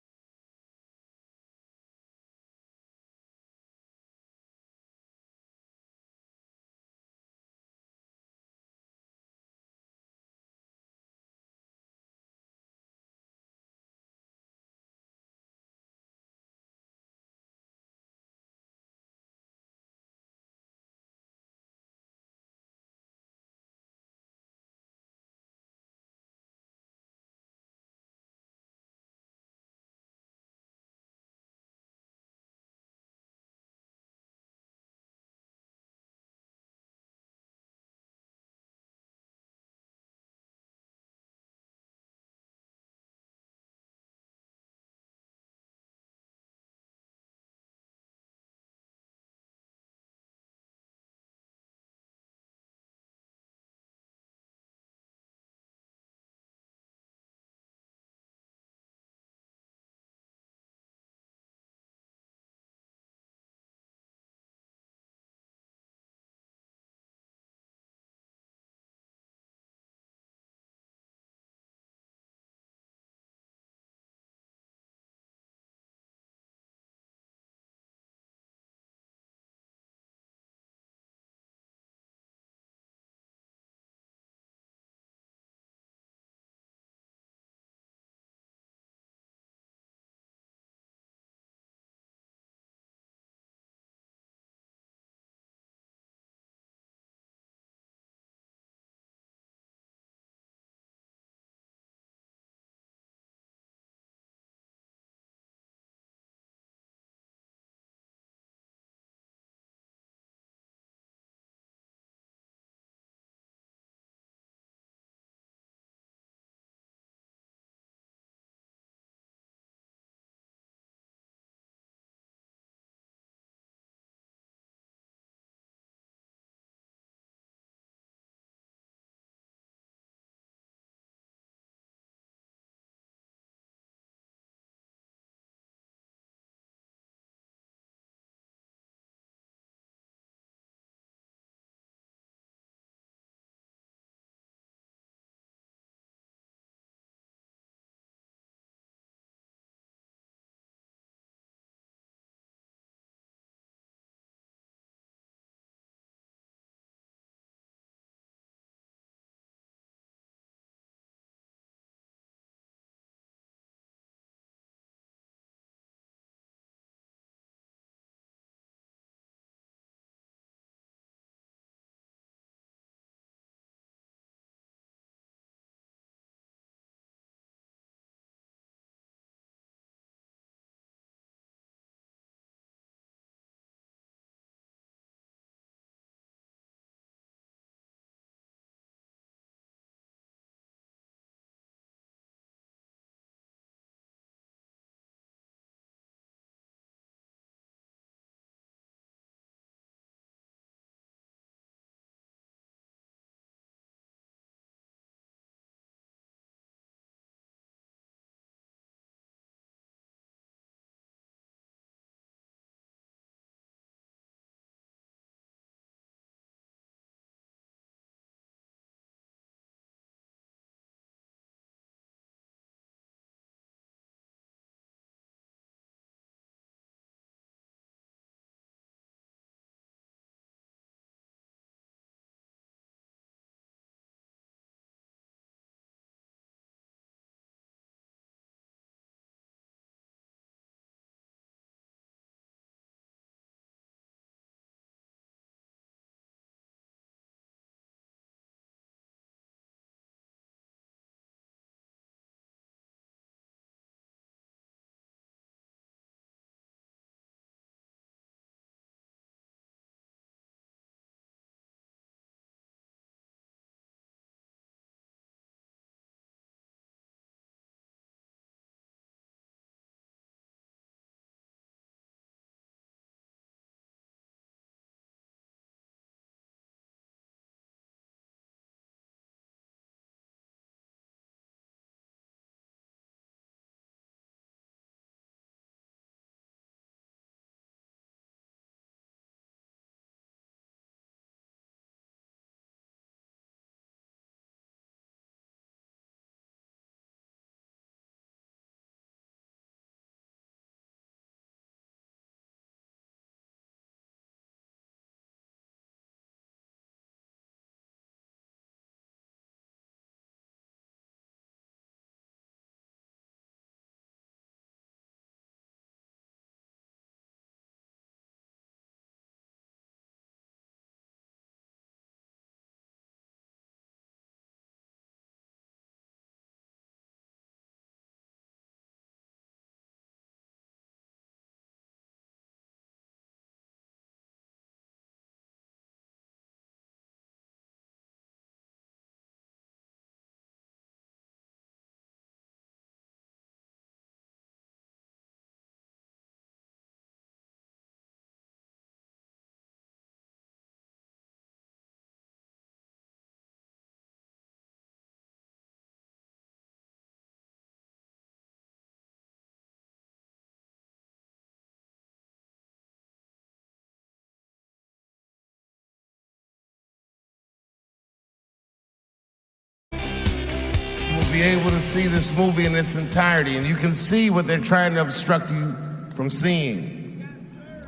be able to see this movie in its entirety, and you can see what they're trying to obstruct you from seeing.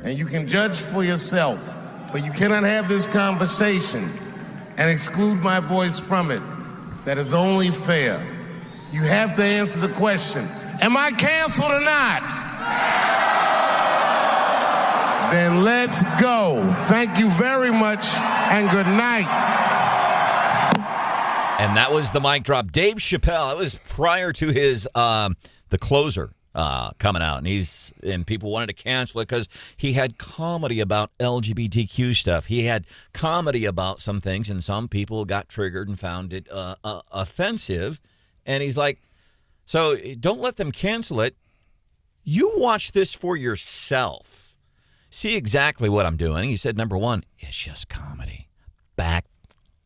And you can judge for yourself, but you cannot have this conversation and exclude my voice from it. That is only fair. You have to answer the question, am I canceled or not? Then let's go. Thank you very much, and good night. And that was the mic drop. Dave Chappelle, it was prior to his The Closer coming out, and people wanted to cancel it because he had comedy about LGBTQ stuff. He had comedy about some things, and some people got triggered and found it offensive. And he's like, so don't let them cancel it. You watch this for yourself. See exactly what I'm doing. He said, number one, it's just comedy. Back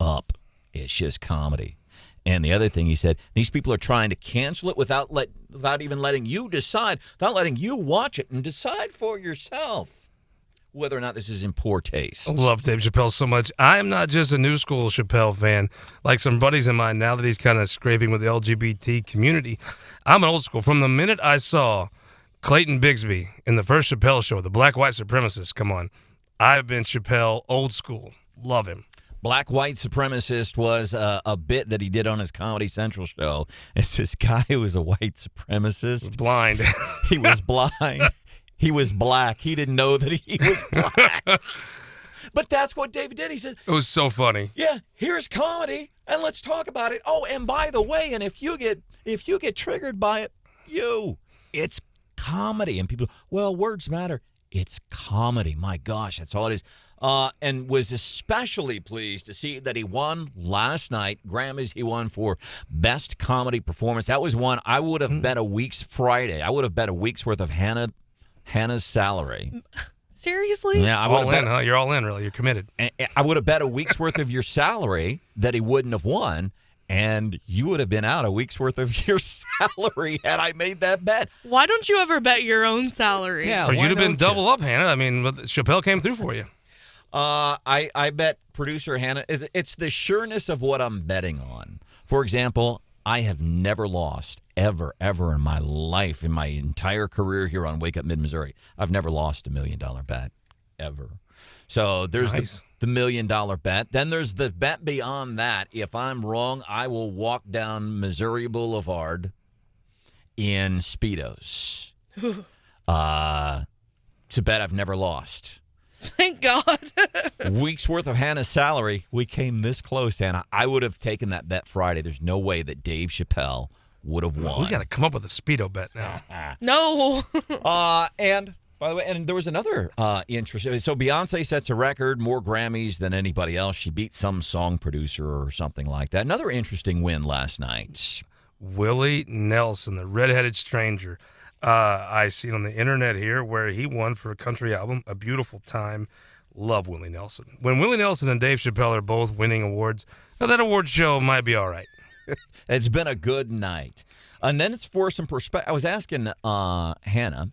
up. It's just comedy. And the other thing he said, these people are trying to cancel it without even letting you decide, without letting you watch it and decide for yourself whether or not this is in poor taste. I love Dave Chappelle so much. I'm not just a new school Chappelle fan. Like some buddies of mine, now that he's kind of scraping with the LGBT community, I'm an old school. From the minute I saw Clayton Bigsby in the first Chappelle show, the Black White Supremacist, come on, I've been Chappelle old school. Love him. Black White Supremacist was a bit that he did on his Comedy Central show. It's this guy who was a white supremacist. Blind. He was blind. He was black. He didn't know that he was black. But that's what David did. He said, it was so funny. Yeah, here's comedy, and let's talk about it. Oh, and by the way, and if you get triggered by it, it's comedy. And people, well, words matter. It's comedy. My gosh, that's all it is. And was especially pleased to see that he won last night. Grammys he won for Best Comedy Performance. That was one I would have bet a week's Friday. I would have bet a week's worth of Hannah's salary. Seriously? Yeah, I all in, huh? You're all in, really. You're committed. I would have bet a week's worth of your salary that he wouldn't have won. And you would have been out a week's worth of your salary had I made that bet. Why don't you ever bet your own salary? Yeah, or you'd have been double up, Hannah. I mean, Chappelle came through for you. I bet producer Hannah, it's the sureness of what I'm betting on. For example, I have never lost ever in my life, in my entire career here on Wake Up Mid-Missouri. I've never lost $1 million bet, ever. So there's nice. the $1 million bet. Then there's the bet beyond that. If I'm wrong, I will walk down Missouri Boulevard in Speedos. It's a bet I've never lost. Thank God. Week's worth of Hannah's salary. We came this close, Hannah. I would have taken that bet Friday. There's no way that Dave Chappelle would have won. We got to come up with a Speedo bet now. No. And by the way, and there was another interesting. So Beyonce sets a record, more Grammys than anybody else. She beat some song producer or something like that. Another interesting win last night. Willie Nelson, the redheaded stranger. I seen on the internet here where he won for a country album, A Beautiful Time. Love Willie Nelson. When Willie Nelson and Dave Chappelle are both winning awards, now that award show might be all right. It's been a good night. And then it's for some perspective. I was asking Hannah,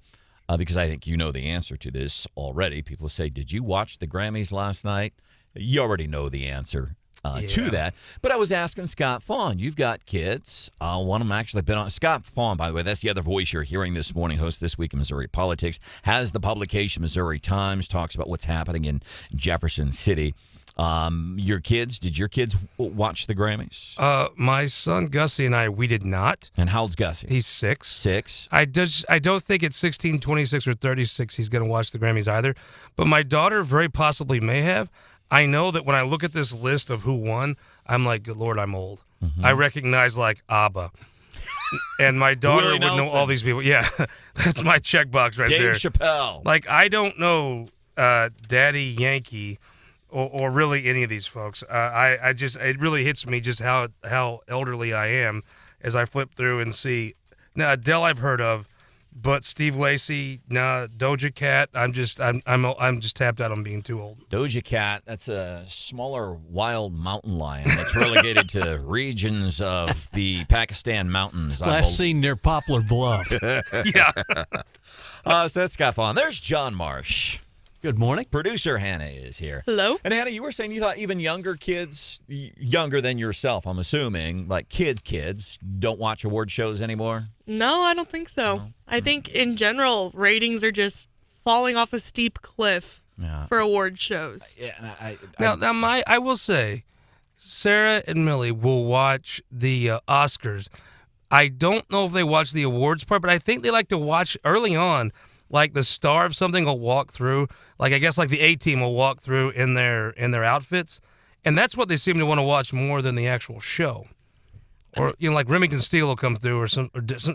because I think you know the answer to this already. People say, did you watch the Grammys last night? You already know the answer to that. But I was asking Scott Fawn. You've got kids. One of them actually been on. Scott Fawn, by the way, that's the other voice you're hearing this morning, host This Week in Missouri Politics, has the publication Missouri Times, talks about what's happening in Jefferson City. Your kids, did your kids watch the Grammys? My son Gussie and I, we did not. And how old's Gussie? He's 6. 6. I don't think at 16, 26, or 36 he's going to watch the Grammys either. But my daughter very possibly may have. I know that when I look at this list of who won, I'm like, good Lord, I'm old. Mm-hmm. I recognize like ABBA. And my daughter would know all these people. Yeah, that's my checkbox right there. Dave Chappelle. Like, I don't know Daddy Yankee or really any of these folks. It really hits me just how elderly I am as I flip through and see. Now, Adele I've heard of, but Steve Lacy, Doja Cat, I'm just tapped out on being too old. Doja Cat, that's a smaller wild mountain lion that's relegated to regions of the Pakistan mountains. Last seen near Poplar Bluff. Yeah. So that's Scott Fawn. There's John Marsh. Good morning. Producer Hannah is here. Hello. And Hannah, you were saying you thought even younger kids, younger than yourself, I'm assuming, like kids, don't watch award shows anymore? No, I don't think so. No. I think in general, ratings are just falling off a steep cliff for award shows. I will say, Sarah and Millie will watch the Oscars. I don't know if they watch the awards part, but I think they like to watch early on, like the star of something will walk through. Like I guess like the A-Team will walk through in their outfits, and that's what they seem to want to watch more than the actual show. Or like Remington Steele will come through, or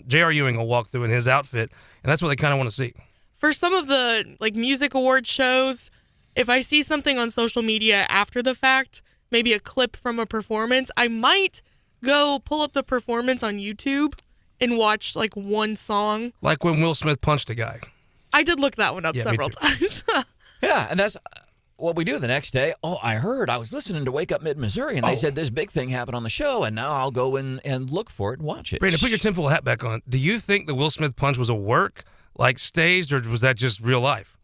J.R. Ewing will walk through in his outfit, and that's what they kind of want to see. For some of the like music award shows, if I see something on social media after the fact, maybe a clip from a performance, I might go pull up the performance on YouTube and watch like one song. Like when Will Smith punched a guy. I did look that one up several times. Yeah, and that's what we do the next day. Oh, I was listening to Wake Up Mid-Missouri, and they said this big thing happened on the show, and now I'll go in and look for it and watch it. Brandon, put your tinfoil hat back on. Do you think the Will Smith punch was a work, like staged, or was that just real life?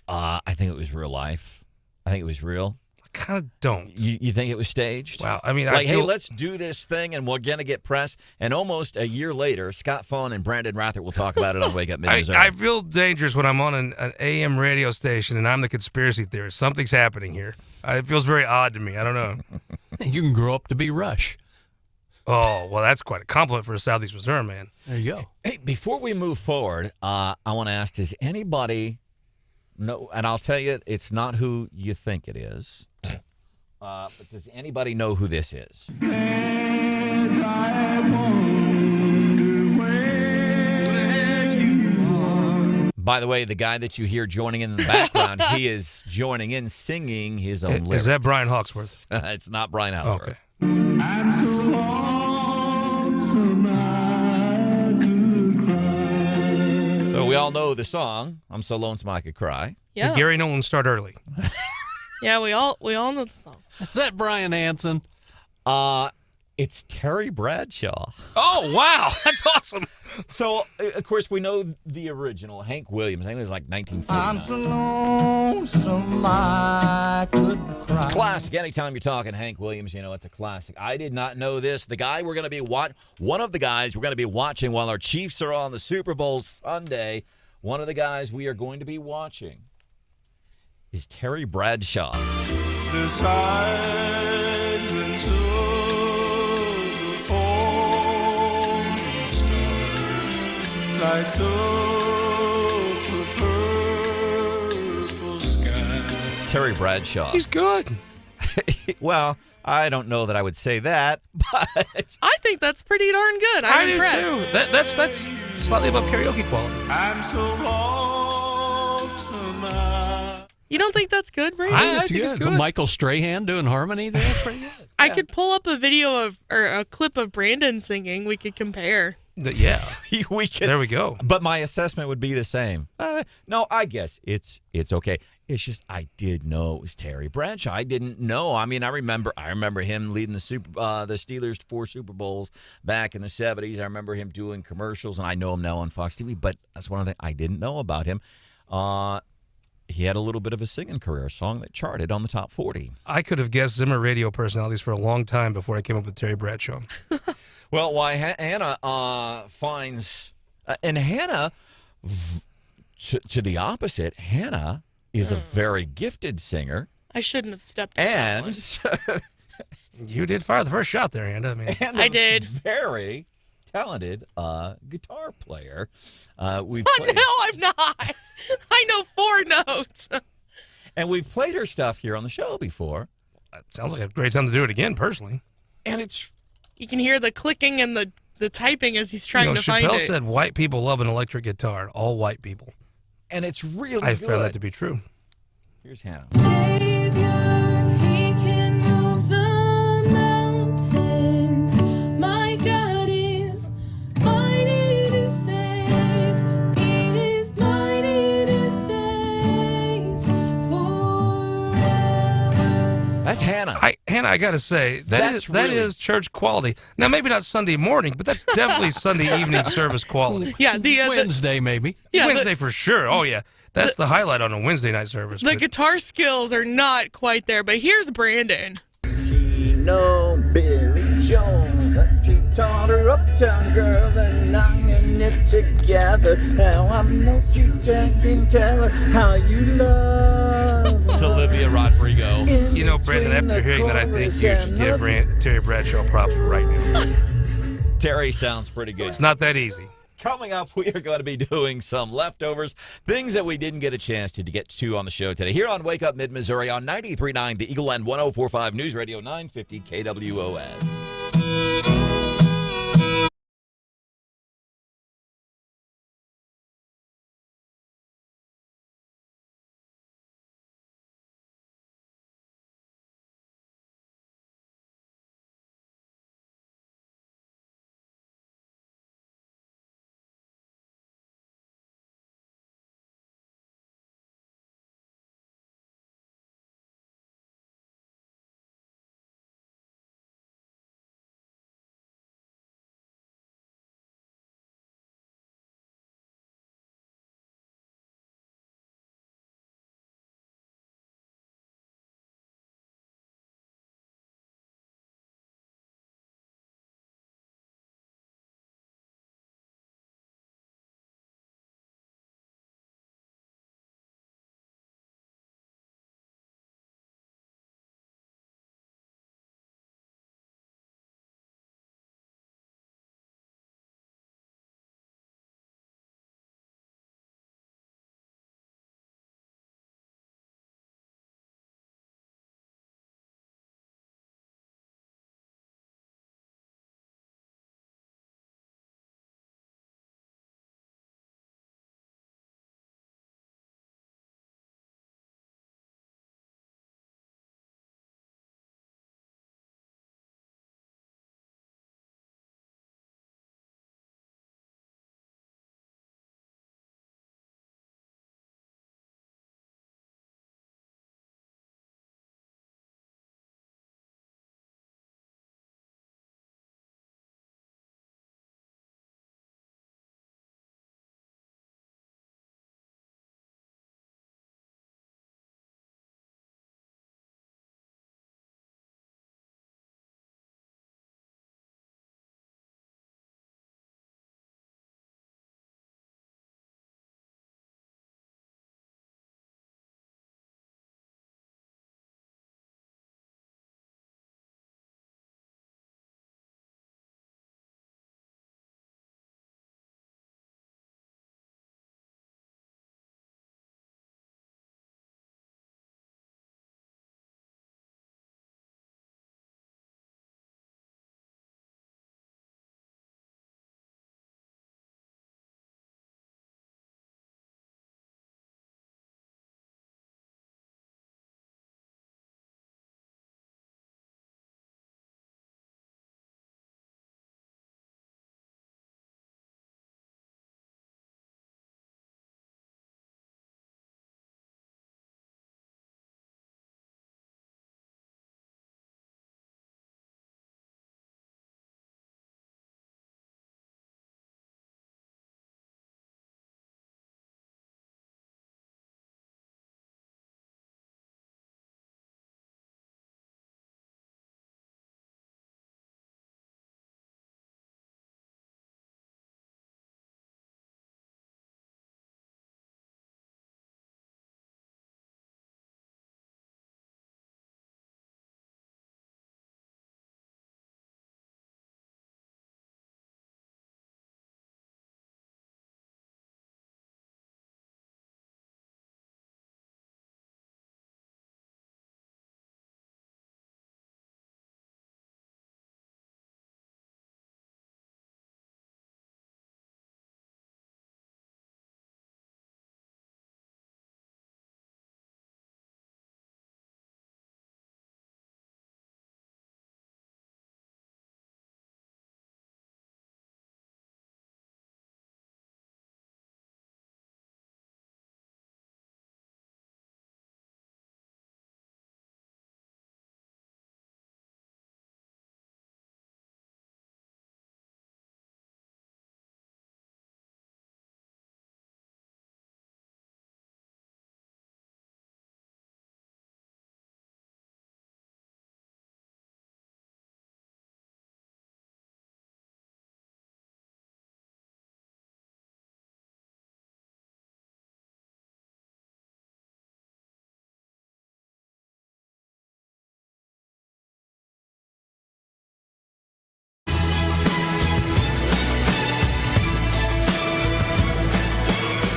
I think it was real life. I think it was real. Kind of don't. You think it was staged? Wow. I mean, hey, let's do this thing, and we're going to get press. And almost a year later, Scott Fawn and Branden Rathert will talk about it on Wake Up Mid-Missouri. I feel dangerous when I'm on an AM radio station and I'm the conspiracy theorist. Something's happening here. It feels very odd to me. I don't know. You can grow up to be Rush. Oh, well, that's quite a compliment for a Southeast Missouri man. There you go. Hey, before we move forward, I want to ask, does anybody know, and I'll tell you, it's not who you think it is. But does anybody know who this is? By the way, the guy that you hear joining in the background, he is joining in singing his own lyrics. Is that Brian Hawksworth? It's not Brian Hawksworth. Okay. So we all know the song, I'm So Lonesome I Could Cry. Yeah. Did Gary Nolan start early? Yeah, we all know the song. Is that Brian Anson? It's Terry Bradshaw. Oh, wow. That's awesome. So, of course, we know the original, Hank Williams. I think it was like 1949. I'm so lonesome I could cry. It's classic. Anytime you're talking Hank Williams, you know it's a classic. I did not know this. The guy we're going to be one of the guys we're going to be watching while our Chiefs are on the Super Bowl Sunday, one of the guys we are going to be watching is Terry Bradshaw. It's Terry Bradshaw. He's good. Well, I don't know that I would say that, but I think that's pretty darn good. I'm impressed. Do too. That's slightly above karaoke quality. I'm so lonesome. You don't think that's good, Brady? I think it's good. Michael Strahan doing harmony there. That's pretty good. I could pull up a video or a clip of Brandon singing. We could compare. Yeah, we could. There we go. But my assessment would be the same. No, I guess it's okay. It's just I did know it was Terry Bradshaw. I didn't know. I mean, I remember him leading the Steelers to 4 Super Bowls back in the 70s. I remember him doing commercials, and I know him now on Fox TV. But that's one of the things I didn't know about him. He had a little bit of a singing career, a song that charted on the top 40. I could have guessed Zimmer radio personalities for a long time before I came up with Terry Bradshaw. Well, why Hannah finds, and Hannah, to the opposite, Hannah is a very gifted singer. I shouldn't have stepped in that one. You did fire the first shot there, Hannah. I did. Very talented guitar player. No, I'm not. I know 4 notes. And we've played her stuff here on the show before. That sounds like a great time to do it again, personally. And it's... You can hear the clicking and the typing as he's trying to find it. Chappelle said white people love an electric guitar. All white people. And it's really I good. found that to be true. Here's Hannah. Savior, he can move the mountains. My God is mighty to save. He is mighty to save forever. That's Hannah. Hannah, I got to say, that is church quality. Now, maybe not Sunday morning, but that's definitely Sunday evening service quality. Yeah, Wednesday maybe. Yeah, Wednesday for sure. Oh, yeah. That's the highlight on a Wednesday night service. The guitar skills are not quite there, but here's Brandon. No Billy Joe, but she taught her uptown girl and I'm in it together. Now I know she can tell her how you love. It's Olivia Rodrigo. You know, Brandon, after hearing that, I think you should give Terry Bradshaw props right now. Terry sounds pretty good. It's not that easy. Coming up, we are going to be doing some leftovers, things that we didn't get a chance to get to on the show today. Here on Wake Up Mid-Missouri on 93.9 The Eagle and 104.5 News Radio 950 KWOS.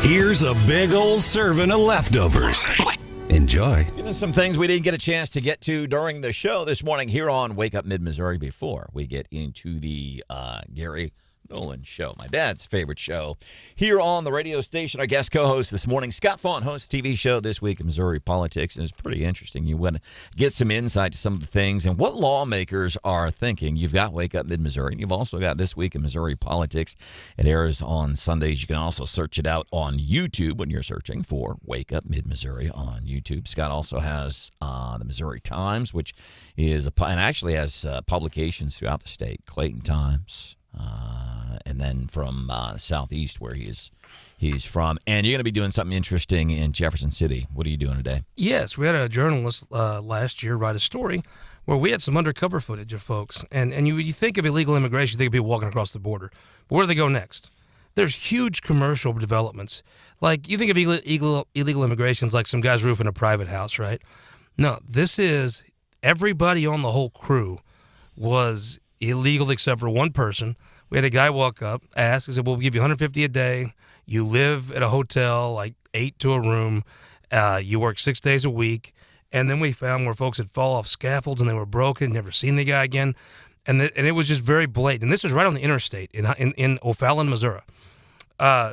Here's a big old serving of leftovers. Enjoy. Some things we didn't get a chance to get to during the show this morning here on Wake Up Mid-Missouri before we get into the Gary Nolan Show, my dad's favorite show here on the radio station. Our guest co-host this morning, Scott Fawn, hosts a TV show This Week in Missouri Politics, and it's pretty interesting. You want to get some insight to some of the things and what lawmakers are thinking. You've got Wake Up Mid-Missouri, and you've also got This Week in Missouri Politics. It airs on Sundays. You can also search it out on YouTube when you're searching for Wake Up Mid-Missouri on YouTube. Scott also has the Missouri Times, which is and actually has publications throughout the state, Clayton Times, and then from Southeast, where he's from. And you're going to be doing something interesting in Jefferson City. What are you doing today? Yes, we had a journalist last year write a story where we had some undercover footage of folks. And you think of illegal immigration, you think of people walking across the border. But where do they go next? There's huge commercial developments. Like, you think of illegal immigrations like some guy's roofing a private house, right? No, this is everybody on the whole crew was illegal except for one person. We had a guy walk up, ask, he said, well, we'll give you $150 a day. You live at a hotel, like 8 to a room. You work 6 days a week. And then we found where folks had fall off scaffolds and they were broken, never seen the guy again. And it was just very blatant. And this was right on the interstate in O'Fallon, Missouri.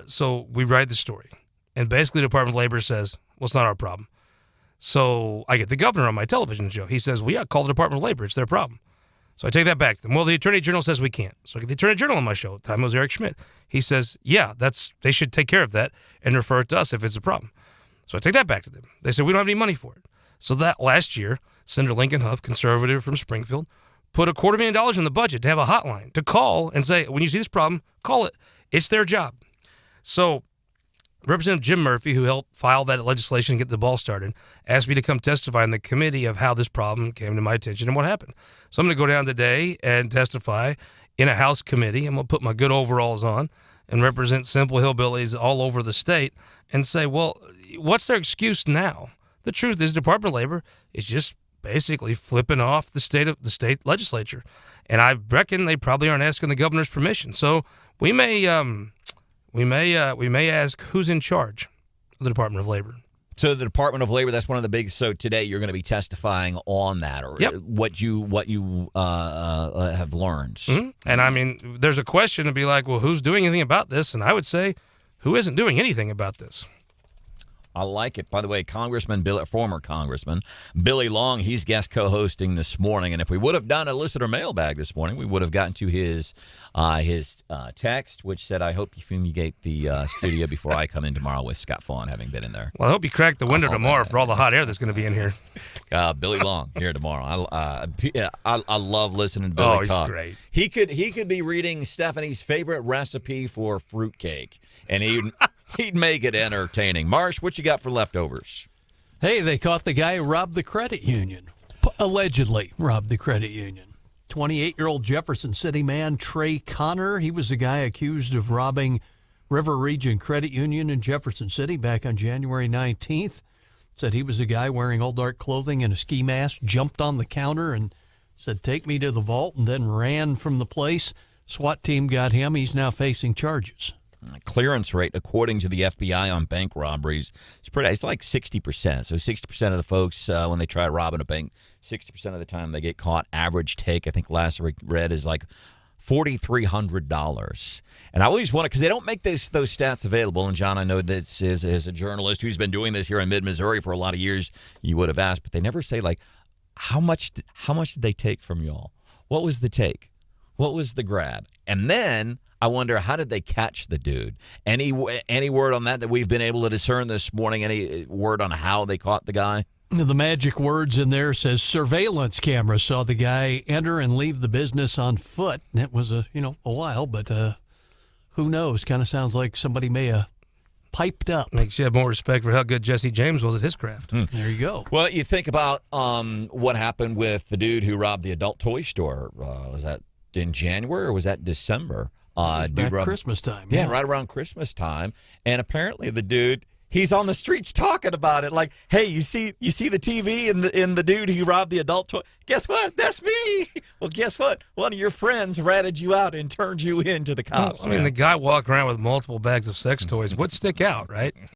So we write the story. And basically the Department of Labor says, well, it's not our problem. So I get the governor on my television show. He says, well, yeah, call the Department of Labor. It's their problem. So I take that back to them. Well, the Attorney General says we can't. So I get the Attorney General on my show. At the time it was Eric Schmidt. He says, yeah, they should take care of that and refer it to us if it's a problem. So I take that back to them. They said, we don't have any money for it. So that last year, Senator Lincoln Huff, conservative from Springfield, put $250,000 in the budget to have a hotline to call and say, when you see this problem, call it. It's their job. So Representative Jim Murphy, who helped file that legislation and get the ball started, asked me to come testify in the committee of how this problem came to my attention and what happened. So I'm going to go down today and testify in a House committee. I'm going to put my good overalls on and represent simple hillbillies all over the state and say, well, what's their excuse now? The truth is the Department of Labor is just basically flipping off the state legislature. And I reckon they probably aren't asking the governor's permission. So we may ask who's in charge of the Department of Labor. So the Department of Labor, that's one of the big. So today you're going to be testifying on that, or what you have learned. Mm-hmm. And I mean, there's a question to be like, well, who's doing anything about this? And I would say, who isn't doing anything about this? I like it. By the way, former Congressman Billy Long, he's guest co-hosting this morning. And if we would have done a listener mailbag this morning, we would have gotten to his text, which said, I hope you fumigate the studio before I come in tomorrow with Scott Fawn having been in there. Well, I hope you crack the window tomorrow for all the hot air that's going to be in here. Billy Long here tomorrow. I love listening to Billy talk. He's great. He could be reading Stephanie's favorite recipe for fruitcake, and he'd make it entertaining. Marsh, what you got for leftovers? Hey, they caught the guy who robbed the credit union. Allegedly robbed the credit union. 28-year-old Jefferson City man Trey Connor. He was the guy accused of robbing River Region Credit Union in Jefferson City back on January 19th. Said he was a guy wearing all dark clothing and a ski mask, jumped on the counter and said, take me to the vault, and then ran from the place. SWAT team got him. He's now facing charges. Clearance rate, according to the FBI on bank robberies, it's like 60%. So 60% of the folks, when they try robbing a bank, 60% of the time they get caught. Average take, I think last I read, is like $4,300. And I always want to, because they don't make those stats available. And John, I know this is as a journalist who's been doing this here in mid-Missouri for a lot of years, you would have asked, but they never say, like, how much did they take from y'all? What was the take? What was the grab? And then I wonder, how did they catch the dude? Any word on that we've been able to discern this morning? Any word on how they caught the guy? The magic words in there says surveillance camera saw the guy enter and leave the business on foot. It was a while, but who knows? Kind of sounds like somebody may have piped up. Makes you have more respect for how good Jesse James was at his craft. There you go. Well, you think about what happened with the dude who robbed the adult toy store. Was that in January or was that December? Back Christmas time. Yeah, right around Christmas time. And apparently the dude, he's on the streets talking about it. Like, hey, you see the TV and the dude who robbed the adult toy? Guess what? That's me. Well, guess what? One of your friends ratted you out and turned you into the cops. Well, I mean, the guy walking around with multiple bags of sex toys would stick out, right?